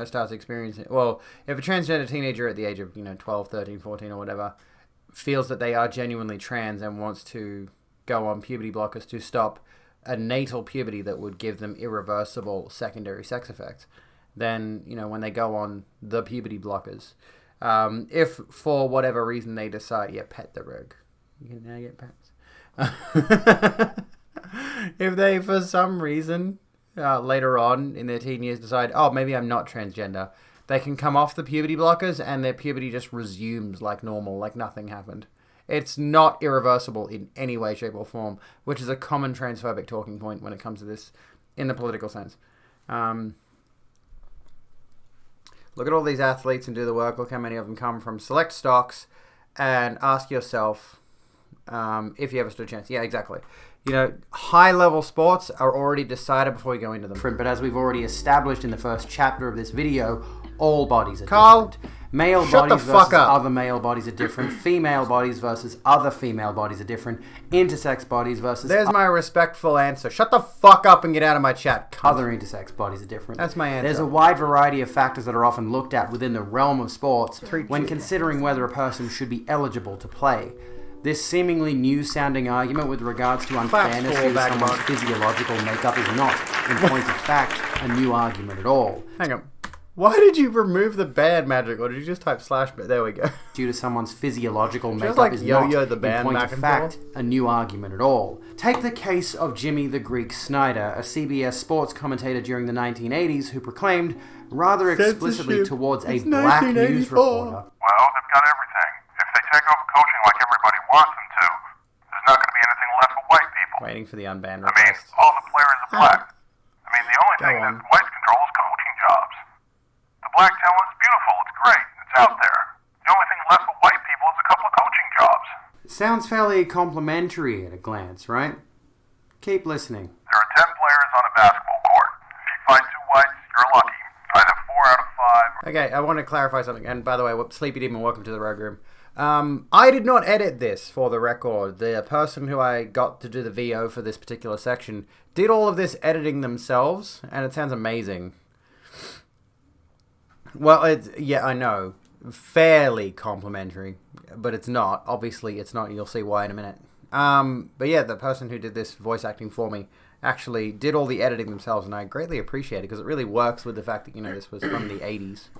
starts experiencing, if a transgender teenager at the age of 12, 13, 14, or whatever feels that they are genuinely trans and wants to go on puberty blockers to stop a natal puberty that would give them irreversible secondary sex effects, then when they go on the puberty blockers, if for whatever reason they decide, pet the rogue, you can now get pets. If they for some reason later on in their teen years decide, maybe I'm not transgender, they can come off the puberty blockers and their puberty just resumes like normal, like nothing happened. It's not irreversible in any way, shape, or form, which is a common transphobic talking point when it comes to this in the political sense. Look at all these athletes and do the work. Look how many of them come from select stocks, and ask yourself if you ever stood a chance. Yeah, exactly. High-level sports are already decided before we go into them. But as we've already established in the first chapter of this video, all bodies are different. Male bodies versus other male bodies are different. Female bodies versus other female bodies are different. Intersex bodies versus... There's my respectful answer. Shut the fuck up and get out of my chat. Other intersex bodies are different. That's my answer. There's a wide variety of factors that are often looked at within the realm of sports when considering whether a person should be eligible to play. This seemingly new-sounding argument with regards to unfairness due to someone's physiological makeup is not, in point of fact, a new argument at all. Hang on. Why did you remove the bad magic, or did you just type /? There we go. Due to someone's physiological makeup is not, in point of fact, a new argument at all. Take the case of Jimmy the Greek Snyder, a CBS sports commentator during the 1980s who proclaimed, rather explicitly towards a black news reporter... Well, they've got everything. If they take over coaching like everybody wants them to, there's not going to be anything left for white people. Waiting for the unbanned request. I mean, all the players are black. I mean, the only thing that whites control is coaching jobs. The black talent's beautiful. It's great. It's out there. The only thing left for white people is a couple of coaching jobs. Sounds fairly complimentary at a glance, right? Keep listening. There are 10 players on a basketball court. If you find 2 whites, you're lucky. Either 4 out of 5... Okay, I want to clarify something. And by the way, Sleepy Demon, welcome to the Rogue Room. I did not edit this, for the record. The person who I got to do the VO for this particular section did all of this editing themselves, and it sounds amazing. Well, I know. Fairly complimentary, but it's not. Obviously, it's not. You'll see why in a minute. But yeah, the person who did this voice acting for me actually did all the editing themselves, and I greatly appreciate it, because it really works with the fact that, this was from the 80s.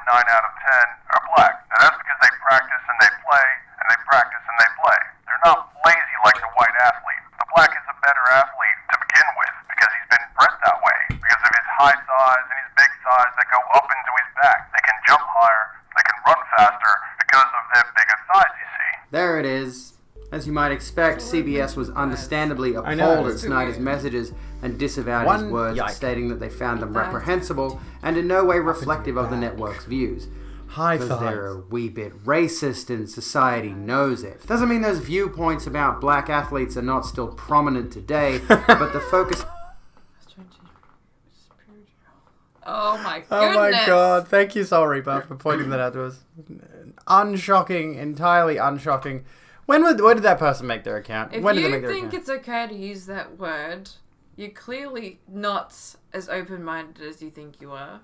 9 out of 10 are black. Now that's because they practice and they play, and they practice and they play. They're not lazy like the white athlete. The black is a better athlete to begin with, because he's been bred that way. Because of his high size and his big size that go up into his back. They can jump higher, they can run faster, because of their bigger size, you see. There it is. As you might expect, CBS was understandably appalled at Snyder's messages and disavowed his words, stating that they found them reprehensible and in no way reflective of the network's views. Because they're a wee bit racist and society knows it. Doesn't mean those viewpoints about black athletes are not still prominent today, but the focus... Oh my goodness. Oh my god, thank you, Soul Reaper, for pointing that out to us. Unshocking, entirely unshocking. When did that person make their account? If when did you they make their think account? it's okay to use that word, you're clearly not as open-minded as you think you are.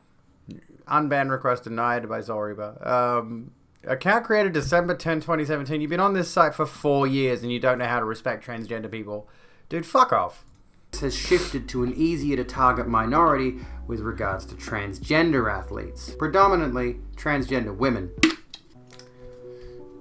Unbanned request denied by Soul Reaper. Account created December 10, 2017. You've been on this site for 4 years and you don't know how to respect transgender people. Dude, fuck off. This has shifted to an easier to target minority with regards to transgender athletes. Predominantly transgender women.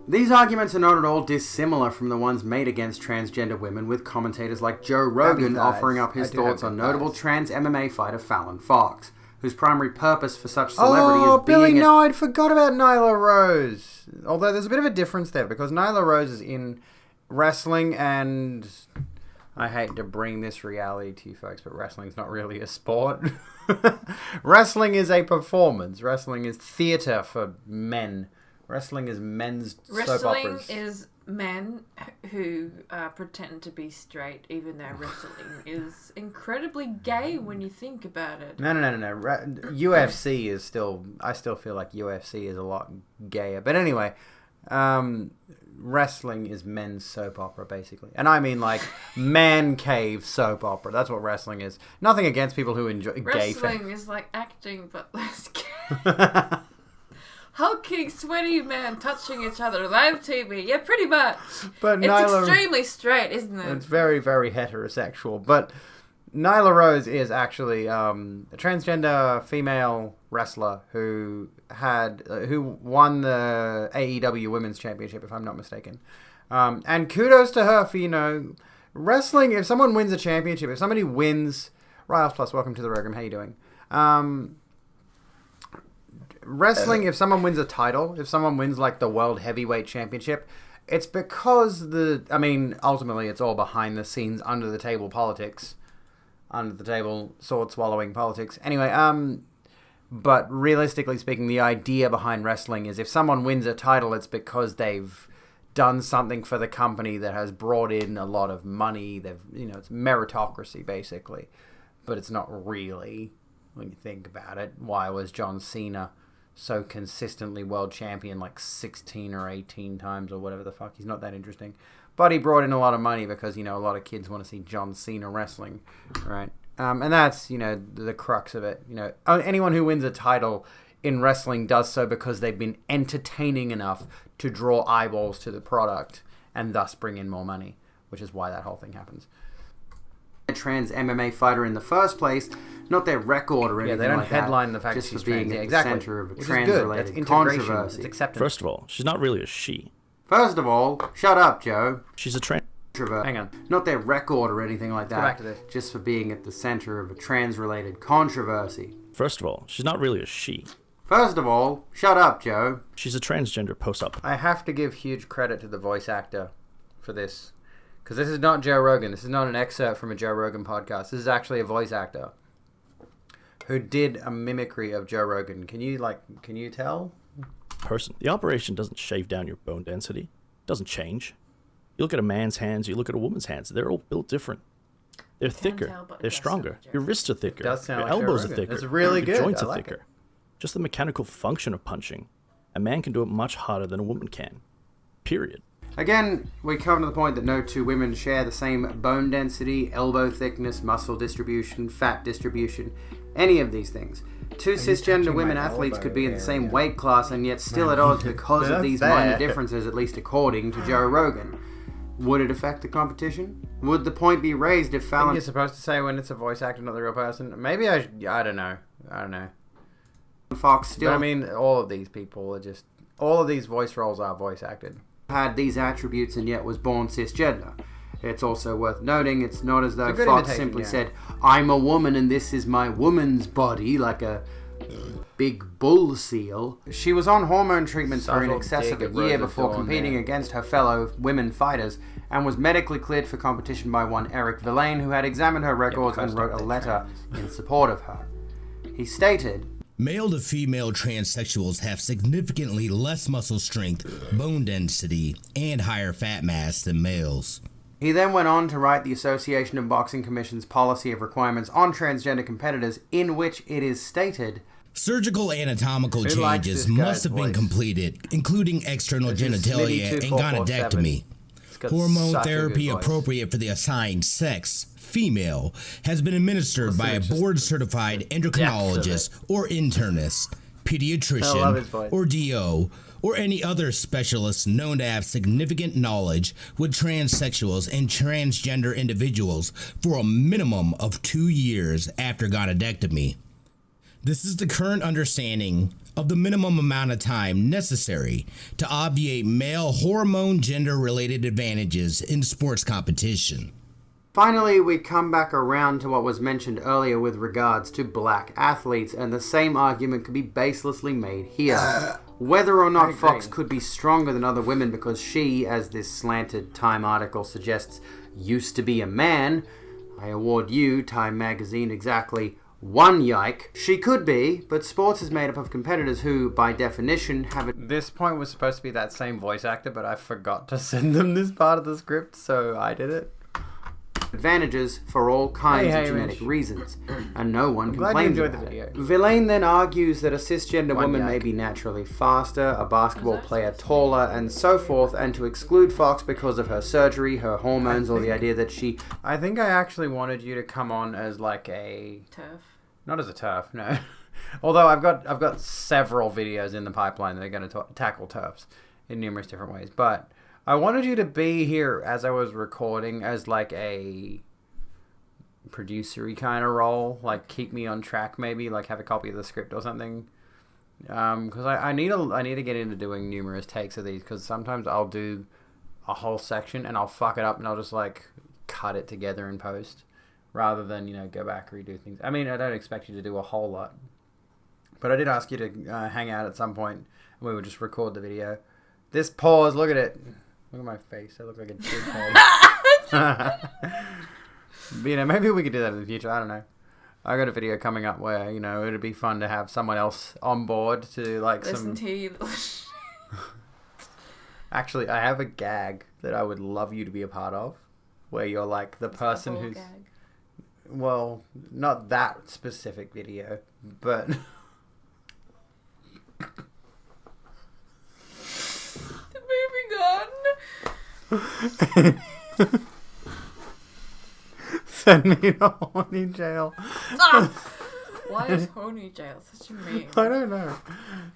These arguments are not at all dissimilar from the ones made against transgender women, with commentators like Joe Rogan offering up his thoughts on notable trans MMA fighter Fallon Fox, whose primary purpose for such celebrity is being... No, I forgot about Nyla Rose. Although there's a bit of a difference there, because Nyla Rose is in wrestling and... I hate to bring this reality to you folks, but wrestling's not really a sport. Wrestling is a performance. Wrestling is theatre for men. Wrestling is men's soap operas. Wrestling is men who pretend to be straight, even though wrestling is incredibly gay when you think about it. No. UFC is still... I still feel like UFC is a lot gayer. But anyway, wrestling is men's soap opera, basically. And I mean, like, man cave soap opera. That's what wrestling is. Nothing against people who enjoy gay Wrestling is like acting, but less gay. Hulking, sweaty man touching each other, live TV. Yeah, pretty much. But It's Nyla, extremely straight, isn't it? it's very, very heterosexual. But Nyla Rose is actually a transgender female wrestler who won the AEW Women's Championship, if I'm not mistaken. And kudos to her for, wrestling. If someone wins a championship, if somebody wins... Riles Plus, welcome to the program. How you doing? Wrestling, if someone wins a title, if someone wins, like, the World Heavyweight Championship, it's because ultimately it's all behind the scenes, under the table politics. Under the table, sword swallowing politics. Anyway, but realistically speaking, the idea behind wrestling is if someone wins a title, it's because they've done something for the company that has brought in a lot of money. It's meritocracy basically, but it's not really when you think about it. Why was John Cena so consistently world champion like 16 or 18 times or whatever the fuck? He's not that interesting. But he brought in a lot of money because, a lot of kids want to see John Cena wrestling, right? And that's, the crux of it. Anyone who wins a title in wrestling does so because they've been entertaining enough to draw eyeballs to the product and thus bring in more money, which is why that whole thing happens. A trans MMA fighter in the first place, not their record or anything like that. Yeah, they don't headline the fact that she's being at the center of a trans-related controversy. It's acceptance. First of all, she's not really a she. First of all, shut up, Joe. She's a trans... Hang on. Not their record or anything like that. Go back to this. Just for being at the center of a trans-related controversy. First of all, she's not really a she. First of all, shut up, Joe. She's a transgender post-op. I have to give huge credit to the voice actor for this. Because this is not Joe Rogan. This is not an excerpt from a Joe Rogan podcast. This is actually a voice actor who did a mimicry of Joe Rogan. Can you tell? Person. The operation doesn't shave down your bone density. It doesn't change. You look at a man's hands, you look at a woman's hands, they're all built different. They're thicker, they're stronger. Your wrists are thicker, your elbows are thicker, it's really good. Your joints are like thicker. It. Just the mechanical function of punching. A man can do it much harder than a woman can. Period. Again, we come to the point that no two women share the same bone density, elbow thickness, muscle distribution, fat distribution, any of these things. Two cisgender women athletes could be in the same weight class and yet still at odds because of these minor differences, at least according to Joe Rogan. Would it affect the competition? Would the point be raised if Fallon... You're supposed to say when it's a voice actor, not the real person? Maybe I don't know. Fox still... But all of these people are just... All of these voice roles are voice acted. Had these attributes and yet was born cisgender. It's also worth noting it's not as though Fox simply said, I'm a woman and this is my woman's body, like a big bull seal. She was on hormone treatments for in excess of a year before competing against her fellow women fighters and was medically cleared for competition by one Eric Villain, who had examined her records and wrote a letter in support of her. He stated, male to female transsexuals have significantly less muscle strength, bone density, and higher fat mass than males. He then went on to write the Association of Boxing Commission's policy of requirements on transgender competitors, in which it is stated, surgical anatomical changes must have been completed, including external genitalia and gonadectomy. Hormone therapy appropriate for the assigned sex, female, has been administered by a board-certified endocrinologist or internist, pediatrician, or DO, or any other specialist known to have significant knowledge with transsexuals and transgender individuals for a minimum of 2 years after gonadectomy. This is the current understanding of the minimum amount of time necessary to obviate male hormone gender-related advantages in sports competition. Finally, we come back around to what was mentioned earlier with regards to black athletes, and the same argument could be baselessly made here. Whether or not Fox could be stronger than other women because she, as this slanted Time article suggests, used to be a man, I award you, Time magazine, exactly one yike. She could be, but sports is made up of competitors who, by definition, have... This point was supposed to be that same voice actor, but I forgot to send them this part of the script, so I did it. advantages for all kinds of genetic reasons, and no one complains about it. Villain then argues that a cisgender woman may be naturally faster, a basketball player taller, and so forth, and to exclude Fox because of her surgery, her hormones, or the idea that she... I think I actually wanted you to come on as like a... TERF? Not as a TERF, no. Although I've got several videos in the pipeline that are going to tackle TERFs in numerous different ways, but... I wanted you to be here as I was recording as like a producer-y kind of role, like keep me on track maybe, like have a copy of the script or something. Because I need to get into doing numerous takes of these, because sometimes I'll do a whole section and I'll fuck it up and I'll just like cut it together in post rather than, you know, go back and redo things. I mean, I don't expect you to do a whole lot, but I did ask you to hang out at some point and we would just record the video. This pause, look at it. Look at my face. I look like a dickhead. But, you know, maybe we could do that in the future. I don't know. I got a video coming up where, you know, it'd be fun to have someone else on board to, like, listen to you. Actually, I have a gag that I would love you to be a part of, where you're, like, the person who's... Gag. Well, not that specific video, but... Send me to horny jail. Why is horny jail such a meme? I don't know.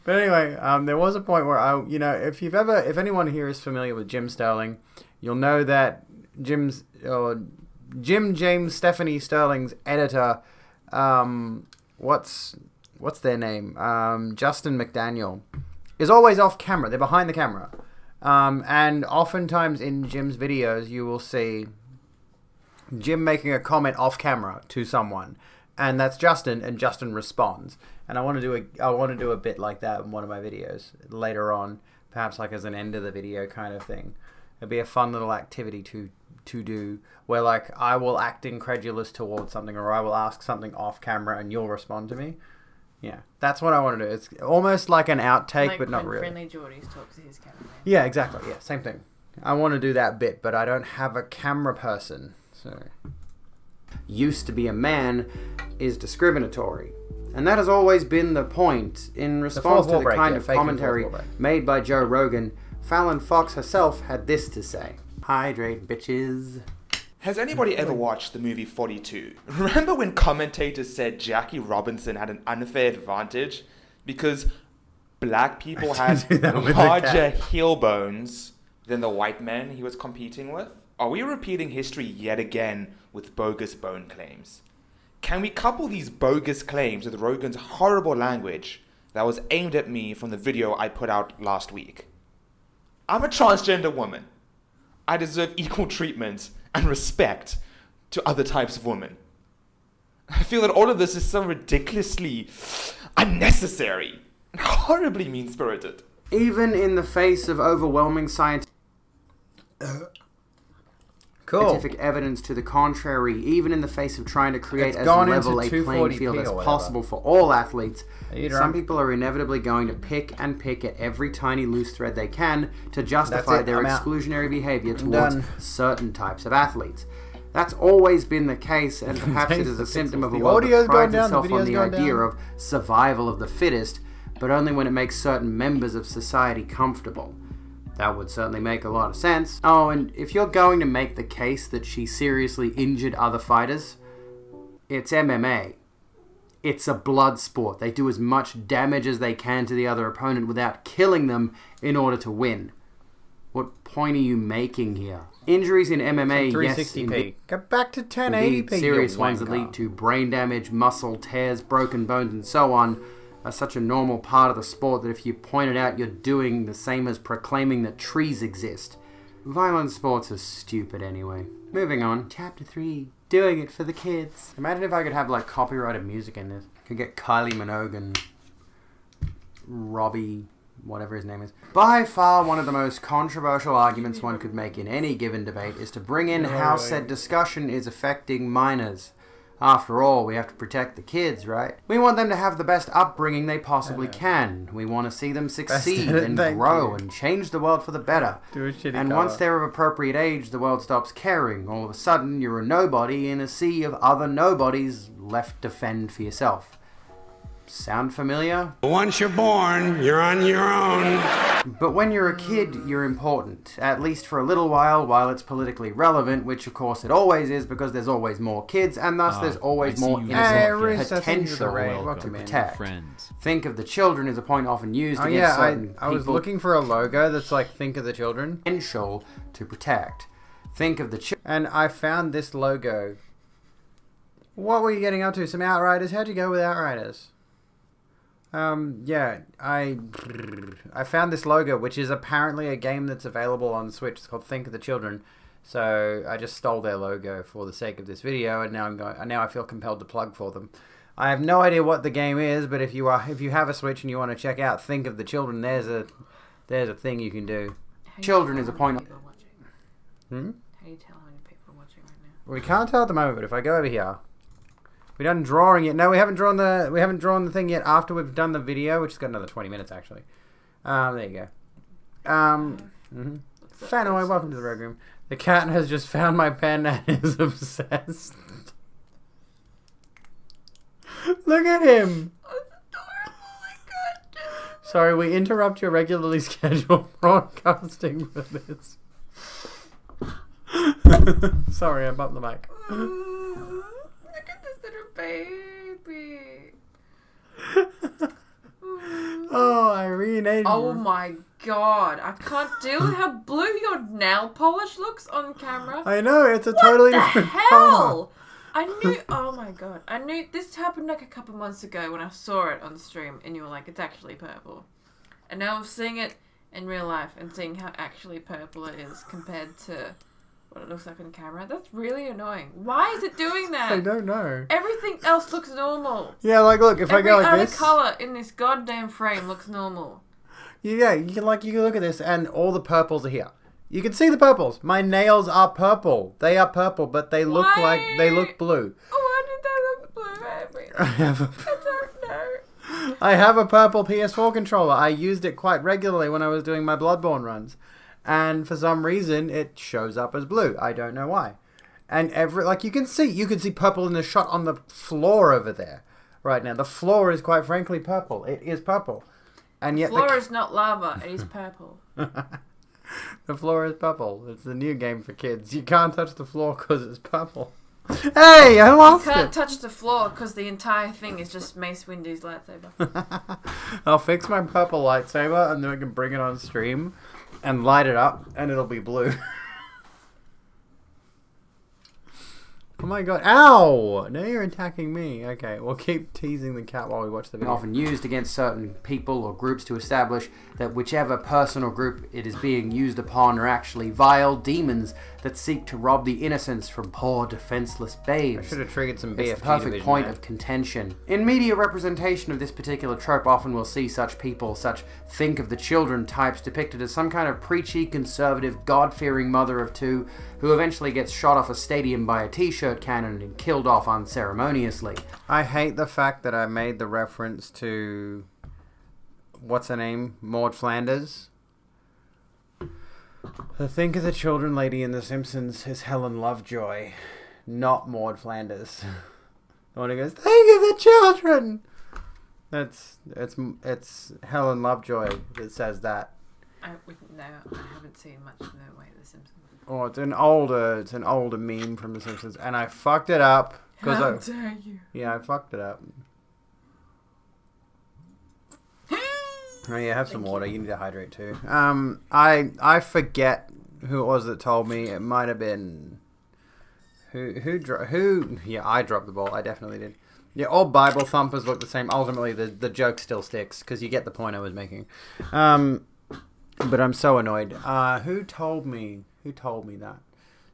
But anyway, there was a point where if anyone here is familiar with Jim Sterling, you'll know that Jim James Stephanie Sterling's editor, what's their name? Justin McDaniel, is always off camera. They're behind the camera. And oftentimes in Jim's videos, you will see Jim making a comment off camera to someone, and that's Justin, and Justin responds. And I want to do a bit like that in one of my videos later on, perhaps like as an end of the video kind of thing. It'd be a fun little activity to do, where like I will act incredulous towards something, or I will ask something off camera, and you'll respond to me. Yeah, that's what I want to do. It's almost like an outtake, like but not really. Friendly Geordies talks to his cameraman. Yeah, exactly. Yeah, same thing. I want to do that bit, but I don't have a camera person. So, used to be a man is discriminatory. And that has always been the point. In response to the kind of commentary made by Joe Rogan, Fallon Fox herself had this to say. Hydrate, bitches. Has anybody ever watched the movie 42? Remember when commentators said Jackie Robinson had an unfair advantage because black people had larger heel bones than the white men he was competing with? Are we repeating history yet again with bogus bone claims? Can we couple these bogus claims with Rogan's horrible language that was aimed at me from the video I put out last week? I'm a transgender woman. I deserve equal treatment and respect to other types of women. I feel that all of this is so ridiculously unnecessary and horribly mean-spirited. Even in the face of overwhelming scientific evidence to the contrary, even in the face of trying to create as level a playing field as possible for all athletes, some people are inevitably going to pick at every tiny loose thread they can to justify their exclusionary behavior towards certain types of athletes. That's always been the case, and perhaps it is a symptom of a world that prides itself on the idea of survival of the fittest, but only when it makes certain members of society comfortable. That would certainly make a lot of sense. Oh, and if you're going to make the case that she seriously injured other fighters, it's MMA. It's a blood sport. They do as much damage as they can to the other opponent without killing them in order to win. What point are you making here? Injuries in MMA, 360p. Go back to 1080p. Serious ones that lead to brain damage, muscle tears, broken bones, and so on are such a normal part of the sport that if you point it out, you're doing the same as proclaiming that trees exist. Violent sports are stupid anyway. Moving on. Chapter 3. Doing it for the kids. Imagine if I could have like copyrighted music in this. I could get Kylie Minogue and Robbie, whatever his name is. By far one of the most controversial arguments one could make in any given debate is to bring in how said discussion is affecting minors. After all, we have to protect the kids, right? We want them to have the best upbringing they possibly can. We want to see them succeed and grow and change the world for the better. And once they're of appropriate age, the world stops caring. All of a sudden, you're a nobody in a sea of other nobodies left to fend for yourself. Sound familiar? Once you're born, you're on your own. But when you're a kid, you're important. At least for a little while it's politically relevant, which of course it always is because there's always more kids, and thus there's always more innocent potential to protect. Friends. Think of the children is a point often used against certain people. I was looking for a logo that's like, think of the children. Potential to protect. Think of the children. And I found this logo. What were you getting up to? Some Outriders? How'd you go with Outriders? Yeah, I found this logo, which is apparently a game that's available on Switch. It's called Think of the Children. So I just stole their logo for the sake of this video, and now I feel compelled to plug for them. I have no idea what the game is, but if you have a Switch and you want to check out Think of the Children, there's a thing you can do. Children is a point. How do you tell how many people are watching right now? We can't tell at the moment, but if I go over here. We done drawing it. No, we haven't drawn the thing yet after we've done the video, which has got another 20 minutes actually. There you go. Fanoy, welcome to the Red Room. The cat has just found my pen and is obsessed. Look at him. That's adorable. My God. Sorry, we interrupt your regularly scheduled broadcasting for this. Sorry, I bumped the mic. Look at this little baby. Oh, Irene. Oh my God. I can't deal with how blue your nail polish looks on camera. I know, it's a totally different hell? I knew, oh my God. I knew, this happened like a couple months ago when I saw it on the stream and you were like, it's actually purple. And now I'm seeing it in real life and seeing how actually purple it is compared to what it looks like on camera. That's really annoying. Why is it doing that? I don't know. Everything else looks normal. Yeah, like look, if I go like this, every other colour in this goddamn frame looks normal. Yeah, you can look at this and all the purples are here. You can see the purples. My nails are purple. They are purple, but they look blue. Why did they look blue? I don't know. I have a purple PS4 controller. I used it quite regularly when I was doing my Bloodborne runs. And for some reason, it shows up as blue. I don't know why. And you can see purple in the shot on the floor over there right now. The floor is quite frankly purple. It is purple. And yet the floor is not lava. It is purple. The floor is purple. It's the new game for kids. You can't touch the floor because it's purple. Hey, I lost it. You can't touch the floor because the entire thing is just Mace Windu's lightsaber. I'll fix my purple lightsaber and then we can bring it on stream and light it up and it'll be blue. Oh my God. Ow! Now you're attacking me. Okay, we'll keep teasing the cat while we watch the video. Often used against certain people or groups to establish that whichever person or group it is being used upon are actually vile demons that seek to rob the innocence from poor defenseless babes. I should have triggered some BFG. It's the perfect point of contention. In media representation of this particular trope, often we'll see such people, such think of the children types depicted as some kind of preachy, conservative, God-fearing mother of two who eventually gets shot off a stadium by a t-shirt cannon and killed off unceremoniously. I hate the fact that I made the reference to, what's her name, Maud Flanders. The Think of the Children lady in The Simpsons is Helen Lovejoy, not Maud Flanders. The one who goes, think of the children! It's Helen Lovejoy that says that. I haven't seen much in the way of The Simpsons. Oh, it's an older meme from The Simpsons, and I fucked it up. How dare you? Yeah, I fucked it up. Oh yeah, have some water. You need to hydrate too. I forget who it was that told me. It might have been who. Yeah, I dropped the ball. I definitely did. Yeah, all Bible thumpers look the same. Ultimately, the joke still sticks because you get the point I was making. But I'm so annoyed. Who told me? Who told me that?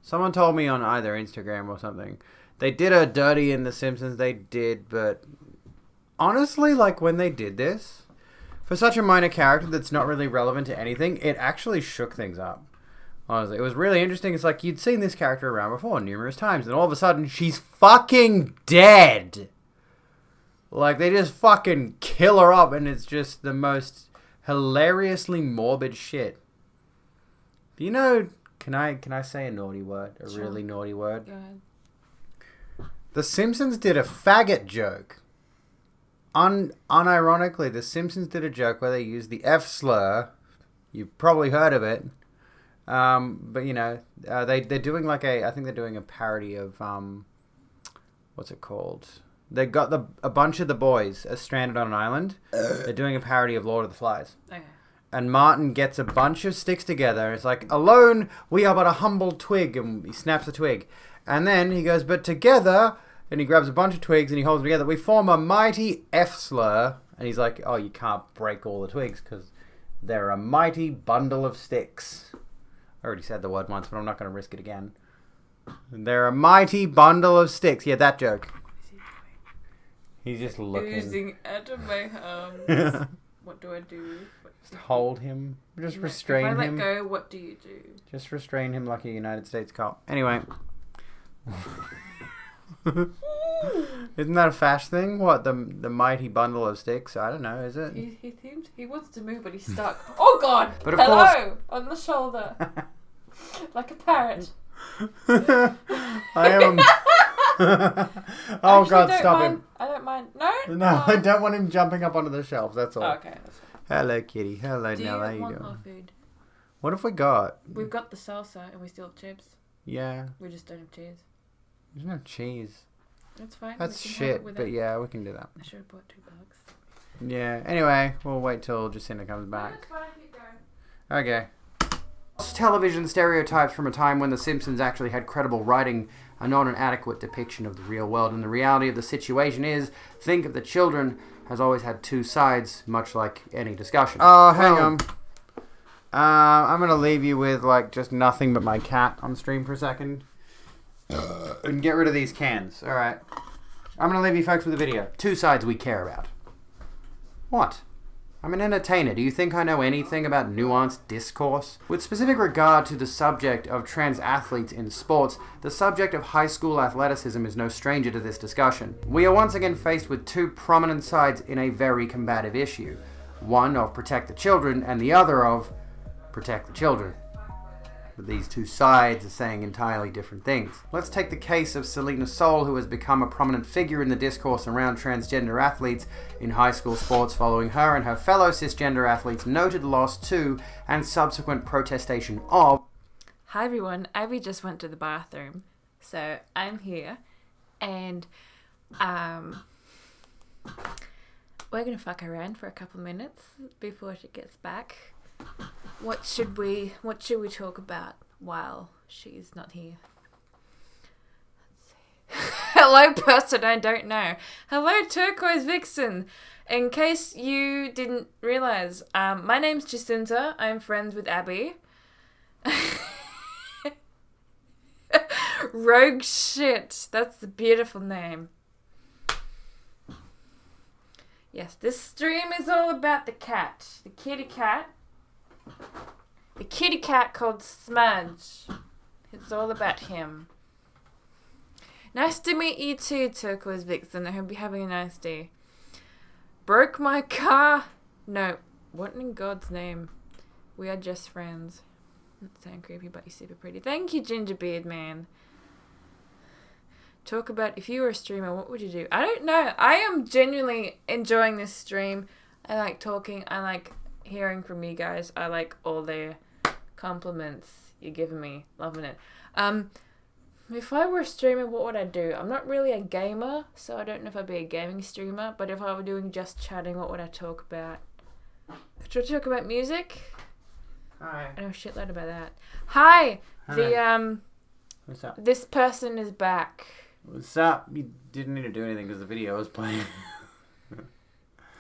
Someone told me on either Instagram or something. They did a dirty in The Simpsons. They did, but honestly, like when they did this, for such a minor character that's not really relevant to anything, it actually shook things up. Honestly, it was really interesting. It's like you'd seen this character around before numerous times, and all of a sudden she's fucking dead. Like, they just fucking kill her up, and it's just the most hilariously morbid shit. You know, can I say a naughty word? A Sure. really naughty word? Go ahead. The Simpsons did a faggot joke. Unironically, The Simpsons did a joke where they used the F slur. You've probably heard of it. But, you know, they're doing like I think they're doing a parody of, what's it called? They got a bunch of the boys are stranded on an island. They're doing a parody of Lord of the Flies. Okay. And Martin gets a bunch of sticks together. It's like, alone we are but a humble twig. And he snaps a twig. And then he goes, but together, and he grabs a bunch of twigs and he holds them together. We form a mighty F slur. And he's like, oh, you can't break all the twigs because they're a mighty bundle of sticks. I already said the word once, but I'm not going to risk it again. They're a mighty bundle of sticks. Yeah, that joke. He's just looking. Oozing out of my arms. What do I do? Just hold him. Just restrain him. If I let go, what do you do? Just restrain him like a United States cop. Anyway. Isn't that a Fash thing? What, the mighty bundle of sticks? I don't know, is it? He wants to move, but he's stuck. Oh God! But of Hello! course... On the shoulder. Like a parrot. I am... Oh Actually, God, stop him. I don't mind. No? No, I don't want him jumping up onto the shelves, that's all. Oh, okay, that's fine. Hello, kitty. Hello, Do Nell. How you you want doing? more food? What have we got? We've got the salsa and we still have chips. Yeah. We just don't have cheese. There's no cheese. That's fine. That's we can have it shit, with but it. yeah, we can do that. I should have bought $2. Yeah, anyway, we'll wait till Jacinda comes back. That's fine, keep going. Okay. Television stereotypes from a time when The Simpsons actually had credible writing are not an adequate depiction of the real world, and the reality of the situation is, think of the children has always had two sides, much like any discussion. Oh, hang on. I'm going to leave you with, like, just nothing but my cat on stream for a second. And get rid of these cans. Alright. I'm going to leave you folks with a video. Two sides we care about. What? I'm an entertainer. Do you think I know anything about nuanced discourse? With specific regard to the subject of trans athletes in sports, the subject of high school athleticism is no stranger to this discussion. We are once again faced with two prominent sides in a very combative issue. One of protect the children, and the other of protect the children. But these two sides are saying entirely different things. Let's take the case of Selena Sol, who has become a prominent figure in the discourse around transgender athletes in high school sports following her and her fellow cisgender athletes' noted loss to and subsequent protestation of... Hi everyone, Abby just went to the bathroom, so I'm here, and we're gonna fuck around for a couple minutes before she gets back. What should we talk about while she's not here? Let's see. Hello, person I don't know. Hello, Turquoise Vixen. In case you didn't realize, my name's Jacinta. I'm friends with Abby. Rogue shit. That's the beautiful name. Yes, this stream is all about the cat. The kitty cat. The kitty cat called Smudge. It's all about him. Nice to meet you too, Turquoise Vixen. I hope you're having a nice day. Broke my car. No, what in God's name? We are just friends. Not sound creepy, but you're super pretty. Thank you, Gingerbeard Man. Talk about if you were a streamer, what would you do? I don't know. I am genuinely enjoying this stream. I like talking. I like hearing from you guys. I like all the compliments you're giving me. Loving it. If I were a streamer, what would I do? I'm not really a gamer, so I don't know if I'd be a gaming streamer, but if I were doing just chatting, what would I talk about? Should I talk about music? Hi. I know a shitload about that. Hi! Hello. What's up? This person is back. What's up? You didn't need to do anything because the video was playing.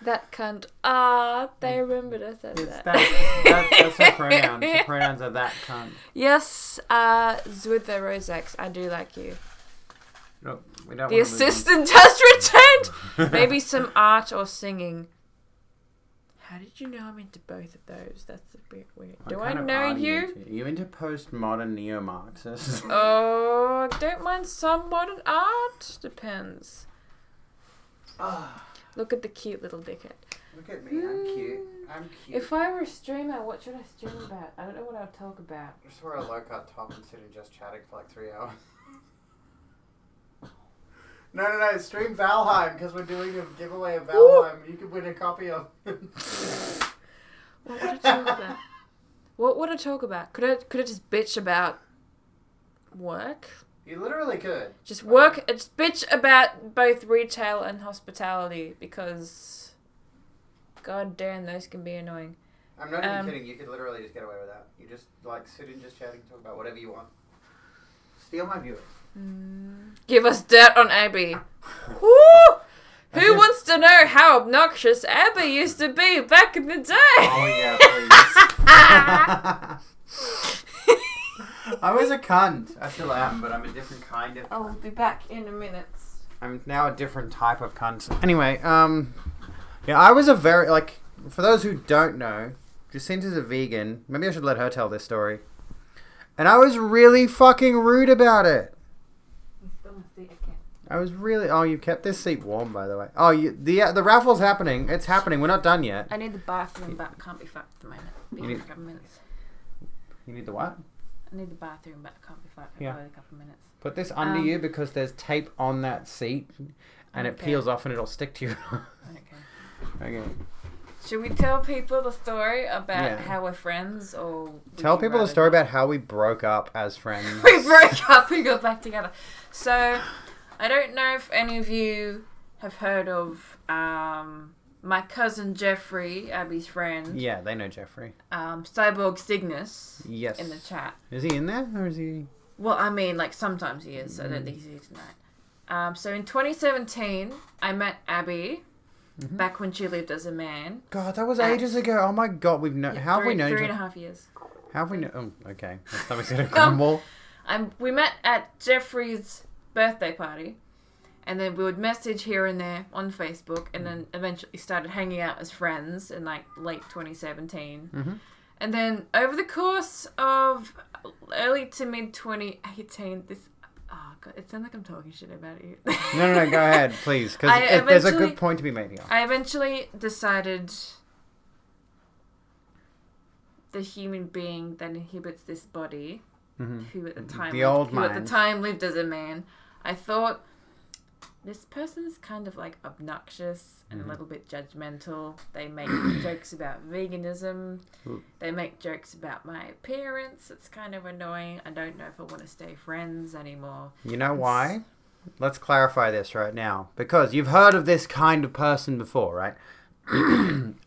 That cunt. Ah, they remembered I said that. That's her pronouns. Her pronouns are that cunt. Yes, Zwither Rosex, I do like you. No, we don't. The assistant has returned! Maybe some art or singing. How did you know I'm into both of those? That's a bit weird. Do I know you? Are you into postmodern neo-Marxists? Oh, don't mind some modern art. Depends. Look at the cute little dickhead. Look at me, I'm cute. I'm cute. If I were a streamer, what should I stream about? I don't know what I would talk about. Just wear a low-cut top and sit and just chatting for like 3 hours. No, stream Valheim, because we're doing a giveaway of Valheim. You could win a copy of it. What would I talk about? What would I talk about? Could I just bitch about work? You literally could. Just bitch about both retail and hospitality, because god damn, those can be annoying. I'm not even kidding. You could literally just get away with that. You just like sit and just chatting, talk about whatever you want. Steal my viewers. Give us dirt on Abby. Woo! Who wants to know how obnoxious Abby used to be back in the day? Oh yeah, please. I was a cunt. I still am, but I'm a different kind of. I'll be back in a minute. I'm now a different type of cunt. Anyway, yeah, I was a very for those who don't know, Jacinta's a vegan. Maybe I should let her tell this story. And I was really fucking rude about it. I was really... Oh, you kept this seat warm, by the way. Oh, the raffle's happening. It's happening. We're not done yet. I need the bathroom, but can't be fucked at the moment. Be here for a couple of minutes. You need the what? I need the bathroom, but can't be fucked for a couple of minutes. Put this under you because there's tape on that seat, and it peels off and it'll stick to you. Okay. Should we tell people the story about how we're friends, or... Tell people the story about how we broke up as friends. We broke up, we got back together. So... I don't know if any of you have heard of my cousin Jeffrey, Abby's friend. Yeah, they know Jeffrey. Cyborg Cygnus. Yes. In the chat. Is he in there, or is he... Well, I mean, sometimes he is. I don't think he's here tonight. So in 2017, I met Abby, back when she lived as a man. God, that was ages ago. Oh my god, we've known... how have we known... 3.5 years. How have we known... Oh, okay. My stomach's gonna crumble. We met at Jeffrey's birthday party, and then we would message here and there on Facebook, and then eventually started hanging out as friends in late 2017. And then over the course of early to mid 2018, it sounds like I'm talking shit about you. No, go ahead, please, because there's a good point to be made here. I eventually decided the human being that inhabits this body, who at the time lived as a man, I thought, this person's kind of obnoxious and a little bit judgmental. They make jokes about veganism. They make jokes about my appearance. It's kind of annoying. I don't know if I want to stay friends anymore. You know why? Let's clarify this right now. Because you've heard of this kind of person before, right?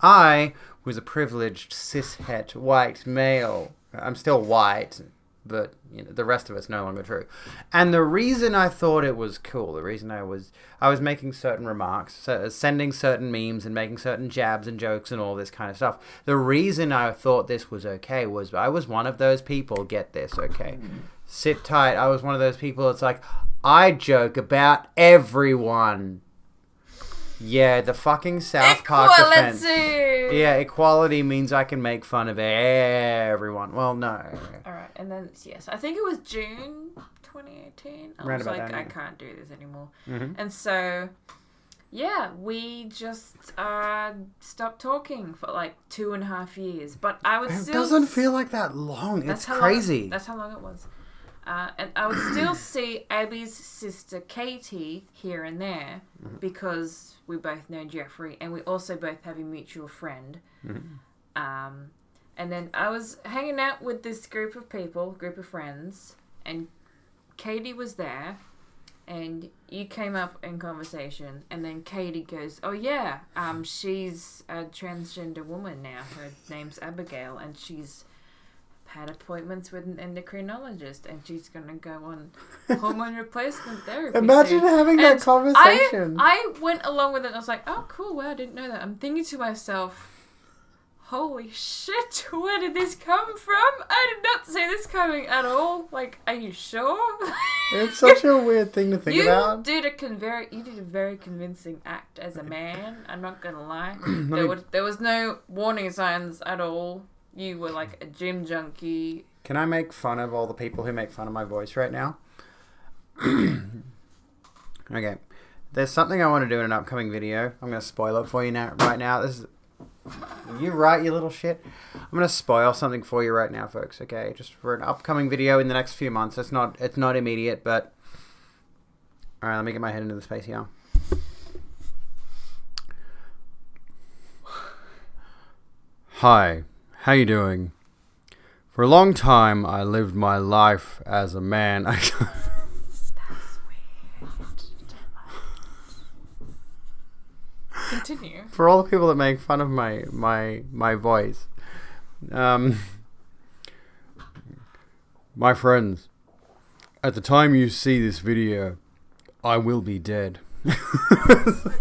I was a privileged, cis-het, white male. I'm still white, but the rest of it's no longer true. And the reason I thought it was cool, the reason I was making certain remarks, sending certain memes and making certain jabs and jokes and all this kind of stuff. The reason I thought this was okay was I was one of those people, get this, okay? Sit tight. I was one of those people that's I joke about everyone. Yeah, the fucking South Park defense. Yeah, equality means I can make fun of everyone. Well, no. Alright, and then, yes, I think it was June 2018. I was I can't do this anymore. And so, yeah, we just stopped talking for 2.5 years. But I would still... It doesn't feel like that long. It's crazy. That's how long it was. And I would still see Abby's sister Katie here and there because we both know Jeffrey, and we also both have a mutual friend. And then I was hanging out with this group of friends, and Katie was there, and you came up in conversation, and then Katie goes, "Oh yeah, she's a transgender woman now. Her name's Abigail, and she's had appointments with an endocrinologist, and she's gonna go on hormone replacement therapy." Imagine having that conversation. I went along with it, and I was like, "Oh, cool! Wow, I didn't know that." I'm thinking to myself, holy shit, where did this come from? I did not see this coming at all. Like, are you sure? It's such a weird thing to think about. You did a very convincing act as a man. I'm not gonna lie. There was no warning signs at all. You were like a gym junkie. Can I make fun of all the people who make fun of my voice right now? Okay. There's something I want to do in an upcoming video. I'm going to spoil it for you right now. This is... You're right, you little shit. I'm going to spoil something for you right now, folks, okay? Just for an upcoming video in the next few months. It's not immediate, but... Alright, let me get my head into the space here. Hi, how you doing? For a long time, I lived my life as a man. Continue. For all the people that make fun of my voice, my friends, at the time you see this video, I will be dead. So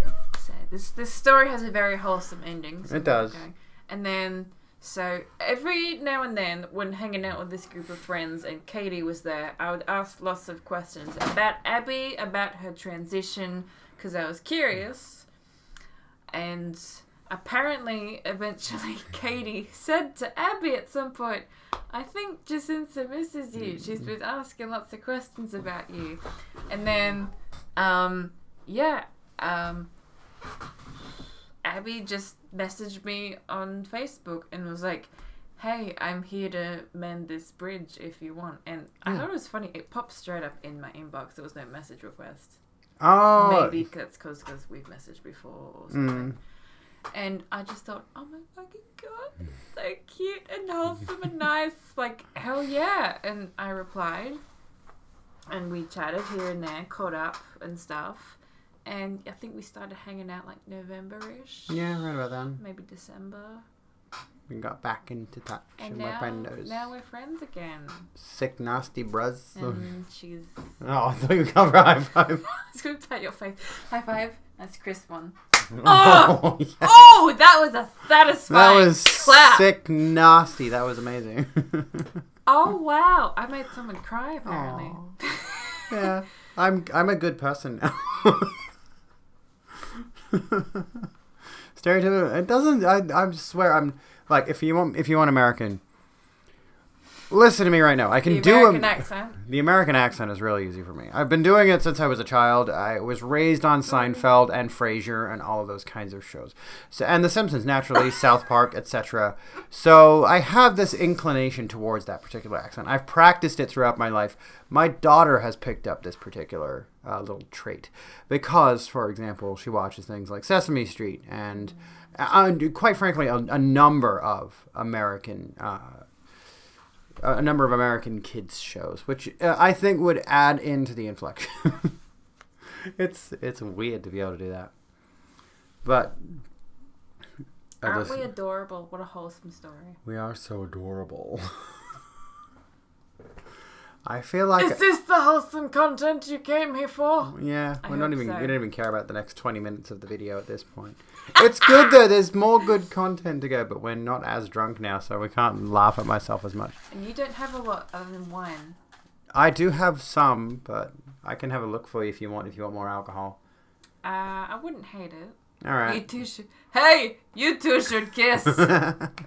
this story has a very wholesome ending. So it does. And then, so every now and then, when hanging out with this group of friends and Katie was there, I would ask lots of questions about Abby, about her transition, because I was curious. And apparently, eventually, Katie said to Abby at some point, I think Jacinta misses you. She's been asking lots of questions about you. And then, Abby just messaged me on Facebook and was like, hey, I'm here to mend this bridge if you want. And I thought it was funny. It popped straight up in my inbox. There was no message request. Oh. Maybe that's because we've messaged before or something. And I just thought, oh my fucking god, it's so cute and wholesome and nice. Like, hell yeah. And I replied. And we chatted here and there, caught up and stuff. And I think we started hanging out like November-ish. Yeah, right about then. Maybe December. We got back into touch. And now we're friends again. Sick, nasty bruz. And she's... Oh, I thought you would cover high five. I was going to pat your face. High five. That's Chris one. Oh! Yes. Oh, that was a satisfying That was clap. sick, nasty. That was amazing. Oh, wow. I made someone cry, apparently. Yeah. I'm a good person now. Stereotypical. It doesn't. I swear. I'm like, if you want American, listen to me right now. I can do American accent. The American accent is really easy for me. I've been doing it since I was a child. I was raised on Seinfeld and Frasier and all of those kinds of shows. So, and The Simpsons, naturally, South Park, etc. So I have this inclination towards that particular accent. I've practiced it throughout my life. My daughter has picked up this particular little trait because, for example, she watches things like Sesame Street and quite frankly, a number of American kids shows, which I think would add into the inflection. It's weird to be able to do that, but aren't we adorable? What a wholesome story. We are so adorable. I feel like... Is this the wholesome content you came here for? Yeah, we don't even care about the next 20 minutes of the video at this point. It's good though, there's more good content to go, but we're not as drunk now, so we can't laugh at myself as much. And you don't have a lot other than wine. I do have some, but I can have a look for you if you want more alcohol. I wouldn't hate it. Alright. You two should... Hey! You two should kiss!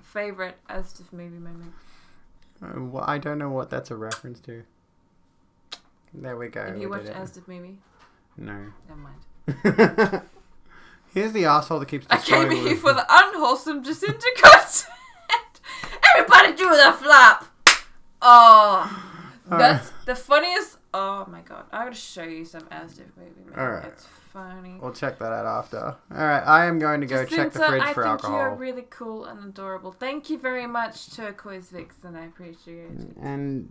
Favorite Astif movie moment. Well, I don't know what that's a reference to. There we go. Have you watched Astif movie? No. Never mind. Here's the asshole that keeps destroying... I came here for the unwholesome Jacinta content! Everybody do the flap! Oh, that's the funniest... Oh my god. I'm going to show you some Astif movie, man. Alright. It's funny. We'll check that out after. Alright, I am going to go check the fridge for alcohol. I think you're really cool and adorable. Thank you very much, Turquoise Vixen. I appreciate it. And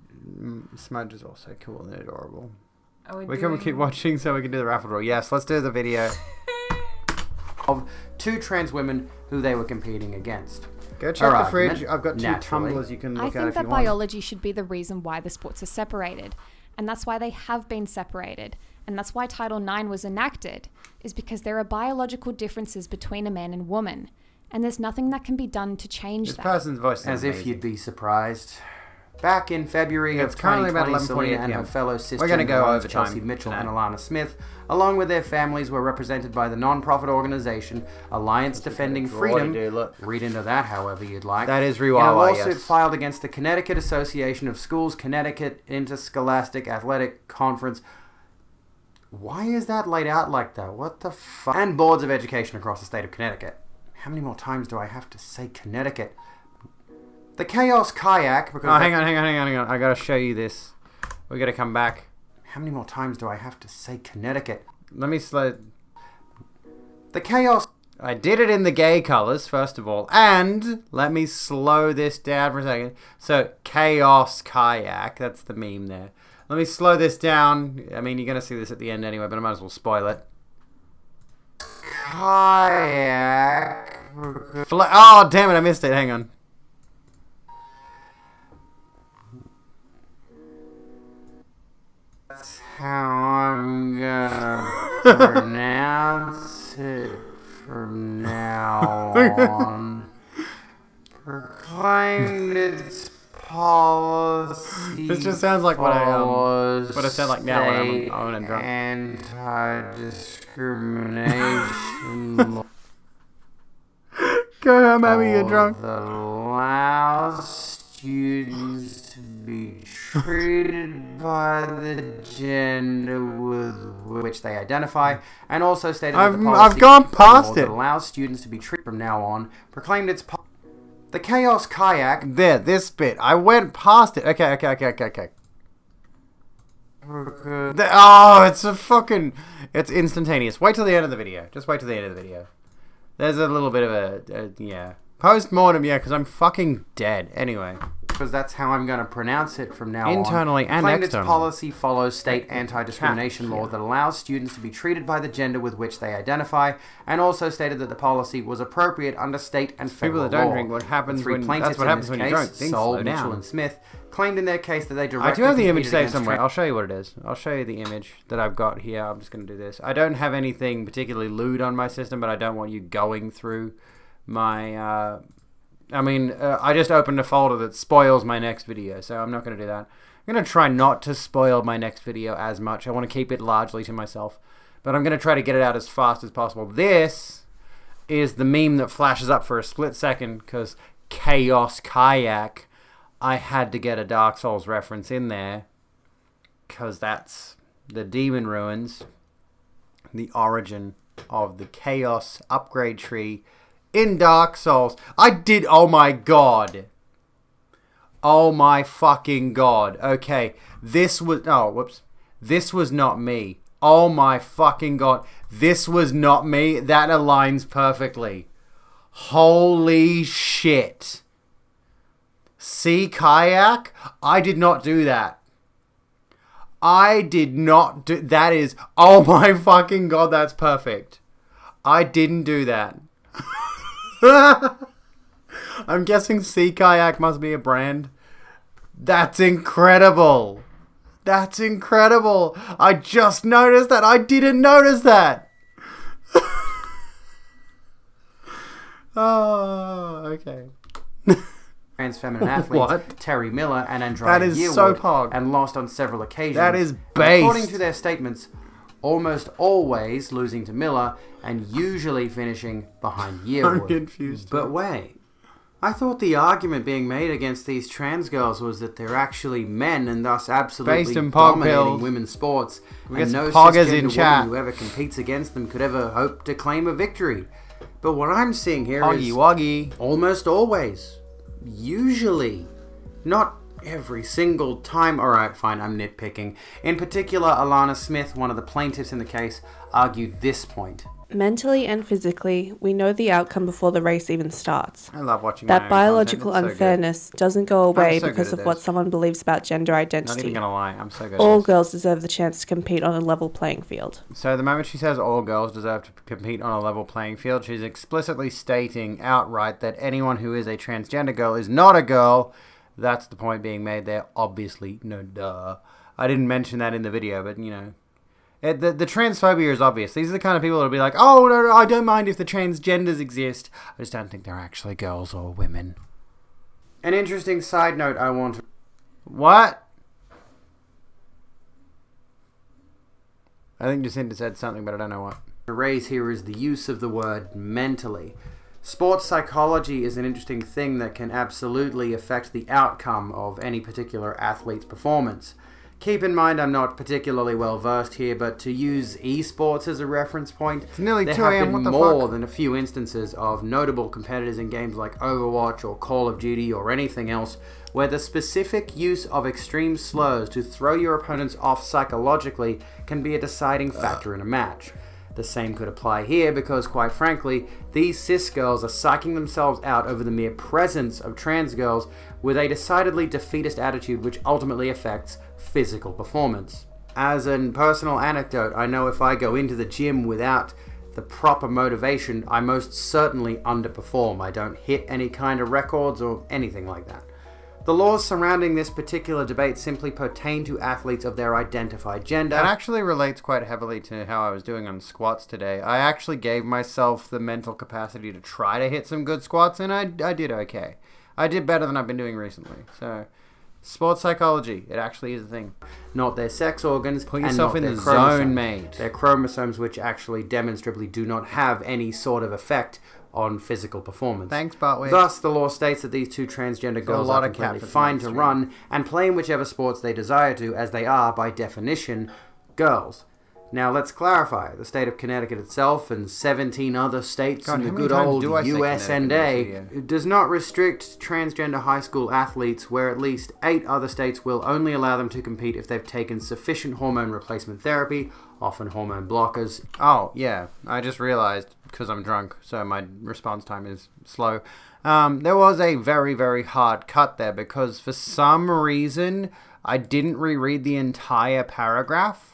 Smudge is also cool and adorable. We can keep watching so we can do the raffle draw. Yes, let's do the video of 2 trans women who they were competing against. Go check the fridge. I've got 2 tumblers you can look at if you want. I think that biology should be the reason why the sports are separated. And that's why they have been separated. And that's why Title IX was enacted, is because there are biological differences between a man and woman. and there's nothing that can be done to change This that. person's voice is As amazing. if you'd be surprised. Back in February of 2020, Selena and her fellow cisgender ones, Chelsea Mitchell and Alana Smith, along with their families, were represented by the non-profit organization Alliance Defending Freedom. Read into that however you'd like. That is in a Riwawa, lawsuit yes. filed against the Connecticut Association of Schools, Connecticut Interscholastic Athletic Conference. Why is that laid out like that? What the fuck? And boards of education across the state of Connecticut. How many more times do I have to say Connecticut? The Chaos Kayak... Because hang on. I gotta show you this. We gotta come back. How many more times do I have to say Connecticut? Let me slow... The Chaos... I did it in the gay colors, first of all. And let me slow this down for a second. So, Chaos Kayak. That's the meme there. Let me slow this down. I mean, you're gonna see this at the end anyway, but I might as well spoil it. Kayak... Oh, damn it, I missed it. Hang on. That's how I'm gonna pronounce it from now on. Proclaimed its policy. This just sounds like what I sound like now when I'm drunk. Anti-discrimination. Go home, Abby, you're drunk. That allows students to be treated by the gender with which they identify, and also stated that the policy I've gone past it. that allows students to be treated from now on, proclaimed its the Chaos Kayak. There, this bit. I went past it. Okay. It's a fucking... It's instantaneous. Wait till the end of the video. Just wait till the end of the video. There's a little bit of a yeah. Post-mortem, yeah, because I'm fucking dead. Anyway. Because that's how I'm going to pronounce it from now Internally on. and Claimed externally. its policy follows state anti-discrimination law that allows students to be treated by the gender with which they identify, and also stated that the policy was appropriate under state and federal People that don't law. drink, what happens Three when... plaintiffs That's what in happens this when you case, drink. Things Sol, slow Mitchell, down. and Smith, claimed in their case that they I directly do have the image competed saved against somewhere. I'll show you what it is. I'll show you the image that I've got here. I'm just going to do this. I don't have anything particularly lewd on my system, but I don't want you going through my... I just opened a folder that spoils my next video, so I'm not going to do that. I'm going to try not to spoil my next video as much. I want to keep it largely to myself, but I'm going to try to get it out as fast as possible. This is the meme that flashes up for a split second, because Chaos Kayak, I had to get a Dark Souls reference in there, because that's the Demon Ruins, the origin of the Chaos upgrade tree in Dark Souls. Oh my god. Oh my fucking god. Okay, this was not me. Oh my fucking god. This was not me. That aligns perfectly. Holy shit. See, Kayak? I did not do that. That is... Oh my fucking god, that's perfect. I didn't do that. I'm guessing Sea Kayak must be a brand. That's incredible. That's incredible. I just noticed that. I didn't notice that. Oh, okay. Trans feminine athletes Terry Miller and Andrea That is Yearwood, so pog. and lost on several occasions. That is And based. according to their statements, almost always losing to Miller and usually finishing behind Yearwood. I'm confused. But wait, I thought the argument being made against these trans girls was that they're actually men and thus absolutely Based in dominating Pogville. women's sports, We get and no some poggers cisgender in woman chat. who ever competes against them could ever hope to claim a victory. But what I'm seeing here Hoggy is woggy. almost always, usually, not every single time. Alright, fine, I'm nitpicking. In particular, Alana Smith, one of the plaintiffs in the case, argued this point. Mentally and physically, we know the outcome before the race even starts. I love watching that my own biological content. It's so unfairness doesn't go away so good because at of what this. someone believes about gender Not identity. even gonna lie, I'm so good All at this. girls deserve the chance to compete on a level playing field. So the moment she says all girls deserve to compete on a level playing field, she's explicitly stating outright that anyone who is a transgender girl is not a girl. That's the point being made there. Obviously, no duh. I didn't mention that in the video, but you know, The transphobia is obvious. These are the kind of people that will be like, oh, no, I don't mind if the transgenders exist. I just don't think they're actually girls or women. An interesting side note I want to... What? I think Jacinta said something, but I don't know what. To raise here is the use of the word mentally. Sports psychology is an interesting thing that can absolutely affect the outcome of any particular athlete's performance. Keep in mind I'm not particularly well versed here, but to use esports as a reference point, it's nearly there 2 have a.m. been more than a few instances of notable competitors in games like Overwatch or Call of Duty or anything else, where the specific use of extreme slurs to throw your opponents off psychologically can be a deciding factor in a match. The same could apply here because, quite frankly, these cis girls are psyching themselves out over the mere presence of trans girls with a decidedly defeatist attitude which ultimately affects physical performance. As a personal anecdote, I know if I go into the gym without the proper motivation, I most certainly underperform. I don't hit any kind of records or anything like that. The laws surrounding this particular debate simply pertain to athletes of their identified gender. That actually relates quite heavily to how I was doing on squats today. I actually gave myself the mental capacity to try to hit some good squats, and I did okay. I did better than I've been doing recently. So, sports psychology, it actually is a thing. Not their sex organs. Put yourself in the zone, mate. Their chromosomes, which actually demonstrably do not have any sort of effect on physical performance. Thanks, Bartway. Thus, the law states that these two transgender girls are completely fine to run and play in whichever sports they desire to, as they are, by definition, girls. Now, let's clarify. The state of Connecticut itself and 17 other states in the good old USNA does not restrict transgender high school athletes, where at least 8 other states will only allow them to compete if they've taken sufficient hormone replacement therapy, often hormone blockers. Oh, yeah. I just realized, because I'm drunk, so my response time is slow. There was a very, very hard cut there, because for some reason, I didn't reread the entire paragraph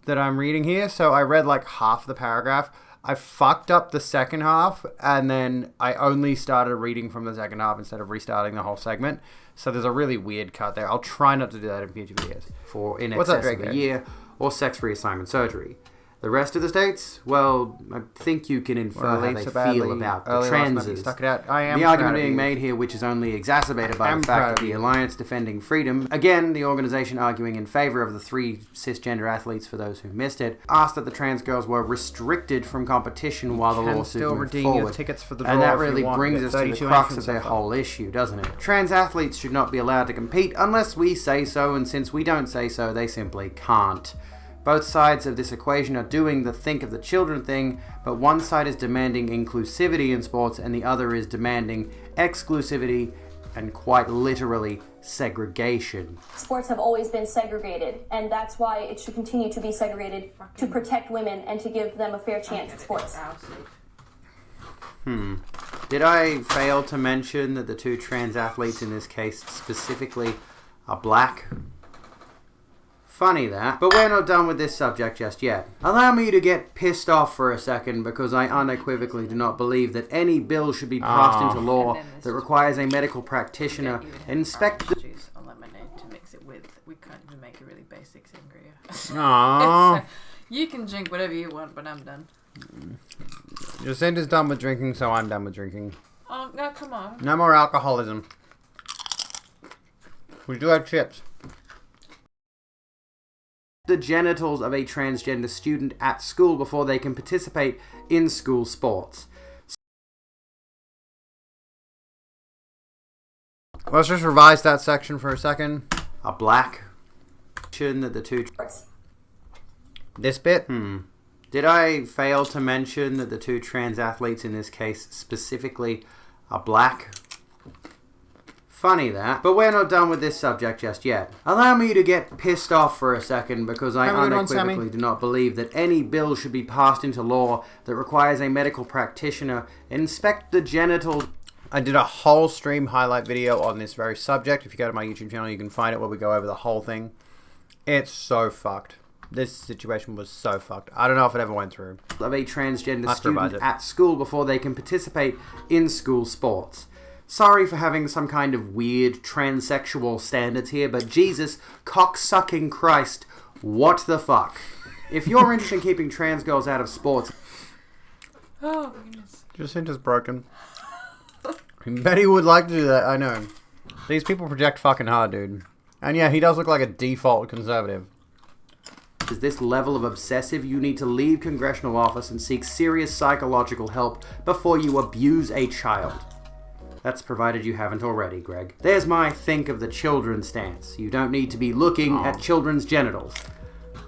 that I'm reading here, so I read like half the paragraph. I fucked up the second half, and then I only started reading from the second half instead of restarting the whole segment. So there's a really weird cut there. I'll try not to do that in future videos. For in excess of a year, or sex reassignment surgery. The rest of the states, well, I think you can infer how they feel about the transes. The argument being made here, which is only exacerbated by the fact that the Alliance Defending Freedom, again, the organization arguing in favor of the 3 cisgender athletes for those who missed it, asked that the trans girls were restricted from competition while the lawsuit moved forward. Tickets for the draw, and that really brings us to the crux of their whole issue, doesn't it? Trans athletes should not be allowed to compete unless we say so, and since we don't say so, they simply can't. Both sides of this equation are doing the think of the children thing, but one side is demanding inclusivity in sports and the other is demanding exclusivity and quite literally segregation. Sports have always been segregated, and that's why it should continue to be segregated to protect women and to give them a fair chance at sports. Did I fail to mention that the 2 trans athletes in this case specifically are black? Funny that, but we're not done with this subject just yet. Allow me to get pissed off for a second because I unequivocally do not believe that any bill should be passed into law that requires a medical practitioner inspect the... On lemonade to mix it with. We can't even make a really basic sangria. Aww. You can drink whatever you want, but I'm done. Jacinta's done with drinking, so I'm done with drinking. Oh, no, come on. No more alcoholism. We do have chips. The genitals of a transgender student at school before they can participate in school sports. Let's just revise that section for a second. A black that the 2... This bit? Did I fail to mention that the 2 trans athletes in this case specifically are black? Funny that, but we're not done with this subject just yet. Allow me to get pissed off for a second because I unequivocally do not believe that any bill should be passed into law that requires a medical practitioner inspect the genitals. I did a whole stream highlight video on this very subject. If you go to my YouTube channel, you can find it where we go over the whole thing. It's so fucked. This situation was so fucked. I don't know if it ever went through. Of a transgender student at school before they can participate in school sports. Sorry for having some kind of weird transsexual standards here, but Jesus, cock-sucking Christ, what the fuck? If you're interested in keeping trans girls out of sports... Oh, goodness. Jacinta's broken. Betty would like to do that, I know. These people project fucking hard, dude. And yeah, he does look like a default conservative. Is this level of obsessive, you need to leave congressional office and seek serious psychological help before you abuse a child. That's provided you haven't already, Greg. There's my think of the children stance. You don't need to be looking at children's genitals.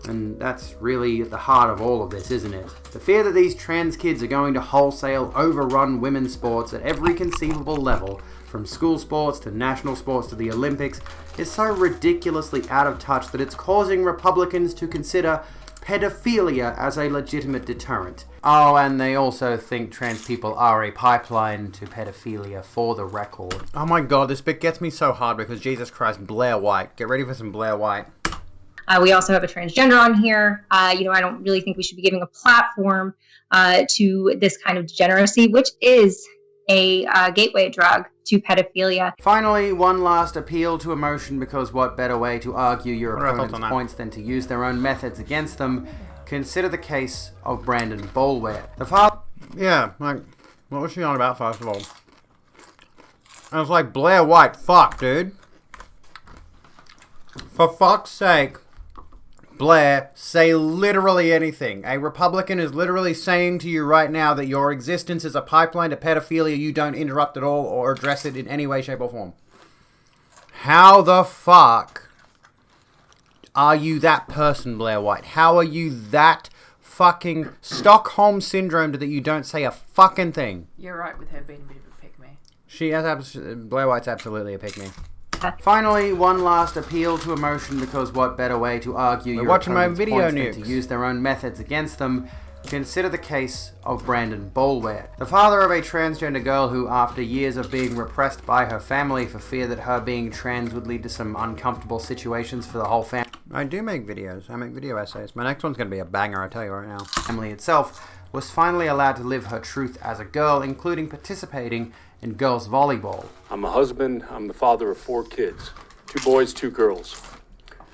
And that's really at the heart of all of this, isn't it? The fear that these trans kids are going to wholesale overrun women's sports at every conceivable level, from school sports to national sports to the Olympics, is so ridiculously out of touch that it's causing Republicans to consider pedophilia as a legitimate deterrent. Oh, and they also think trans people are a pipeline to pedophilia, for the record. Oh my god, this bit gets me so hard because Jesus Christ, Blair White. Get ready for some Blair White. We also have a transgender on here. I don't really think we should be giving a platform to this kind of degeneracy, which is a gateway drug to pedophilia. Finally, one last appeal to emotion, because what better way to argue your opponent's points than to use their own methods against them? Consider the case of Brandon Boulware. The father... Yeah, like, what was she on about, first of all? I was like, Blair White, fuck, dude. For fuck's sake. Blair, say literally anything. A Republican is literally saying to you right now that your existence is a pipeline to pedophilia. You don't interrupt at all or address it in any way, shape, or form. How the fuck are you that person, Blair White? How are you that fucking Stockholm syndrome that you don't say a fucking thing? You're right with her being a bit of a pick-me. She has Blair White's absolutely a pick-me. Finally, one last appeal to emotion, because what better way to argue your opponent's points than to use their own methods against them? Consider the case of Brandon Boulware, the father of a transgender girl who, after years of being repressed by her family for fear that her being trans would lead to some uncomfortable situations for the whole family. I do make videos. I make video essays. My next one's going to be a banger, I tell you right now. Family itself was finally allowed to live her truth as a girl, including participating in girls' volleyball. I'm a husband. I'm the father of 4 kids, 2 boys, 2 girls,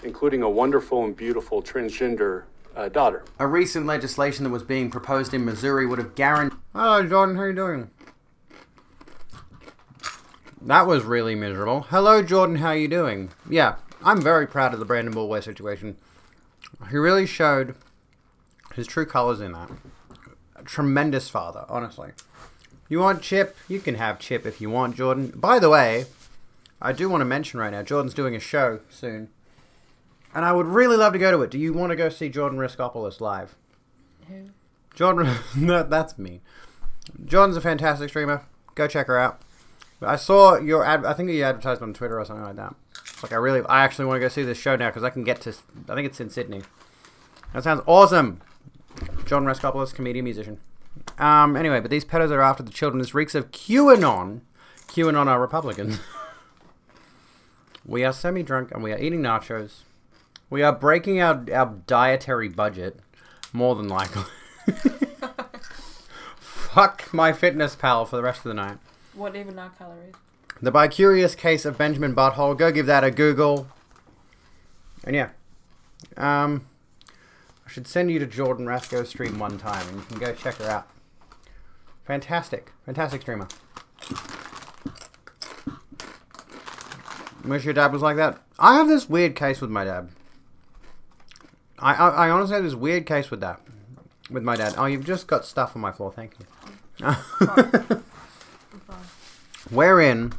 including a wonderful and beautiful transgender daughter. A recent legislation that was being proposed in Missouri would have guaranteed... Hello, Jordan. How are you doing? That was really miserable. Hello, Jordan. How are you doing? Yeah, I'm very proud of the Brandon Boulware situation. He really showed his true colors in that. A tremendous father, honestly. You want Chip? You can have Chip if you want, Jordan. By the way, I do want to mention right now, Jordan's doing a show soon. And I would really love to go to it. Do you want to go see Jordan Riskopoulos live? Who? Jordan... No, that's me. Jordan's a fantastic streamer. Go check her out. I saw your ad... I think you advertised on Twitter or something like that. It's like, I actually want to go see this show now because I can get to... I think it's in Sydney. That sounds awesome. Jordan Riskopoulos, comedian, musician. Anyway, but these pedos are after the children. This reeks of QAnon. QAnon are Republicans. We are semi-drunk and we are eating nachos. We are breaking our dietary budget, more than likely. Fuck my fitness pal for the rest of the night. What even are calories? The bi-curious case of Benjamin Butthole. Go give that a Google. And yeah. I should send you to Jordan Rasco's stream one time and you can go check her out. Fantastic. Fantastic streamer. Wish your dad was like that. I have this weird case with my dad. I honestly have this weird case with that. With my dad. Oh, you've just got stuff on my floor. Thank you. Wherein,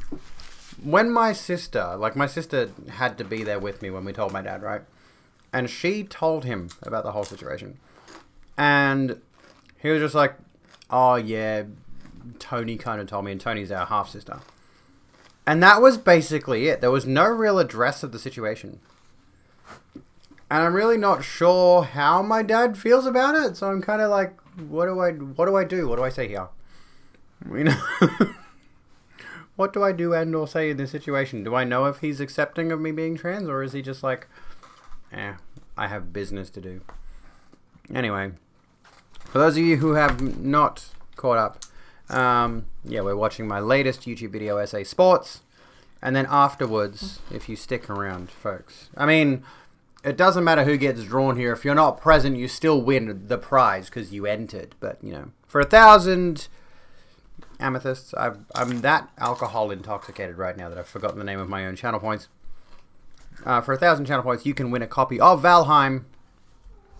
when my sister had to be there with me when we told my dad, right? And she told him about the whole situation. And he was just like, oh yeah, Tony kind of told me. And Tony's our half-sister. And that was basically it. There was no real address of the situation. And I'm really not sure how my dad feels about it. So I'm kind of like, what do I do? What do I say here? You know? What do I do and or say in this situation? Do I know if he's accepting of me being trans? Or is he just like, I have business to do. Anyway. For those of you who have not caught up, yeah, we're watching my latest YouTube video essay, Sports. And then afterwards, if you stick around, folks. I mean... it doesn't matter who gets drawn here. If you're not present, you still win the prize because you entered. But, you know, for 1,000 amethysts, I'm that alcohol intoxicated right now that I've forgotten the name of my own channel points. For 1,000 channel points, you can win a copy of Valheim.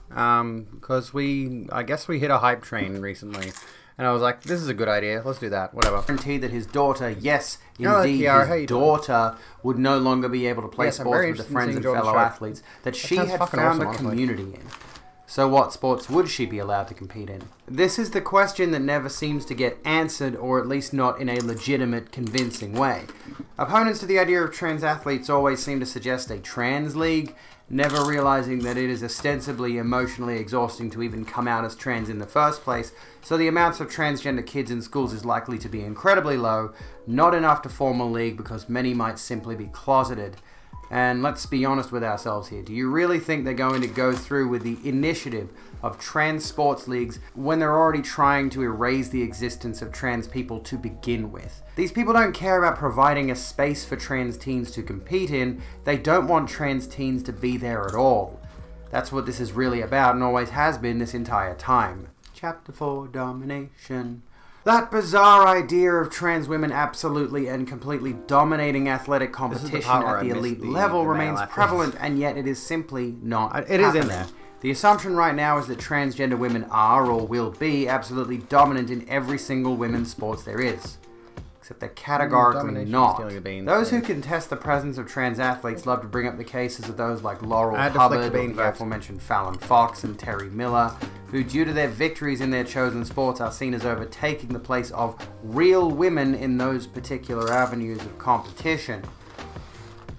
Because I guess we hit a hype train recently. And I was like, this is a good idea. Let's do that. Whatever. Guaranteed that his daughter, yes, indeed, his daughter would no longer be able to play sports with the friends and fellow athletes that she had found a community in. So what sports would she be allowed to compete in? This is the question that never seems to get answered, or at least not in a legitimate, convincing way. Opponents to the idea of trans athletes always seem to suggest a trans league, never realizing that it is ostensibly emotionally exhausting to even come out as trans in the first place, so the amounts of transgender kids in schools is likely to be incredibly low, not enough to form a league because many might simply be closeted. And let's be honest with ourselves here. Do you really think they're going to go through with the initiative of trans sports leagues when they're already trying to erase the existence of trans people to begin with? These people don't care about providing a space for trans teens to compete in. They don't want trans teens to be there at all. That's what this is really about and always has been this entire time. Chapter 4, Domination. That bizarre idea of trans women absolutely and completely dominating athletic competition at the elite level remains prevalent, and yet it is simply not happening. Is in there. The assumption right now is that transgender women are, or will be, absolutely dominant in every single women's sports there is. Except they're categorically not. Those who contest the presence of trans athletes love to bring up the cases of those like Laurel Hubbard, or the aforementioned Fallon Fox and Terry Miller, who due to their victories in their chosen sports are seen as overtaking the place of real women in those particular avenues of competition.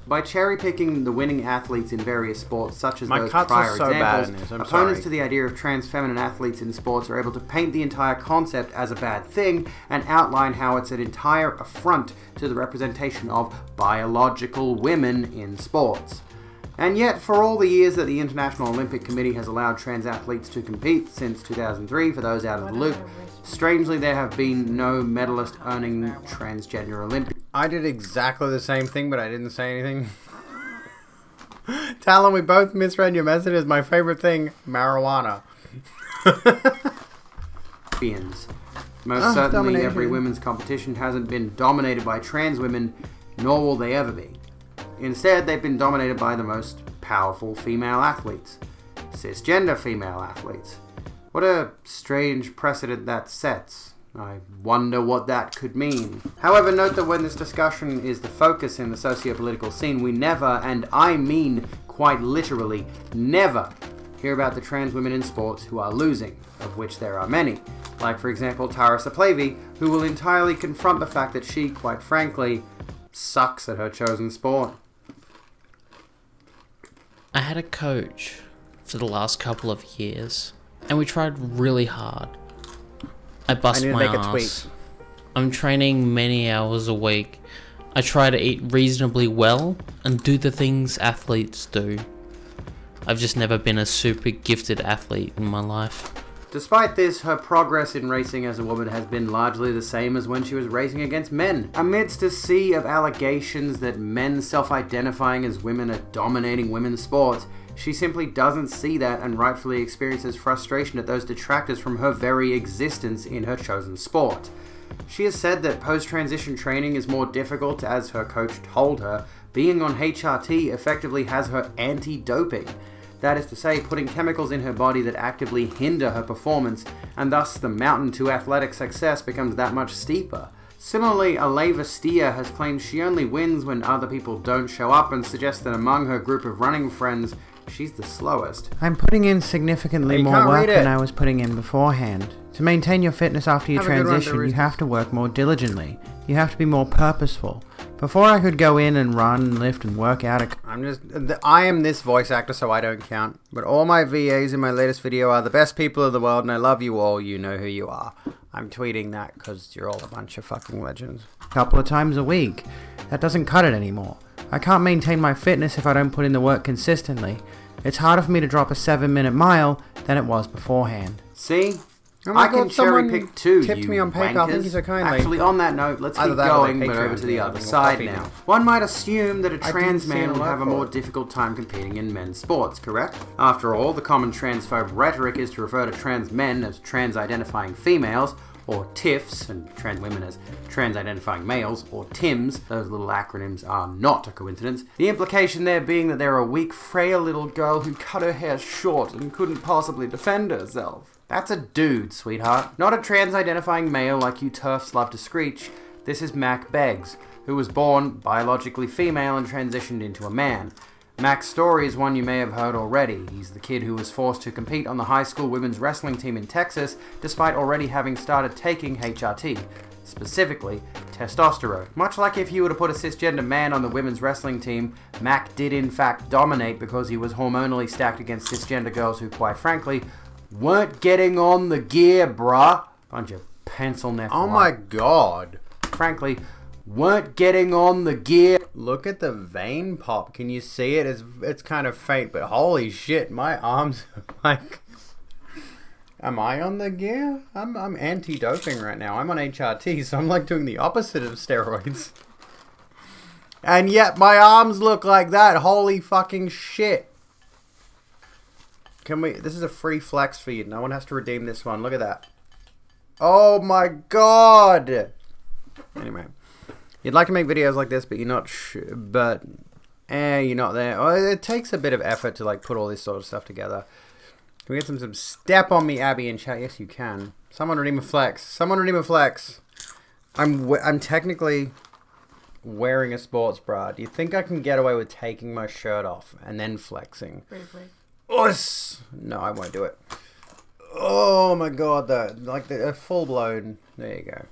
By cherry-picking the winning athletes in various sports, such as those prior examples, opponents to the idea of trans feminine athletes in sports are able to paint the entire concept as a bad thing and outline how it's an entire affront to the representation of biological women in sports. And yet, for all the years that the International Olympic Committee has allowed trans athletes to compete since 2003, for those out of the loop, strangely there have been no medalist earning transgender Olympics. I did exactly the same thing, but I didn't say anything. Talon, we both misread your message as my favorite thing, marijuana. Most certainly every women's competition hasn't been dominated by trans women, nor will they ever be. Instead, they've been dominated by the most powerful female athletes. Cisgender female athletes. What a strange precedent that sets. I wonder what that could mean. However, note that when this discussion is the focus in the socio-political scene, we never, and I mean quite literally, never hear about the trans women in sports who are losing, of which there are many. Like, for example, Tara Saplavy, who will entirely confront the fact that she, quite frankly, sucks at her chosen sport. I had a coach for the last couple of years, and we tried really hard. I bust my ass. I'm training many hours a week. I try to eat reasonably well and do the things athletes do. I've just never been a super gifted athlete in my life. Despite this, her progress in racing as a woman has been largely the same as when she was racing against men. Amidst a sea of allegations that men self-identifying as women are dominating women's sports, she simply doesn't see that and rightfully experiences frustration at those detractors from her very existence in her chosen sport. She has said that post-transition training is more difficult as her coach told her being on HRT effectively has her anti-doping. That is to say, putting chemicals in her body that actively hinder her performance, and thus the mountain to athletic success becomes that much steeper. Similarly, Aleva Stier has claimed she only wins when other people don't show up and suggests that among her group of running friends, she's the slowest. I'm putting in significantly more work than I was putting in beforehand. To maintain your fitness after you transition, you have to work more diligently. You have to be more purposeful. Before I could go in and run, lift, and work out, I am this voice actor, so I don't count. But all my VAs in my latest video are the best people in the world, and I love you all. You know who you are. I'm tweeting that because you're all a bunch of fucking legends. A couple of times a week. That doesn't cut it anymore. I can't maintain my fitness if I don't put in the work consistently. It's harder for me to drop a 7-minute mile than it was beforehand. See? Oh my I can God, someone cherry pick two, tipped you me on PayPal. wankers. Thank you so kindly. Actually, on that note, let's Either keep that or going, but Patreon, over to the yeah, other or side coffee now. now. One might assume that a I trans didn't see man it would have a for more it. difficult time competing in men's sports, correct? After all, the common transphobe rhetoric is to refer to trans men as trans-identifying females, or TIFs, and trans women as trans-identifying males, or TIMs. Those little acronyms are not a coincidence. The implication there being that they're a weak, frail little girl who cut her hair short and couldn't possibly defend herself. That's a dude, sweetheart. Not a trans-identifying male like you turfs love to screech. This is Mac Beggs, who was born biologically female and transitioned into a man. Mac's story is one you may have heard already. He's the kid who was forced to compete on the high school women's wrestling team in Texas, despite already having started taking HRT, specifically testosterone. Much like if you were to put a cisgender man on the women's wrestling team, Mac did in fact dominate because he was hormonally stacked against cisgender girls who, quite frankly, weren't getting on the gear, bruh. Bunch of pencil neck. Oh my God. Frankly, weren't getting on the gear. Look at the vein pop. Can you see it? It's kind of faint, but holy shit, my arms are like... Am I on the gear? I'm anti-doping right now. I'm on HRT, so I'm like doing the opposite of steroids. And yet my arms look like that. Holy fucking shit. Can we... This is a free flex feed. No one has to redeem this one. Look at that. Oh my God. Anyway. You'd like to make videos like this, but you're not you're not there. Oh, it takes a bit of effort to like put all this sort of stuff together. Can we get some step on me, Abby, in chat? Yes, you can. Someone redeem a flex. Someone redeem a flex. I'm technically wearing a sports bra. Do you think I can get away with taking my shirt off and then flexing? Briefly. No, I won't do it. Oh my God, a full blown. There you go.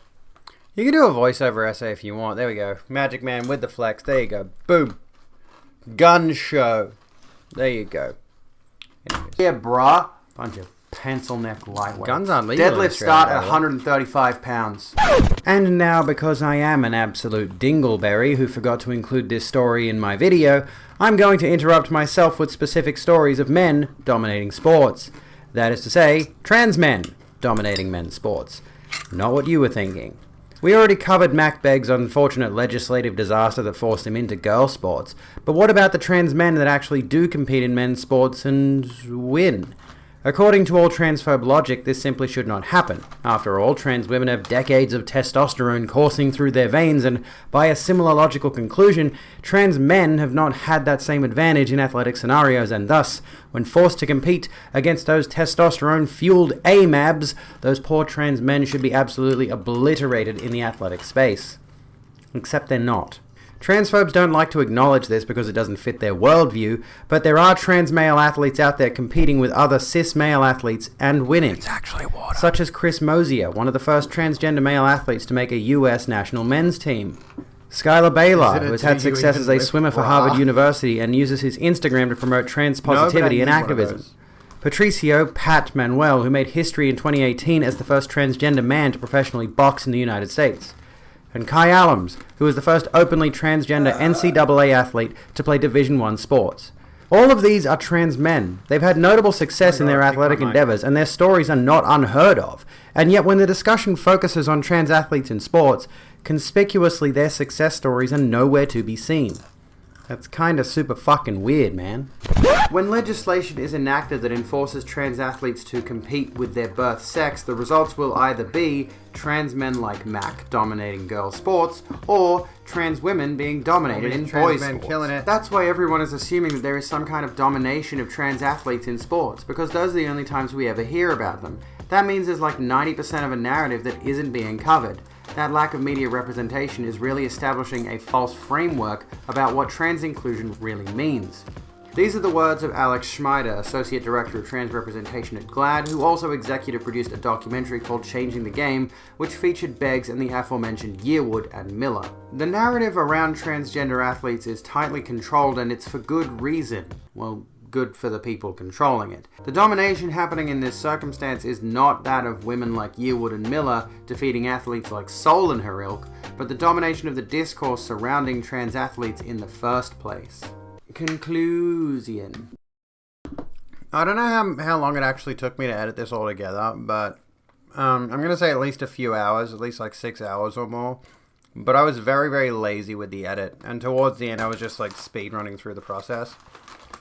You can do a voiceover essay if you want. There we go. Magic Man with the flex. There you go. Boom. Gun show. There you go. Anyways. Yeah, bruh. Bunch of pencil neck lightweight. Guns aren't legal. Deadlift start at 135 pounds. And now, because I am an absolute dingleberry who forgot to include this story in my video, I'm going to interrupt myself with specific stories of men dominating sports. That is to say, trans men dominating men's sports. Not what you were thinking. We already covered Mac Begg's unfortunate legislative disaster that forced him into girl sports, but what about the trans men that actually do compete in men's sports and win? According to all transphobe logic, this simply should not happen. After all, trans women have decades of testosterone coursing through their veins, and by a similar logical conclusion, trans men have not had that same advantage in athletic scenarios, and thus, when forced to compete against those testosterone-fueled AMABs, those poor trans men should be absolutely obliterated in the athletic space. Except they're not. Transphobes don't like to acknowledge this because it doesn't fit their worldview, but there are trans male athletes out there competing with other cis male athletes and winning. It's actually water. Such as Chris Mosier, one of the first transgender male athletes to make a US national men's team. Skylar Baylor, who has had success as a swimmer for Harvard University and uses his Instagram to promote trans positivity and activism. Patricio Pat Manuel, who made history in 2018 as the first transgender man to professionally box in the United States. And Kai Allams, who was the first openly transgender NCAA athlete to play Division I sports. All of these are trans men. They've had notable success in their athletic endeavors, and their stories are not unheard of. And yet when the discussion focuses on trans athletes in sports, conspicuously their success stories are nowhere to be seen. That's kinda super fucking weird, man. When legislation is enacted that enforces trans athletes to compete with their birth sex, the results will either be trans men like Mac dominating girl sports, or trans women being dominated in boys sports. Killing it. That's why everyone is assuming that there is some kind of domination of trans athletes in sports, because those are the only times we ever hear about them. That means there's like 90% of a narrative that isn't being covered. That lack of media representation is really establishing a false framework about what trans inclusion really means. These are the words of Alex Schmeider, Associate Director of Trans Representation at GLAAD, who also executive produced a documentary called Changing the Game, which featured Beggs and the aforementioned Yearwood and Miller. The narrative around transgender athletes is tightly controlled, and it's for good reason. Well, good for the people controlling it. The domination happening in this circumstance is not that of women like Yearwood and Miller defeating athletes like Soul and her ilk, but the domination of the discourse surrounding trans athletes in the first place. Conclusion. I don't know how long it actually took me to edit this all together, but I'm going to say at least a few hours, at least like 6 hours or more. But I was very, very lazy with the edit. And towards the end, I was just like speed running through the process.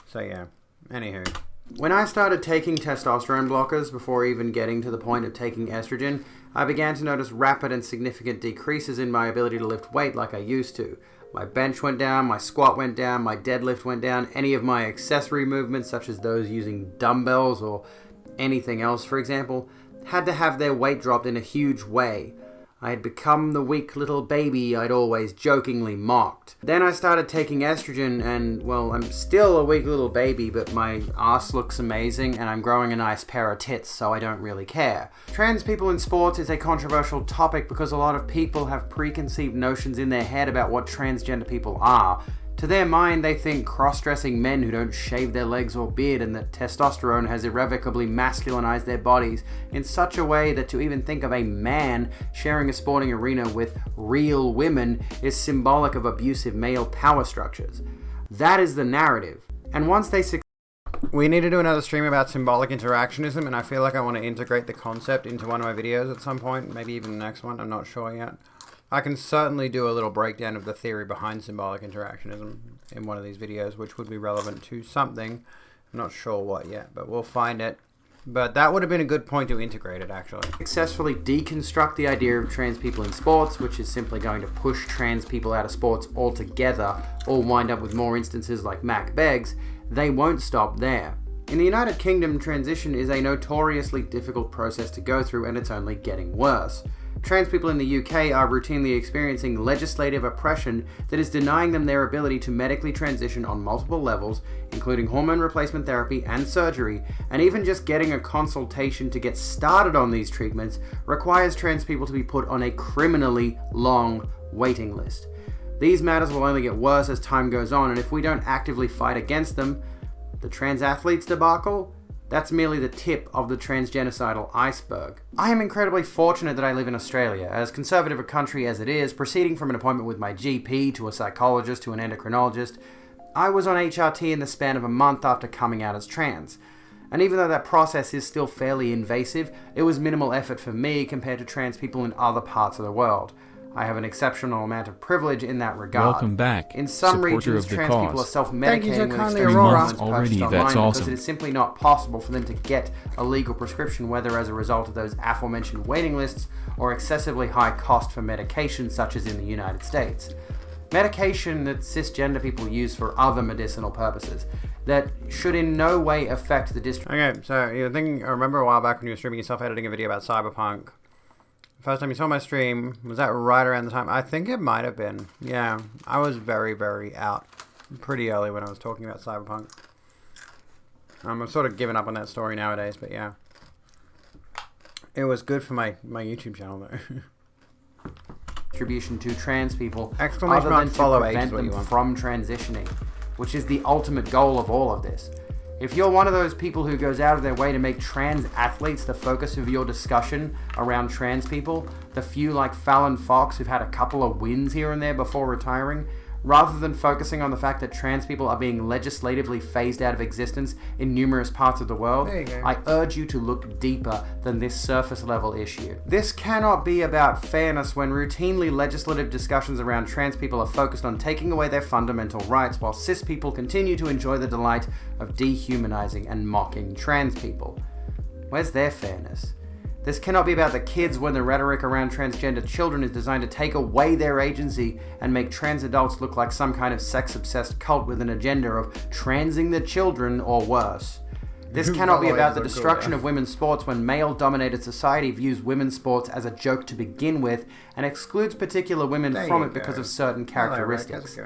So yeah, anywho. When I started taking testosterone blockers before even getting to the point of taking estrogen, I began to notice rapid and significant decreases in my ability to lift weight like I used to. My bench went down, my squat went down, my deadlift went down, any of my accessory movements such as those using dumbbells or anything else, for example, had to have their weight dropped in a huge way. I had become the weak little baby I'd always jokingly mocked. Then I started taking estrogen and, well, I'm still a weak little baby, but my ass looks amazing and I'm growing a nice pair of tits, so I don't really care. Trans people in sports is a controversial topic because a lot of people have preconceived notions in their head about what transgender people are. To their mind, they think cross-dressing men who don't shave their legs or beard and that testosterone has irrevocably masculinized their bodies in such a way that to even think of a man sharing a sporting arena with real women is symbolic of abusive male power structures. That is the narrative. And once they we need to do another stream about symbolic interactionism, and I feel like I want to integrate the concept into one of my videos at some point, maybe even the next one, I'm not sure yet. I can certainly do a little breakdown of the theory behind symbolic interactionism in one of these videos, which would be relevant to something. I'm not sure what yet, but we'll find it. But that would have been a good point to integrate it, actually. Successfully deconstruct the idea of trans people in sports, which is simply going to push trans people out of sports altogether, or wind up with more instances like Mac Beggs. They won't stop there. In the United Kingdom, transition is a notoriously difficult process to go through, and it's only getting worse. Trans people in the UK are routinely experiencing legislative oppression that is denying them their ability to medically transition on multiple levels, including hormone replacement therapy and surgery, and even just getting a consultation to get started on these treatments requires trans people to be put on a criminally long waiting list. These matters will only get worse as time goes on, and if we don't actively fight against them, the trans athletes debacle, that's merely the tip of the transgenocidal iceberg. I am incredibly fortunate that I live in Australia. As conservative a country as it is, proceeding from an appointment with my GP to a psychologist to an endocrinologist, I was on HRT in the span of a month after coming out as trans. And even though that process is still fairly invasive, it was minimal effort for me compared to trans people in other parts of the world. I have an exceptional amount of privilege in that regard. Welcome back, in some regions, of the trans cause. people are self-medicating with extreme hormones already. Online that's because awesome. it is simply not possible for them to get a legal prescription, whether as a result of those aforementioned waiting lists or excessively high cost for medication, such as in the United States. Medication that cisgender people use for other medicinal purposes that should in no way affect the Okay, so you're thinking, I remember a while back when you were streaming yourself editing a video about Cyberpunk. First time you saw my stream, was that right around the time? I think it might have been. Yeah, I was very, very out pretty early when I was talking about Cyberpunk. I'm sort of giving up on that story nowadays, but yeah. It was good for my YouTube channel though. Distribution to trans people, exclamation mark follow to prevent them from transitioning, which is the ultimate goal of all of this. If you're one of those people who goes out of their way to make trans athletes the focus of your discussion around trans people, the few like Fallon Fox who've had a couple of wins here and there before retiring, rather than focusing on the fact that trans people are being legislatively phased out of existence in numerous parts of the world, I urge you to look deeper than this surface level issue. This cannot be about fairness when routinely legislative discussions around trans people are focused on taking away their fundamental rights while cis people continue to enjoy the delight of dehumanizing and mocking trans people. Where's their fairness? This cannot be about the kids when the rhetoric around transgender children is designed to take away their agency and make trans adults look like some kind of sex-obsessed cult with an agenda of transing the children or worse. This cannot be about the destruction of women's sports when male-dominated society views women's sports as a joke to begin with and excludes particular women from it because of certain characteristics.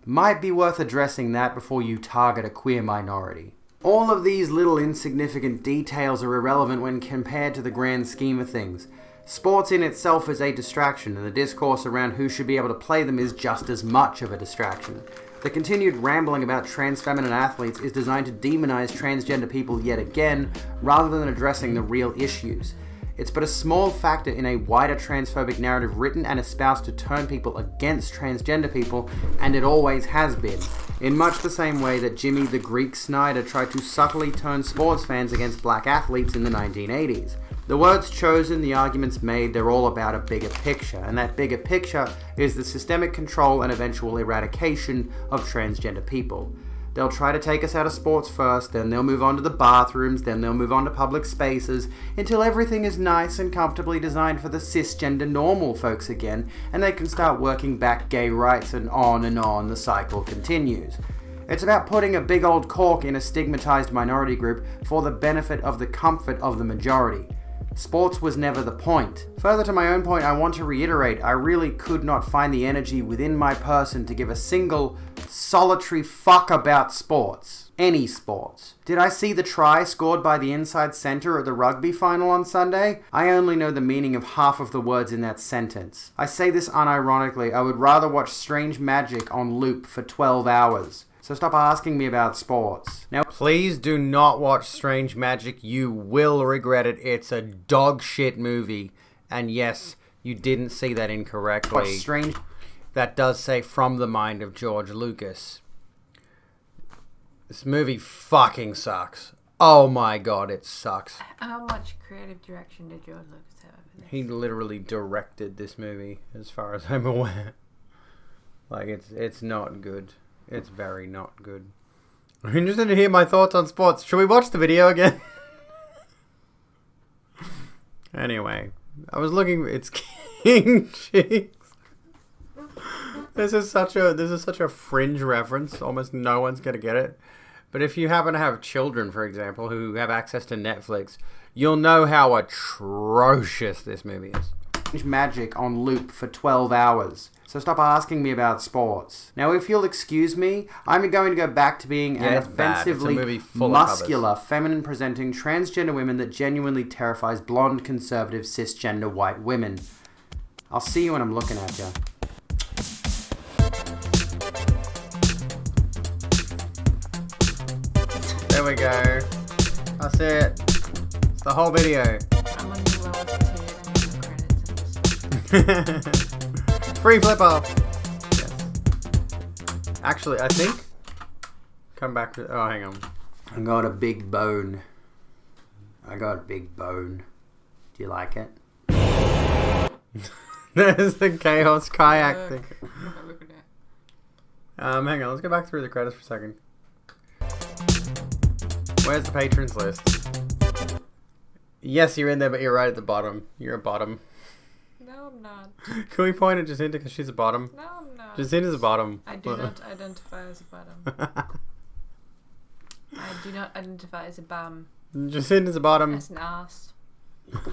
Might be worth addressing that before you target a queer minority. All of these little insignificant details are irrelevant when compared to the grand scheme of things. Sports in itself is a distraction, and the discourse around who should be able to play them is just as much of a distraction. The continued rambling about trans feminine athletes is designed to demonize transgender people yet again, rather than addressing the real issues. It's but a small factor in a wider transphobic narrative written and espoused to turn people against transgender people, and it always has been, in much the same way that Jimmy the Greek Snyder tried to subtly turn sports fans against black athletes in the 1980s. The words chosen, the arguments made, they're all about a bigger picture, and that bigger picture is the systemic control and eventual eradication of transgender people. They'll try to take us out of sports first, then they'll move on to the bathrooms, then they'll move on to public spaces, until everything is nice and comfortably designed for the cisgender normal folks again, and they can start working back gay rights, and on the cycle continues. It's about putting a big old cork in a stigmatized minority group for the benefit of the comfort of the majority. Sports was never the point. Further to my own point, I want to reiterate, I really could not find the energy within my person to give a single solitary fuck about sports. Any sports. Did I see the try scored by the inside centre at the rugby final on Sunday? I only know the meaning of half of the words in that sentence. I say this unironically, I would rather watch Strange Magic on loop for 12 hours. So stop asking me about sports. Now, please do not watch Strange Magic. You will regret it. It's a dog shit movie. And yes, you didn't see that incorrectly. Strange. That does say from the mind of George Lucas. This movie fucking sucks. Oh my god, it sucks. How much creative direction did George Lucas have in this? He literally directed this movie, as far as I'm aware. Like, it's not good. It's very not good. I'm interested to hear my thoughts on sports. Should we watch the video again? Anyway, I was looking. It's King Cheeks. This is such a fringe reference. Almost no one's gonna get it. But if you happen to have children, for example, who have access to Netflix, you'll know how atrocious this movie is. Magic on loop for 12 hours. So stop asking me about sports. Now, if you'll excuse me, I'm going to go back to being an offensively muscular, feminine-presenting transgender woman that genuinely terrifies blonde, conservative, cisgender white women. I'll see you when I'm looking at you. There we go. That's it. It's the whole video. I'm on the lowest tier and the credits. Free flip off. Yes. Actually, I think. Come back to. Oh, hang on. I got a big bone. Do you like it? There's the chaos kayak thing. Hang on. Let's go back through the credits for a second. Where's the patrons list? Yes, you're in there, but you're right at the bottom. You're a bottom. No, I'm not. Can we point at Jacinta because she's a bottom? No, I'm not. Jacinta's a bottom. I do not identify as a bottom. I do not identify as a bum. Jacinta's a bottom. As an ass. Do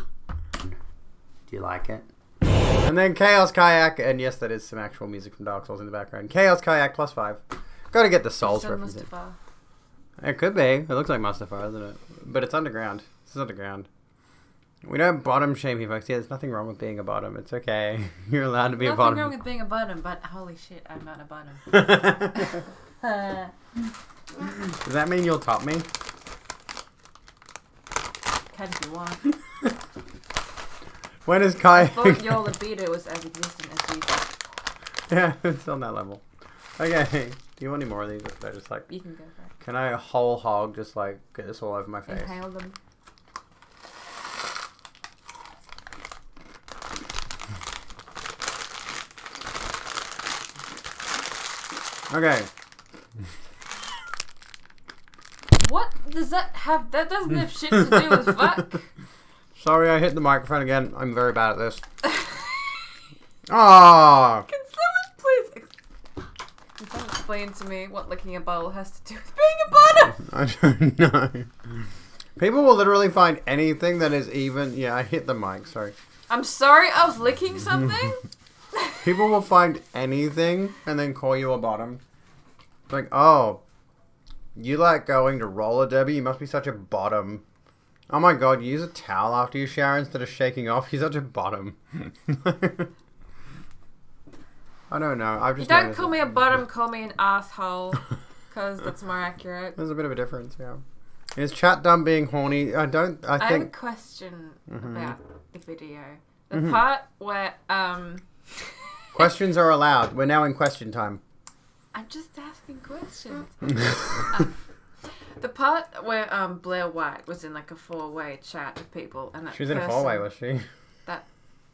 you like it? And then Chaos Kayak, and yes, that is some actual music from Dark Souls in the background. Chaos Kayak +5. Gotta get the Souls reference. It could be. It looks like Mustafar, doesn't it? But it's underground. This is underground. We don't bottom shame you folks. Yeah, there's nothing wrong with being a bottom. It's okay. You're allowed to be a bottom. Nothing wrong with being a bottom, but holy shit, I'm not a bottom. Does that mean you'll top me? Can if you want. When is Kai? I thought your libido was as existent as you. Yeah, it's on that level. Okay. Do you want any more of these? They're just like. You can go for it. Can I whole hog just like get this all over my face? Inhale them. Okay. What does that have? That doesn't have shit to do with fuck. Sorry, I hit the microphone again. I'm very bad at this. Ah. Can someone explain to me what licking a bowl has to do with being a bottom? I don't know. People will literally find anything that is even. Yeah, I hit the mic. Sorry. I'm sorry. I was licking something. People will find anything and then call you a bottom. Like, oh, you like going to roller derby? You must be such a bottom. Oh my god, you use a towel after you shower instead of shaking off? You're such a bottom. I don't know. I've just. You don't call me a bottom, call me an asshole. Because that's more accurate. There's a bit of a difference, yeah. Is chat dumb being horny? I think. I have a question about the video. The part where, Questions are allowed. We're now in question time. I'm just asking questions. The part where Blair White was in like a 4-way chat with people, and that she was in a 4-way, was she?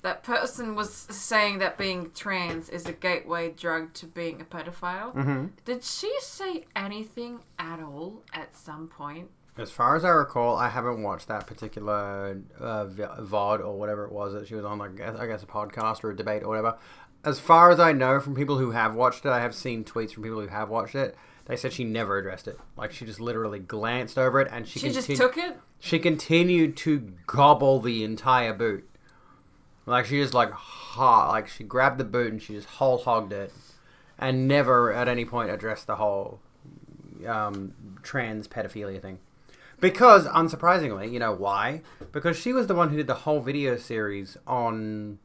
That person was saying that being trans is a gateway drug to being a pedophile. Mm-hmm. Did she say anything at all at some point? As far as I recall, I haven't watched that particular VOD or whatever it was that she was on, like, I guess a podcast or a debate or whatever. As far as I know from people who have watched it, I have seen tweets from people who have watched it. They said she never addressed it. Like, she just literally glanced over it and she just took it? She continued to gobble the entire boot. Like, she just, like she grabbed the boot and she just whole hogged it and never at any point addressed the whole trans pedophilia thing. Because, unsurprisingly, you know why? Because she was the one who did the whole video series on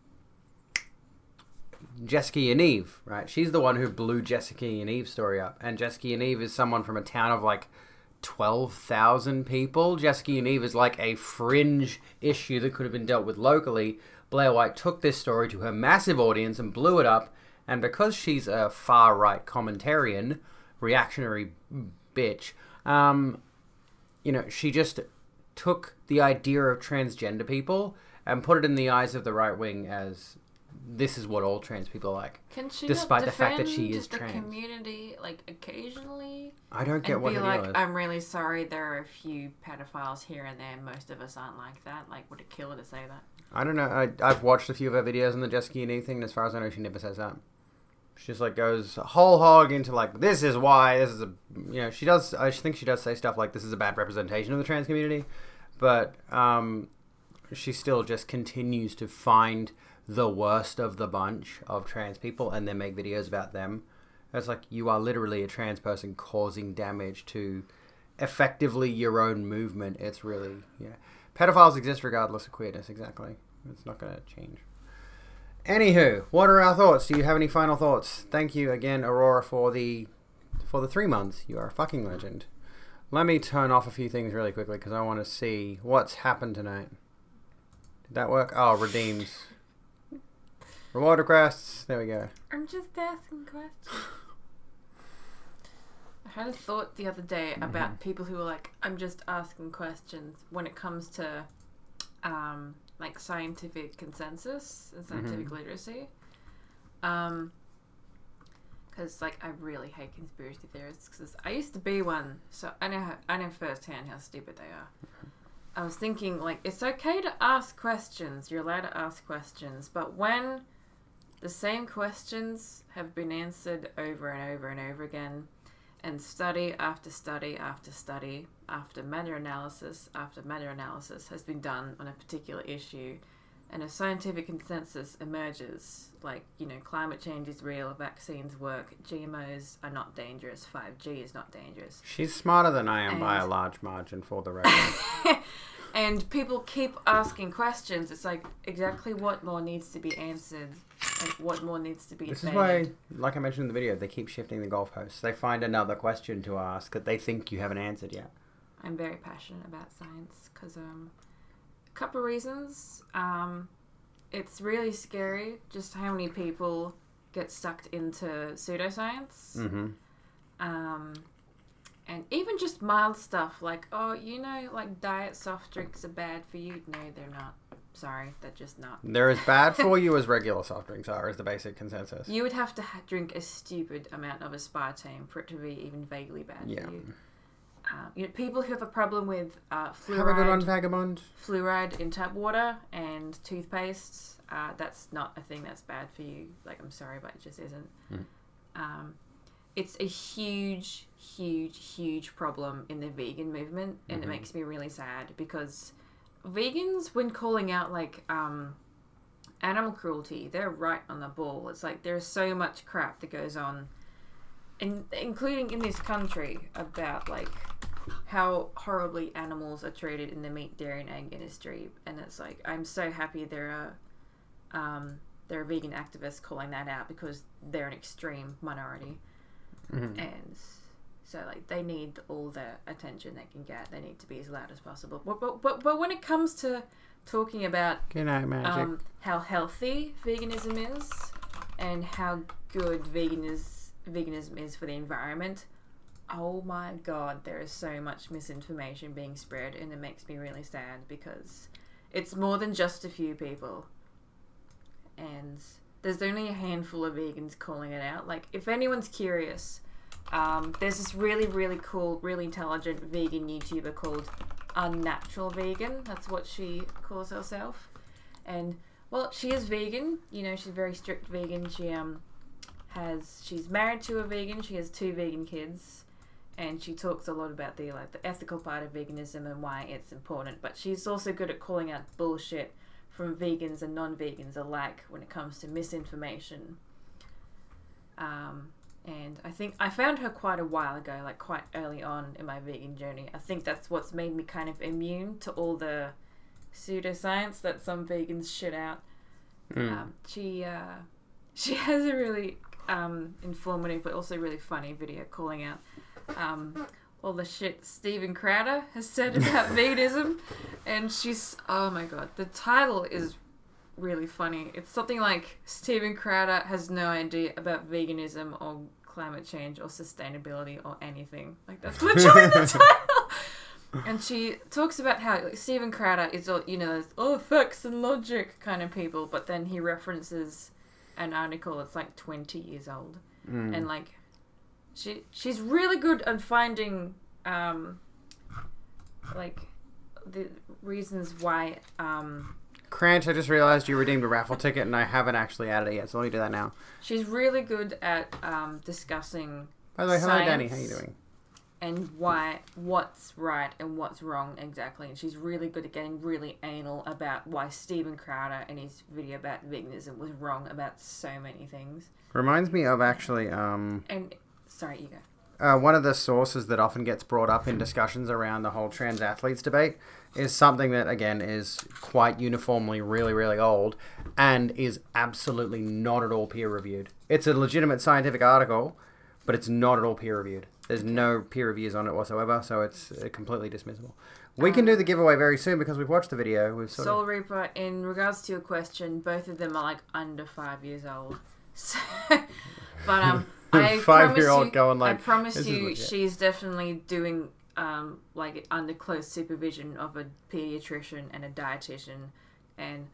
Jessica and Eve, right? She's the one who blew Jessica and Eve's story up. And Jessica and Eve is someone from a town of like 12,000 people. Jessica and Eve is like a fringe issue that could have been dealt with locally. Blair White took this story to her massive audience and blew it up. And because she's a far-right commentarian, reactionary bitch, you know, she just took the idea of transgender people and put it in the eyes of the right wing as this is what all trans people are like. Can she despite not the fact that she defend is the trans? Community, like, occasionally? I don't get what her deal is. I'm really sorry, there are a few pedophiles here and there. Most of us aren't like that. Like, would it kill her to say that? I don't know. I've watched a few of her videos on the Jessica and Eve thing, and as far as I know, she never says that. She just, like, goes whole hog into, like, this is why, this is a... You know, she does... I think she does say stuff like, this is a bad representation of the trans community. But, she still just continues to find the worst of the bunch of trans people and then make videos about them. It's like, you are literally a trans person causing damage to effectively your own movement. It's really... Yeah. Pedophiles exist regardless of queerness, exactly. It's not going to change. Anywho, what are our thoughts? Do you have any final thoughts? Thank you again, Aurora, for the 3 months. You are a fucking legend. Let me turn off a few things really quickly because I want to see what's happened tonight. Did that work? Oh, redeems. Reward requests. There we go. I'm just asking questions. I had a thought the other day about people who are like, I'm just asking questions when it comes to like scientific consensus and scientific literacy. Because like I really hate conspiracy theorists because I used to be one, so I know firsthand how stupid they are. I was thinking like it's okay to ask questions, you're allowed to ask questions, but when the same questions have been answered over and over and over again, and study after study after study after meta-analysis after meta-analysis has been done on a particular issue, and a scientific consensus emerges, like, you know, climate change is real, vaccines work, GMOs are not dangerous, 5G is not dangerous. She's smarter than I am by a large margin, for the record. And people keep asking questions. It's like, exactly what more needs to be answered? And what more needs to be This is why, like I mentioned in the video, they keep shifting the goalposts. They find another question to ask that they think you haven't answered yet. I'm very passionate about science because a couple of reasons. It's really scary just how many people get sucked into pseudoscience. And even just mild stuff like, oh, you know, like diet soft drinks are bad for you. No, they're not. Sorry, they're just not. They're as bad for you as regular soft drinks are, is the basic consensus. You would have to drink a stupid amount of aspartame for it to be even vaguely bad for you. You know, people who have a problem with fluoride. Have a good one, Vagabond. Fluoride in tap water and toothpastes. That's not a thing that's bad for you. Like, I'm sorry, but it just isn't. It's a huge, huge, huge problem in the vegan movement, and it makes me really sad because vegans, when calling out like animal cruelty, they're right on the ball. It's like there's so much crap that goes on, including in this country, about like how horribly animals are treated in the meat, dairy, and egg industry. And it's like I'm so happy there are vegan activists calling that out because they're an extreme minority. And so like they need all the attention they can get. They need to be as loud as possible. But when it comes to talking about how healthy veganism is and how good veganism is for the environment, oh my god, there is so much misinformation being spread, and it makes me really sad because it's more than just a few people. And there's only a handful of vegans calling it out. Like, if anyone's curious, there's this really, really cool, really intelligent vegan YouTuber called Unnatural Vegan. That's what she calls herself. And, well, she is vegan. You know, she's a very strict vegan. She's married to a vegan. She has 2 vegan kids. And she talks a lot about the ethical part of veganism and why it's important. But she's also good at calling out bullshit from vegans and non-vegans alike when it comes to misinformation. And I think I found her quite a while ago, like quite early on in my vegan journey. I think that's what's made me kind of immune to all the pseudoscience that some vegans shit out. She has a really informative but also really funny video calling out all the shit Steven Crowder has said about veganism, and she's, oh my god, the title is really funny. It's something like, Steven Crowder has no idea about veganism or climate change or sustainability or anything. Like, that's literally the title. And she talks about how Steven Crowder is all, you know, all facts and logic kind of people, but then he references an article that's like 20 years old. And like, she's really good at finding like the reasons why Cranch, I just realized you redeemed a raffle ticket and I haven't actually added it yet, so let me do that now. She's really good at discussing By the way, hello science Danny, how you doing? And what's right and what's wrong exactly. And she's really good at getting really anal about why Steven Crowder and his video about veganism was wrong about so many things. Reminds me of actually And sorry, you go. One of the sources that often gets brought up in discussions around the whole trans athletes debate is something that, again, is quite uniformly really, really old and is absolutely not at all peer-reviewed. It's a legitimate scientific article, but it's not at all peer-reviewed. There's no peer reviews on it whatsoever, so it's completely dismissible. We can do the giveaway very soon because we've watched the video. We've Soul Reaper, in regards to your question, both of them are like under 5 years old. So, but I promise you, she's definitely doing like under close supervision of a pediatrician and a dietitian. And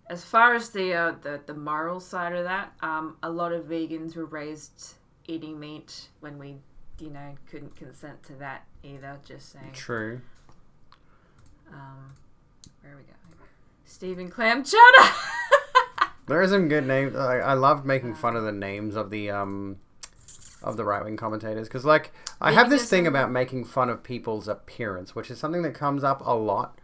as far as the moral side of that, a lot of vegans were raised eating meat when we, you know, couldn't consent to that either. Just saying. True. Where are we going? Stephen Clam Chowder. There are some good names. I loved making fun of the names of the right-wing commentators because, like, I have this thing about making fun of people's appearance, which is something that comes up a lot,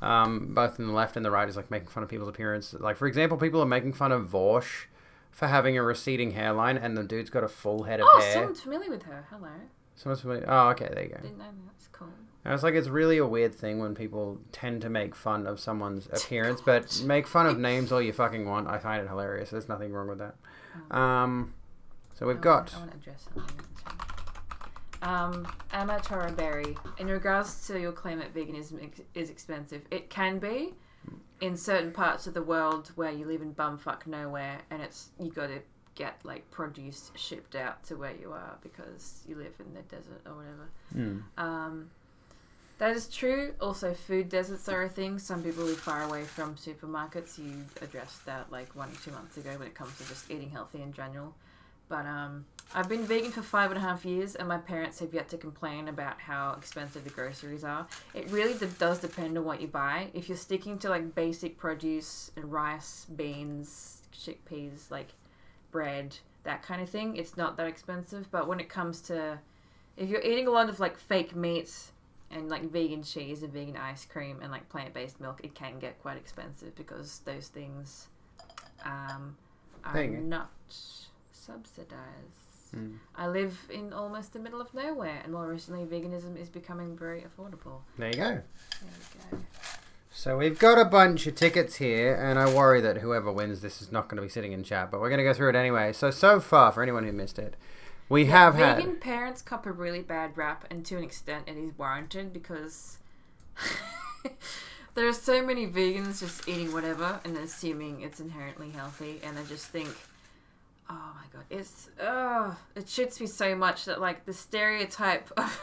both in the left and the right, is like making fun of people's appearance. Like, for example, people are making fun of Vorsh for having a receding hairline, and the dude's got a full head of hair. Oh, someone's familiar with her. Hello. Someone's familiar. Oh, okay, there you go. Didn't know that. That's cool. And it's like, it's really a weird thing when people tend to make fun of someone's appearance, but make fun of names all you fucking want. I find it hilarious. There's nothing wrong with that. So we've got... I want to address something. Amatora Berry, in regards to your claim that veganism is expensive, it can be in certain parts of the world where you live in bumfuck nowhere, and you got to get like produce shipped out to where you are because you live in the desert or whatever. That is true. Also, food deserts are a thing. Some people live far away from supermarkets. You addressed that like 1 or 2 months ago when it comes to just eating healthy in general. But I've been vegan for 5.5 years, and my parents have yet to complain about how expensive the groceries are. It really does depend on what you buy. If you're sticking to like basic produce and rice, beans, chickpeas, like bread, that kind of thing, it's not that expensive. But when it comes to, if you're eating a lot of like fake meats and like vegan cheese and vegan ice cream and like plant-based milk, it can get quite expensive because those things are not subsidized. I live in almost the middle of nowhere, and more recently veganism is becoming very affordable. There you go. So we've got a bunch of tickets here, and I worry that whoever wins this is not going to be sitting in chat, but we're going to go through it anyway. So far, for anyone who missed it, we have had... Vegan parents cop a really bad rap, and to an extent it is warranted, because there are so many vegans just eating whatever and assuming it's inherently healthy, and I just think, Oh my god, it shits me so much that like the stereotype of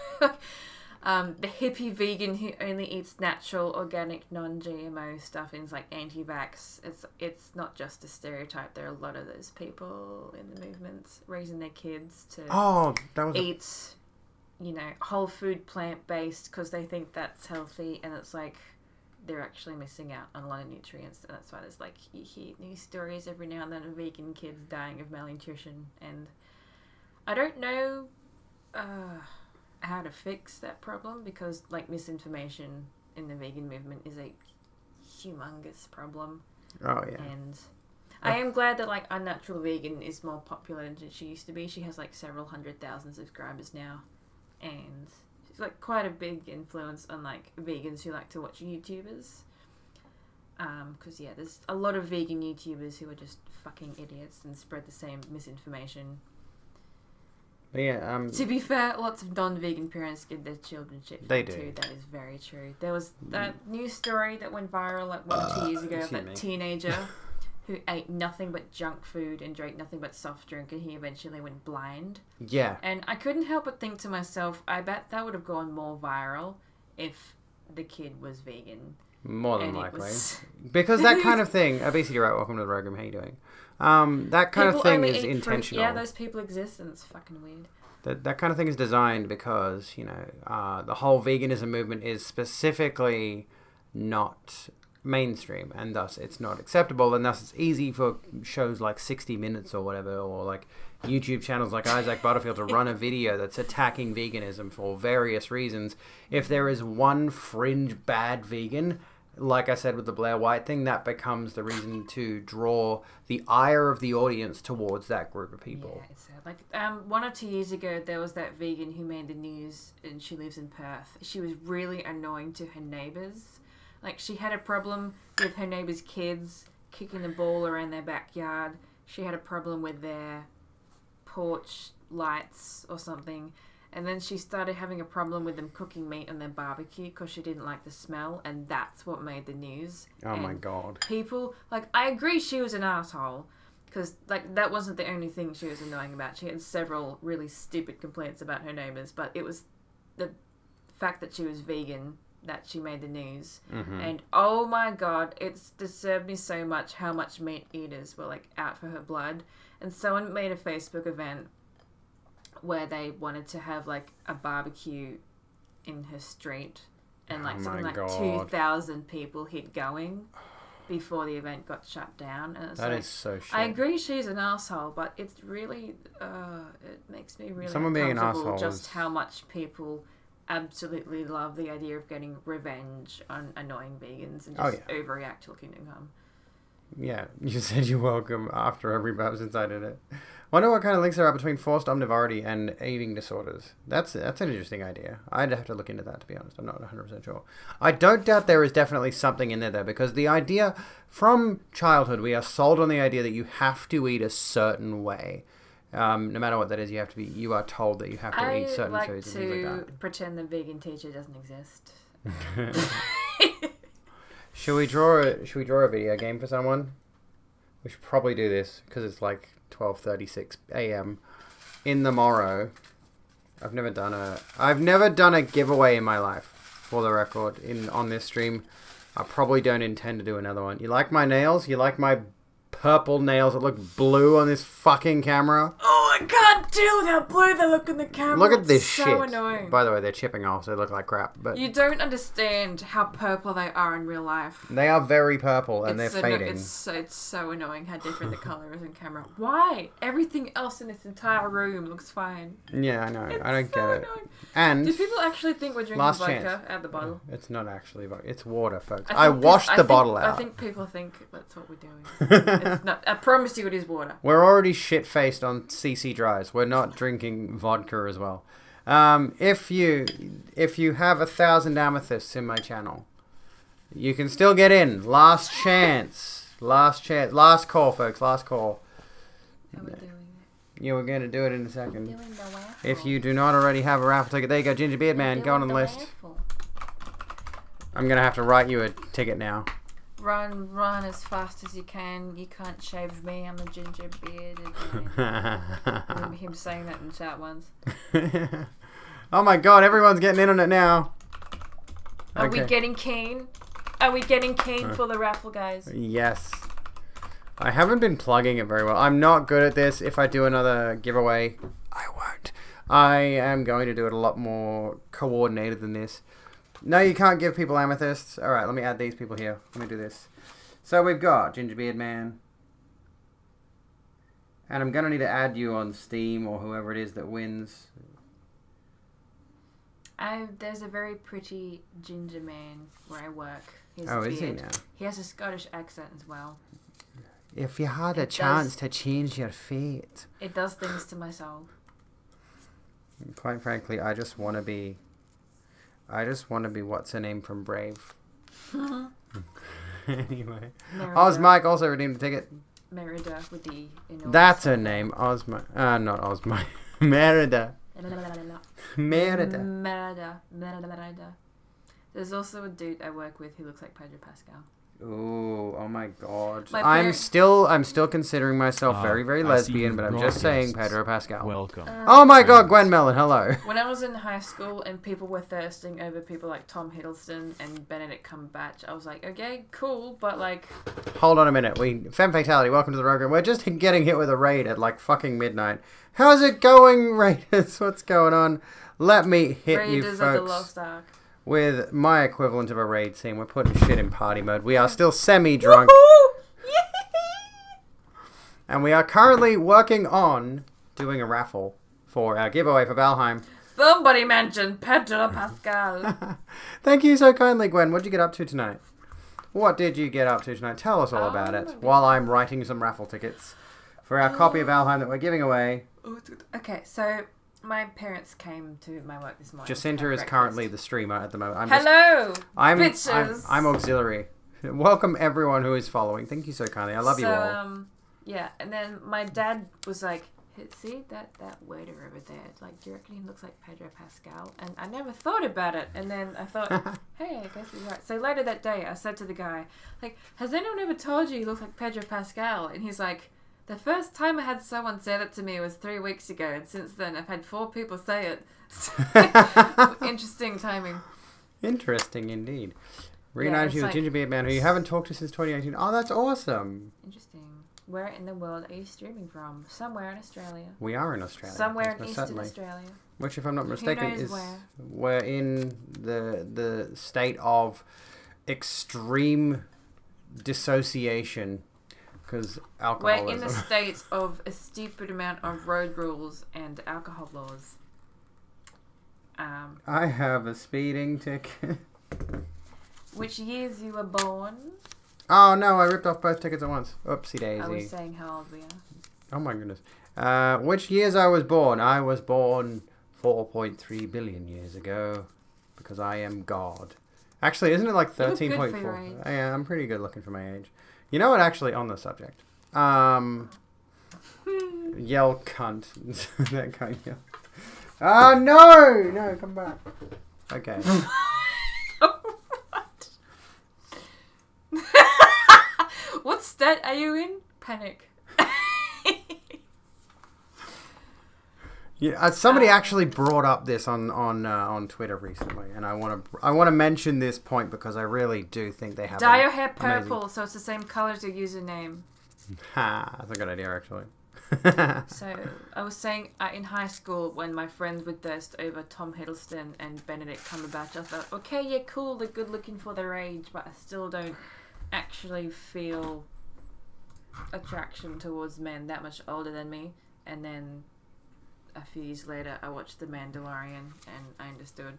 the hippie vegan who only eats natural, organic, non-GMO stuff and is like anti-vax. It's not just a stereotype. There are a lot of those people in the movements raising their kids to eat, whole food, plant-based because they think that's healthy, and it's like they're actually missing out on a lot of nutrients, and that's why there's like you hear news stories every now and then of vegan kids dying of malnutrition, and I don't know how to fix that problem because like misinformation in the vegan movement is a humongous problem. Oh yeah. And I am glad that like Unnatural Vegan is more popular than she used to be. She has like several 100,000 subscribers now, and she's like quite a big influence on like vegans who like to watch YouTubers. Because there's a lot of vegan YouTubers who are just fucking idiots and spread the same misinformation. But yeah, to be fair, lots of non-vegan parents give their children shit. They do. Too. That is very true. There was that news story that went viral like 1 or 2 years ago of that teenager who ate nothing but junk food and drank nothing but soft drink, and he eventually went blind. Yeah. And I couldn't help but think to myself, I bet that would have gone more viral if the kid was vegan. More than likely. Because that kind of thing, Obesity Right, welcome to the program, how you doing? That kind of thing is intentional. Yeah, those people exist, and it's fucking weird. That kind of thing is designed because, the whole veganism movement is specifically not mainstream, and thus it's not acceptable, and thus it's easy for shows like 60 Minutes or whatever, or like YouTube channels like Isaac Butterfield to run a video that's attacking veganism for various reasons. If there is one fringe bad vegan, like I said with the Blair White thing, that becomes the reason to draw the ire of the audience towards that group of people. Yeah, it's sad. Like 1 or 2 years ago, there was that vegan who made the news, and she lives in Perth. She was really annoying to her neighbours. Like, she had a problem with her neighbours' kids kicking the ball around their backyard. She had a problem with their porch lights or something. And then she started having a problem with them cooking meat on their barbecue because she didn't like the smell, and that's what made the news. Oh my god. People, like, I agree she was an asshole, because, like, that wasn't the only thing she was annoying about. She had several really stupid complaints about her neighbours, but it was the fact that she was vegan that she made the news. Mm-hmm. And oh my god, it's disturbed me so much how much meat eaters were, like, out for her blood. And someone made a Facebook event where they wanted to have like a barbecue in her street, and like something like 2,000 people hit going before the event got shut down. And it's that is so shit. I agree she's an asshole, but it's really it makes me really Someone being an asshole just how much people absolutely love the idea of getting revenge on annoying vegans and just overreact to Kingdom Come. Yeah, you said you're welcome after every burp since I did it. Wonder what kind of links there are between forced omnivority and eating disorders. That's an interesting idea. I'd have to look into that, to be honest. I'm not 100% sure. I don't doubt there is definitely something in there, though, because the idea, from childhood, we are sold on the idea that you have to eat a certain way. No matter what that is, you are told that you have to eat certain foods and things like that. I like to pretend the vegan teacher doesn't exist. Should we draw a video game for someone? We should probably do this because it's like 12:36 a.m. in the morrow. I've never done a giveaway in my life, for the record, on this stream. I probably don't intend to do another one. You like my nails? You like my purple nails that look blue on this fucking camera? Oh, I can't deal with how blue they look in the camera. Look at this shit. So annoying. By the way, they're chipping off, so they look like crap. But you don't understand how purple they are in real life. They are very purple, and they're fading. It's so annoying how different the colour is in camera. Why? Everything else in this entire room looks fine. Yeah, I know. I don't get it. And do people actually think we're drinking vodka out of the bottle? It's not actually vodka. It's water, folks. I washed the bottle out. I think people think that's what we're doing. It's not. I promise you it is water. We're already shit-faced on CC dries. We're not drinking vodka as well. If you have 1,000 amethysts in my channel, you can still get in. Last chance. Last call, folks. Last call. How are we doing? Yeah, we're going to do it in a second. If you do not already have a raffle ticket, there you go, Ginger Beard Man, go on the list. I'm going to have to write you a ticket now. Run, run as fast as you can. You can't shave me. I'm a ginger bearded man. I remember him saying that in chat once. Oh my god, everyone's getting in on it now. Are we getting keen? Are we getting keen for the raffle, guys? Yes. I haven't been plugging it very well. I'm not good at this. If I do another giveaway, I won't. I am going to do it a lot more coordinated than this. No, you can't give people amethysts. Alright, let me add these people here. Let me do this. So we've got Gingerbeard Man. And I'm going to need to add you on Steam or whoever it is that wins. There's a very pretty ginger man where I work. Is he now? He has a Scottish accent as well. If you had a chance to change your fate. It does things to my soul. Quite frankly, I just want to be what's her name from Brave. Anyway. Ozmike also redeemed the ticket. Merida with the... That's her name. Ozmike. Not Ozmike. Merida. Merida. There's also a dude I work with who looks like Pedro Pascal. Ooh, oh my god. I'm still considering myself very, very lesbian, but I'm just saying Pedro Pascal. Welcome. Oh my god, Gwen Mellon, hello. When I was in high school and people were thirsting over people like Tom Hiddleston and Benedict Cumberbatch, I was like, okay, cool, but like... Hold on a minute. Femme Fatality, welcome to the program. We're just getting hit with a raid at like fucking midnight. How's it going, Raiders? What's going on? Let me hit Raiders you, folks. of the Lost Ark. With my equivalent of a raid scene. We're putting shit in party mode. We are still semi-drunk. And we are currently working on doing a raffle for our giveaway for Valheim. Somebody mentioned Pedro Pascal. Thank you so kindly, Gwen. What did you get up to tonight? What did you get up to tonight? Tell us all about it while I'm writing some raffle tickets for our copy of Valheim that we're giving away. Okay, so... my parents came to my work this morning. Jacinta is currently the streamer at the moment. Bitches! I'm auxiliary. Welcome everyone who is following. Thank you so kindly. I love you all. Yeah, and then my dad was like, see that waiter over there? Like, do you reckon he looks like Pedro Pascal? And I never thought about it. And then I thought, hey, I guess he's right. So later that day, I said to the guy, like, has anyone ever told you looks like Pedro Pascal? And he's like, the first time I had someone say that to me was 3 weeks ago, and since then I've had 4 people say it. Interesting timing. Interesting indeed. Reunited you with Gingerbeard Man, who you haven't talked to since 2018. Oh, that's awesome. Interesting. Where in the world are you streaming from? Somewhere in Australia. We are in Australia. Somewhere in Eastern Australia. Which, if I'm not mistaken, is we're in the state of extreme dissociation. Because alcoholism. We're in the state of a stupid amount of road rules and alcohol laws. I have a speeding ticket. Which years you were born? Oh no, I ripped off both tickets at once. Oopsie daisy. I was saying how old we are. Oh my goodness. Which years I was born? I was born 4.3 billion years ago. Because I am God. Actually, isn't it like 13.4? Yeah, I'm pretty good looking for my age. You know what, actually, on the subject. Yell cunt. That guy yelled. Ah, no! No, come back. Okay. What state are you in? Panic. Yeah, somebody actually brought up this on Twitter recently, and I want to mention this point because I really do think they have. Dye your hair purple, so it's the same color as your username. Ha! That's a good idea, actually. So I was saying in high school when my friends would thirst over Tom Hiddleston and Benedict Cumberbatch, I thought, okay, yeah, cool, they're good looking for their age, but I still don't actually feel attraction towards men that much older than me. And then a few years later, I watched The Mandalorian and I understood.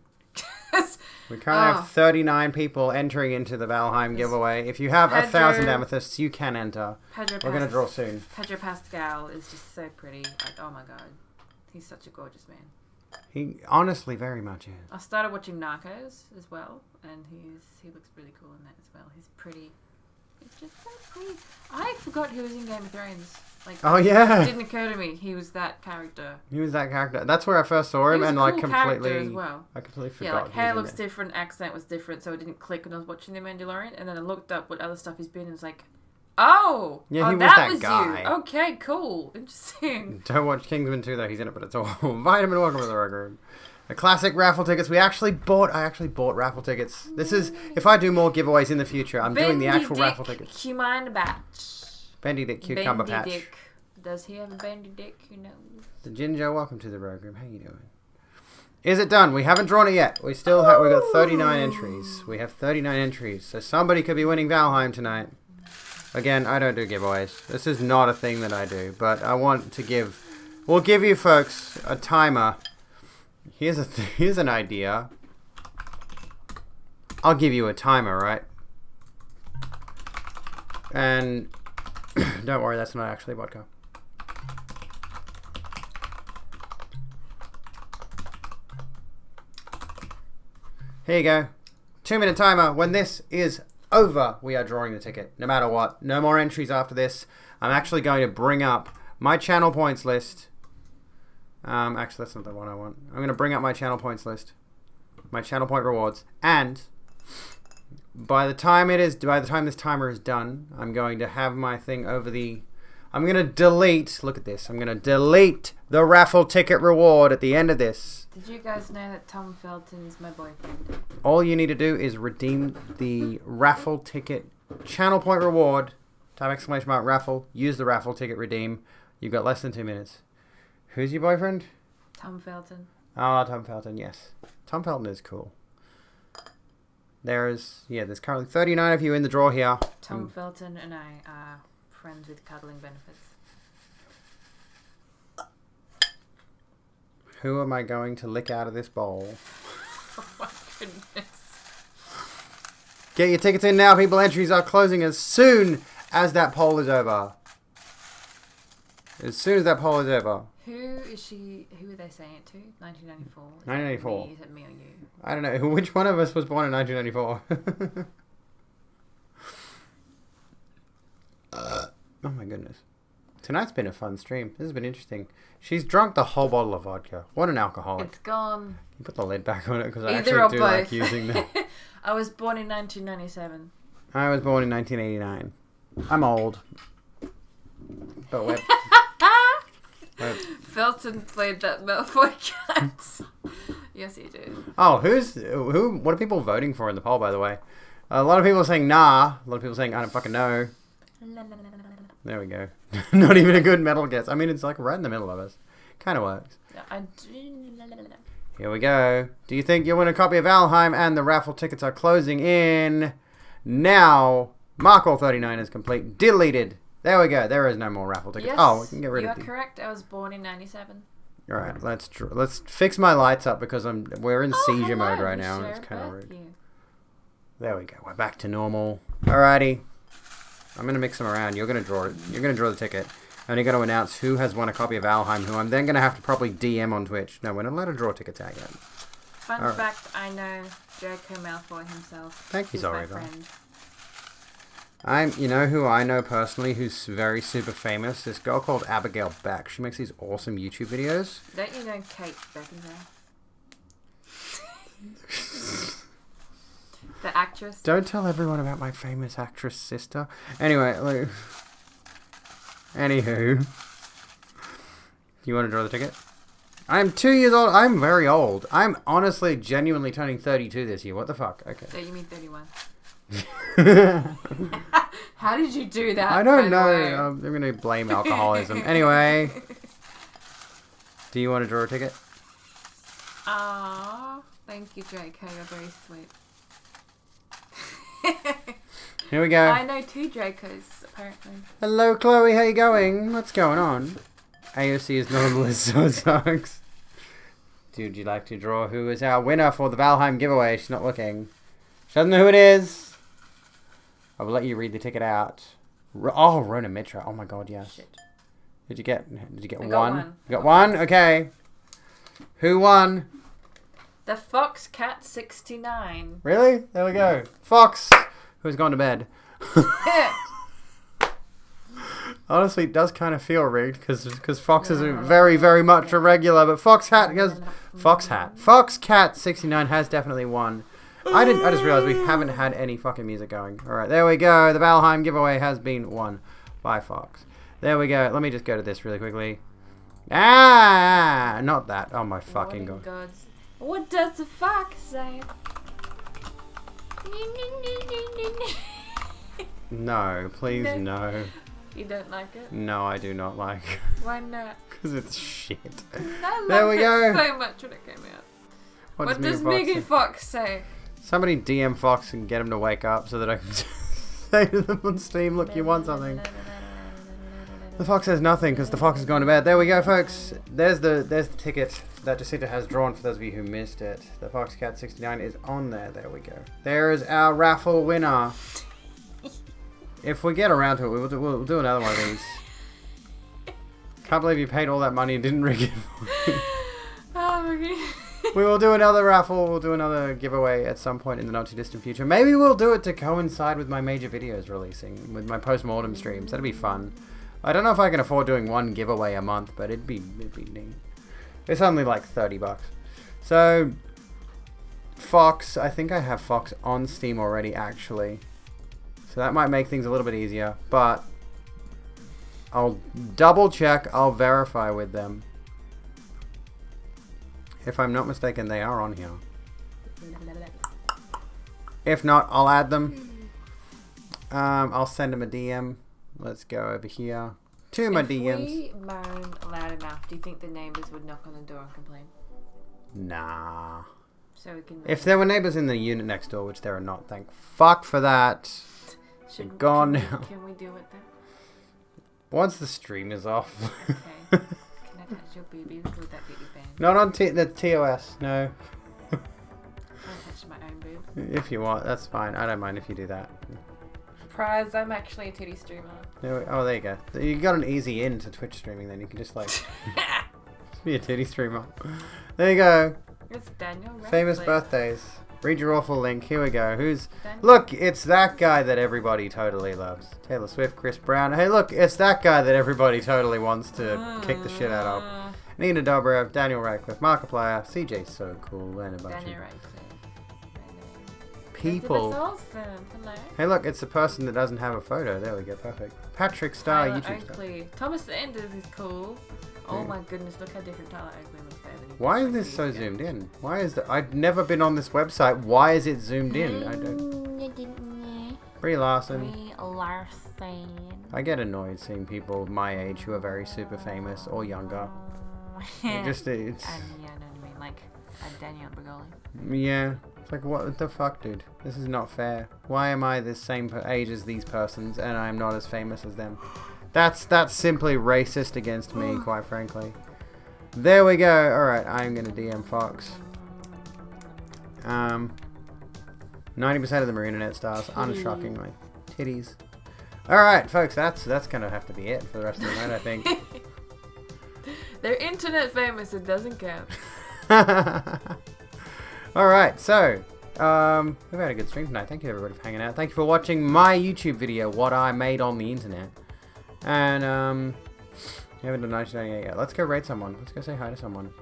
We currently have 39 people entering into the Valheim giveaway. If you have 1,000 amethysts, you can enter. We're going to draw soon. Pedro Pascal is just so pretty. Like, oh my god. He's such a gorgeous man. He honestly very much is. I started watching Narcos as well, and he looks really cool in that as well. He's pretty. He's just so pretty. I forgot he was in Game of Thrones. Like, oh yeah, it didn't occur to me he was that character. He was that character. That's where I first saw him, and a like cool completely, as well. I completely forgot. Yeah, like hair looks different, accent was different, so it didn't click when I was watching The Mandalorian. And then I looked up what other stuff he's been, and it's like, oh, yeah, he was that guy. You. Okay, cool, interesting. Don't watch Kingsman 2 though. He's in it, but it's all Vitamin. Welcome to the Rug Room. The classic raffle tickets. I actually bought raffle tickets. This is if I do more giveaways in the future. I'm doing the actual raffle tickets. Cucumber patch. Bendy Dick Cucumber Patch. Dick. Does he have a Bendy Dick? Who knows? The Ginger. Welcome to the Rug Room. How you doing? Is it done? We haven't drawn it yet. We still have. We got 39 entries. We have 39 entries. So somebody could be winning Valheim tonight. Again, I don't do giveaways. This is not a thing that I do, but I want to give. We'll give you folks a timer. Here's an idea. I'll give you a timer, right? And don't worry, that's not actually vodka. Here you go. 2-minute timer. When this is over, we are drawing the ticket. No matter what. No more entries after this. I'm actually going to bring up my channel points list. Actually, that's not the one I want. I'm going to bring up my channel points list. My channel point rewards. And by the time this timer is done, I'm going to have my thing over the... I'm going to delete... Look at this. I'm going to delete the raffle ticket reward at the end of this. Did you guys know that Tom Felton's my boyfriend? All you need to do is redeem the raffle ticket channel point reward. Type ! Raffle. Use the raffle ticket redeem. You've got less than 2 minutes. Who's your boyfriend? Tom Felton. Oh, Tom Felton, yes. Tom Felton is cool. There's currently 39 of you in the draw here. Tom Felton and I are friends with cuddling benefits. Who am I going to lick out of this bowl? Oh my goodness. Get your tickets in now, people. Entries are closing as soon as that poll is over. As soon as that poll is over. Who is she? Who are they saying it to? 1994. 1994. Is it me or you? I don't know. Which one of us was born in 1994? Oh my goodness. Tonight's been a fun stream. This has been interesting. She's drunk the whole bottle of vodka. What an alcoholic. It's gone. You put the lid back on it because I actually do like using them. I was born in 1997. I was born in 1989. I'm old. But we're... Felton played that Malfoy cat. Yes, he did. Oh, who? What are people voting for in the poll, by the way? A lot of people are saying nah. A lot of people are saying I don't fucking know. There we go. Not even a good metal guess. I mean, it's like right in the middle of us. Kind of works. Here we go. Do you think you'll win a copy of Valheim? And the raffle tickets are closing in now. Mark all 39 is complete. Deleted. There we go. There is no more raffle tickets. Yes, oh, we can get rid of you are correct. I was born in 97. All right, let's fix my lights up because we're in seizure mode right now. And it's kind of rude. There we go. We're back to normal. Alrighty. I'm gonna mix them around. You're gonna draw it. You're gonna draw the ticket. And you're gonna announce who has won a copy of Valheim. Who I'm then gonna have to probably DM on Twitch. No, we're not allowed to draw tickets out yet. Fun fact: I know Draco Malfoy himself. Thank you, Zoriga. My friend. You know who I know personally who's very super famous? This girl called Abigail Beck. She makes these awesome YouTube videos. Don't you know Kate Beckinsale? The actress? Don't tell everyone about my famous actress sister. Anyway, anywho. You want to draw the ticket? I'm 2 years old. I'm very old. I'm honestly, genuinely turning 32 this year. What the fuck? Okay. So you mean 31. How did you do that? I don't know. I'm going to blame alcoholism. Anyway. Do you want to draw a ticket? Aww. Thank you, JK. You're very sweet. Here we go. I know 2 Dracos, apparently. Hello, Chloe. How you going? What's going on? AOC is not on the list, so it sucks. Dude, you'd like to draw who is our winner for the Valheim giveaway? She's not looking. She doesn't know who it is. I will let you read the ticket out. Oh, Rona Mitra. Oh my god, yes. Shit. Did you get one? You got one? Okay. Who won? The Fox Cat 69. Really? There we go. Fox, who's gone to bed. Honestly, it does kind of feel rigged because Fox is very, very much a regular, but Foxcat69 has definitely won. I just realized we haven't had any fucking music going. All right, there we go. The Valheim giveaway has been won by Fox. There we go. Let me just go to this really quickly. Not that. Oh my fucking god. What does the fox say? No, please no. You don't like it? No, I do not like it. Why not? Because it's shit. I there we go. So much when it came out. What does Megan Fox say? Somebody DM Fox and get him to wake up so that I can say to them on Steam, look, you want something. The Fox says nothing because the Fox has gone to bed. There we go, folks. There's the ticket that Jacinta has drawn for those of you who missed it. The Foxcat69 is on there. There we go. There is our raffle winner. If we get around to it, we'll do another one of these. Can't believe you paid all that money and didn't rig it for me. Oh my god. We will do another raffle. We'll do another giveaway at some point in the not too distant future. Maybe we'll do it to coincide with my major videos releasing, with my post-mortem streams. That'd be fun. I don't know if I can afford doing one giveaway a month, but it'd be neat. It's only like $30. So, Fox, I think I have Fox on Steam already, actually. So that might make things a little bit easier, but I'll double check, I'll verify with them. If I'm not mistaken, they are on here. If not, I'll add them. I'll send them a DM. Let's go over here to my DMs. If we moan loud enough, do you think the neighbours would knock on the door and complain? Nah. So we can. If there were neighbours in the unit next door, which there are not, thank fuck for that. They're gone now. Can we do it then? Once the stream is off. Okay. Can I touch your boobies? Would that be your band? Not on the TOS, no. Can I touch my own boobs? If you want, that's fine. I don't mind if you do that. Surprise, I'm actually a titty streamer. Oh, there you go. You got an easy in to Twitch streaming then. You can just like just be a titty streamer. There you go. It's Daniel Radcliffe. Famous birthdays. Read your awful link. Here we go. Look, it's that guy that everybody totally loves. Taylor Swift, Chris Brown. Hey, look, it's that guy that everybody totally wants to kick the shit out of. Nina Dobrev, Daniel Radcliffe, Markiplier, CJ's so cool, and a bunch of people. Hey, look, it's the person that doesn't have a photo. There we go, perfect. Patrick Starr, YouTube Oakley. Thomas Sanders is cool. Oh my goodness, look how different Tyler Oakley looks better than Why is this so zoomed in? Why is that? I've never been on this website. Why is it zoomed in? I don't. Brie Larson. I get annoyed seeing people my age who are very super famous or younger. It's. yeah, I know what I mean, like Danielle Bergoli. Yeah. It's like, what the fuck, dude? This is not fair. Why am I the same age as these persons and I'm not as famous as them? That's simply racist against me, quite frankly. There we go. Alright, I'm going to DM Fox. 90% of them are internet stars, unshockingly. Titties. Alright, folks, that's going to have to be it for the rest of the night, I think. They're internet famous, it doesn't count. Alright, so, we've had a good stream tonight. Thank you everybody for hanging out. Thank you for watching my YouTube video, What I Made on the Internet. And, you haven't done 1998 yet. Let's go raid someone. Let's go say hi to someone.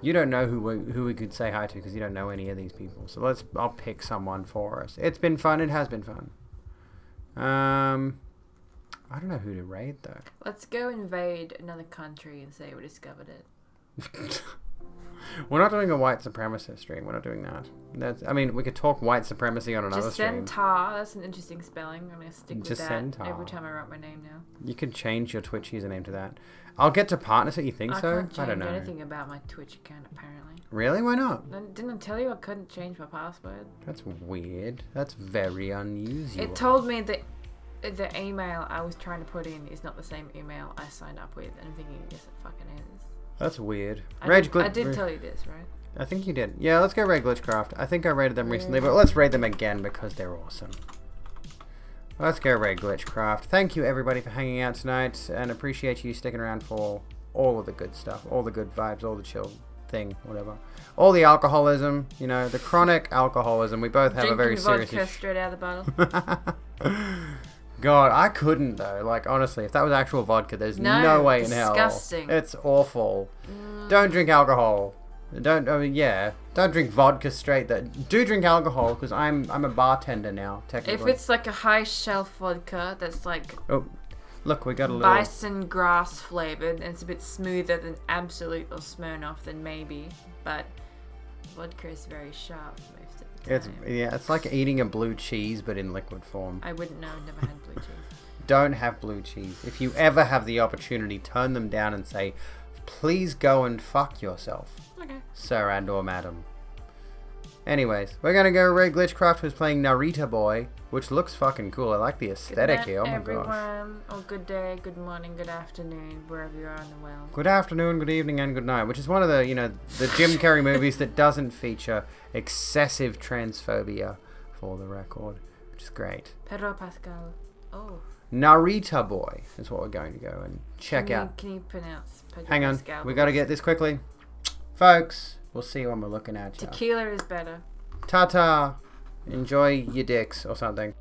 You don't know who we could say hi to because you don't know any of these people. So I'll pick someone for us. It's been fun. It has been fun. I don't know who to raid though. Let's go invade another country and say we discovered it. We're not doing a white supremacist stream. We're not doing that. I mean, we could talk white supremacy on another stream. Jacinta. That's an interesting spelling. I'm going to stick with Jacinta. that every time I write my name now. You could change your Twitch username to that. I'll get to partners that you think so. I don't know. Anything about my Twitch account, apparently. Really? Why not? Didn't I tell you I couldn't change my password? That's weird. That's very unusual. It told me that the email I was trying to put in is not the same email I signed up with. And I'm thinking, yes, it fucking is. That's weird. I did tell you this, right? I think you did. Yeah, let's go raid Glitchcraft. I think I raided them recently, but let's raid them again because they're awesome. Let's go raid Glitchcraft. Thank you everybody for hanging out tonight, and appreciate you sticking around for all of the good stuff, all the good vibes, all the chill thing, whatever. All the alcoholism, you know, the chronic alcoholism. We both have a very serious vodka straight out of the bottle. God, I couldn't though. Like honestly, if that was actual vodka, there's no way in hell. Disgusting. It's awful. Don't drink alcohol. Don't drink vodka straight. Do drink alcohol because I'm a bartender now. Technically, if it's like a high shelf vodka that's like look, we got a little bison grass flavored and it's a bit smoother than Absolute or Smirnoff, then maybe. But vodka is very sharp most of the time. It's like eating a blue cheese but in liquid form. I wouldn't know. I've never had blue cheese. Don't have blue cheese. If you ever have the opportunity, turn them down and say, please go and fuck yourself. Okay. Sir and or madam. Anyways, we're gonna go Red Glitchcraft, who's playing Narita Boy, which looks fucking cool. I like the aesthetic here. Oh my everyone. gosh. Or good day, good morning, good afternoon, wherever you are in the world. Good afternoon, good evening, and good night, which is one of the, the Jim Carrey movies that doesn't feature excessive transphobia, for the record, which is great. Pedro Pascal. Oh. Narita Boy is what we're going to go and check out. Can you pronounce Pedro Hang on, Pascal? we got to get this quickly. Folks, we'll see you when we're looking at you. Tequila is better. Ta-ta. Enjoy your dicks or something.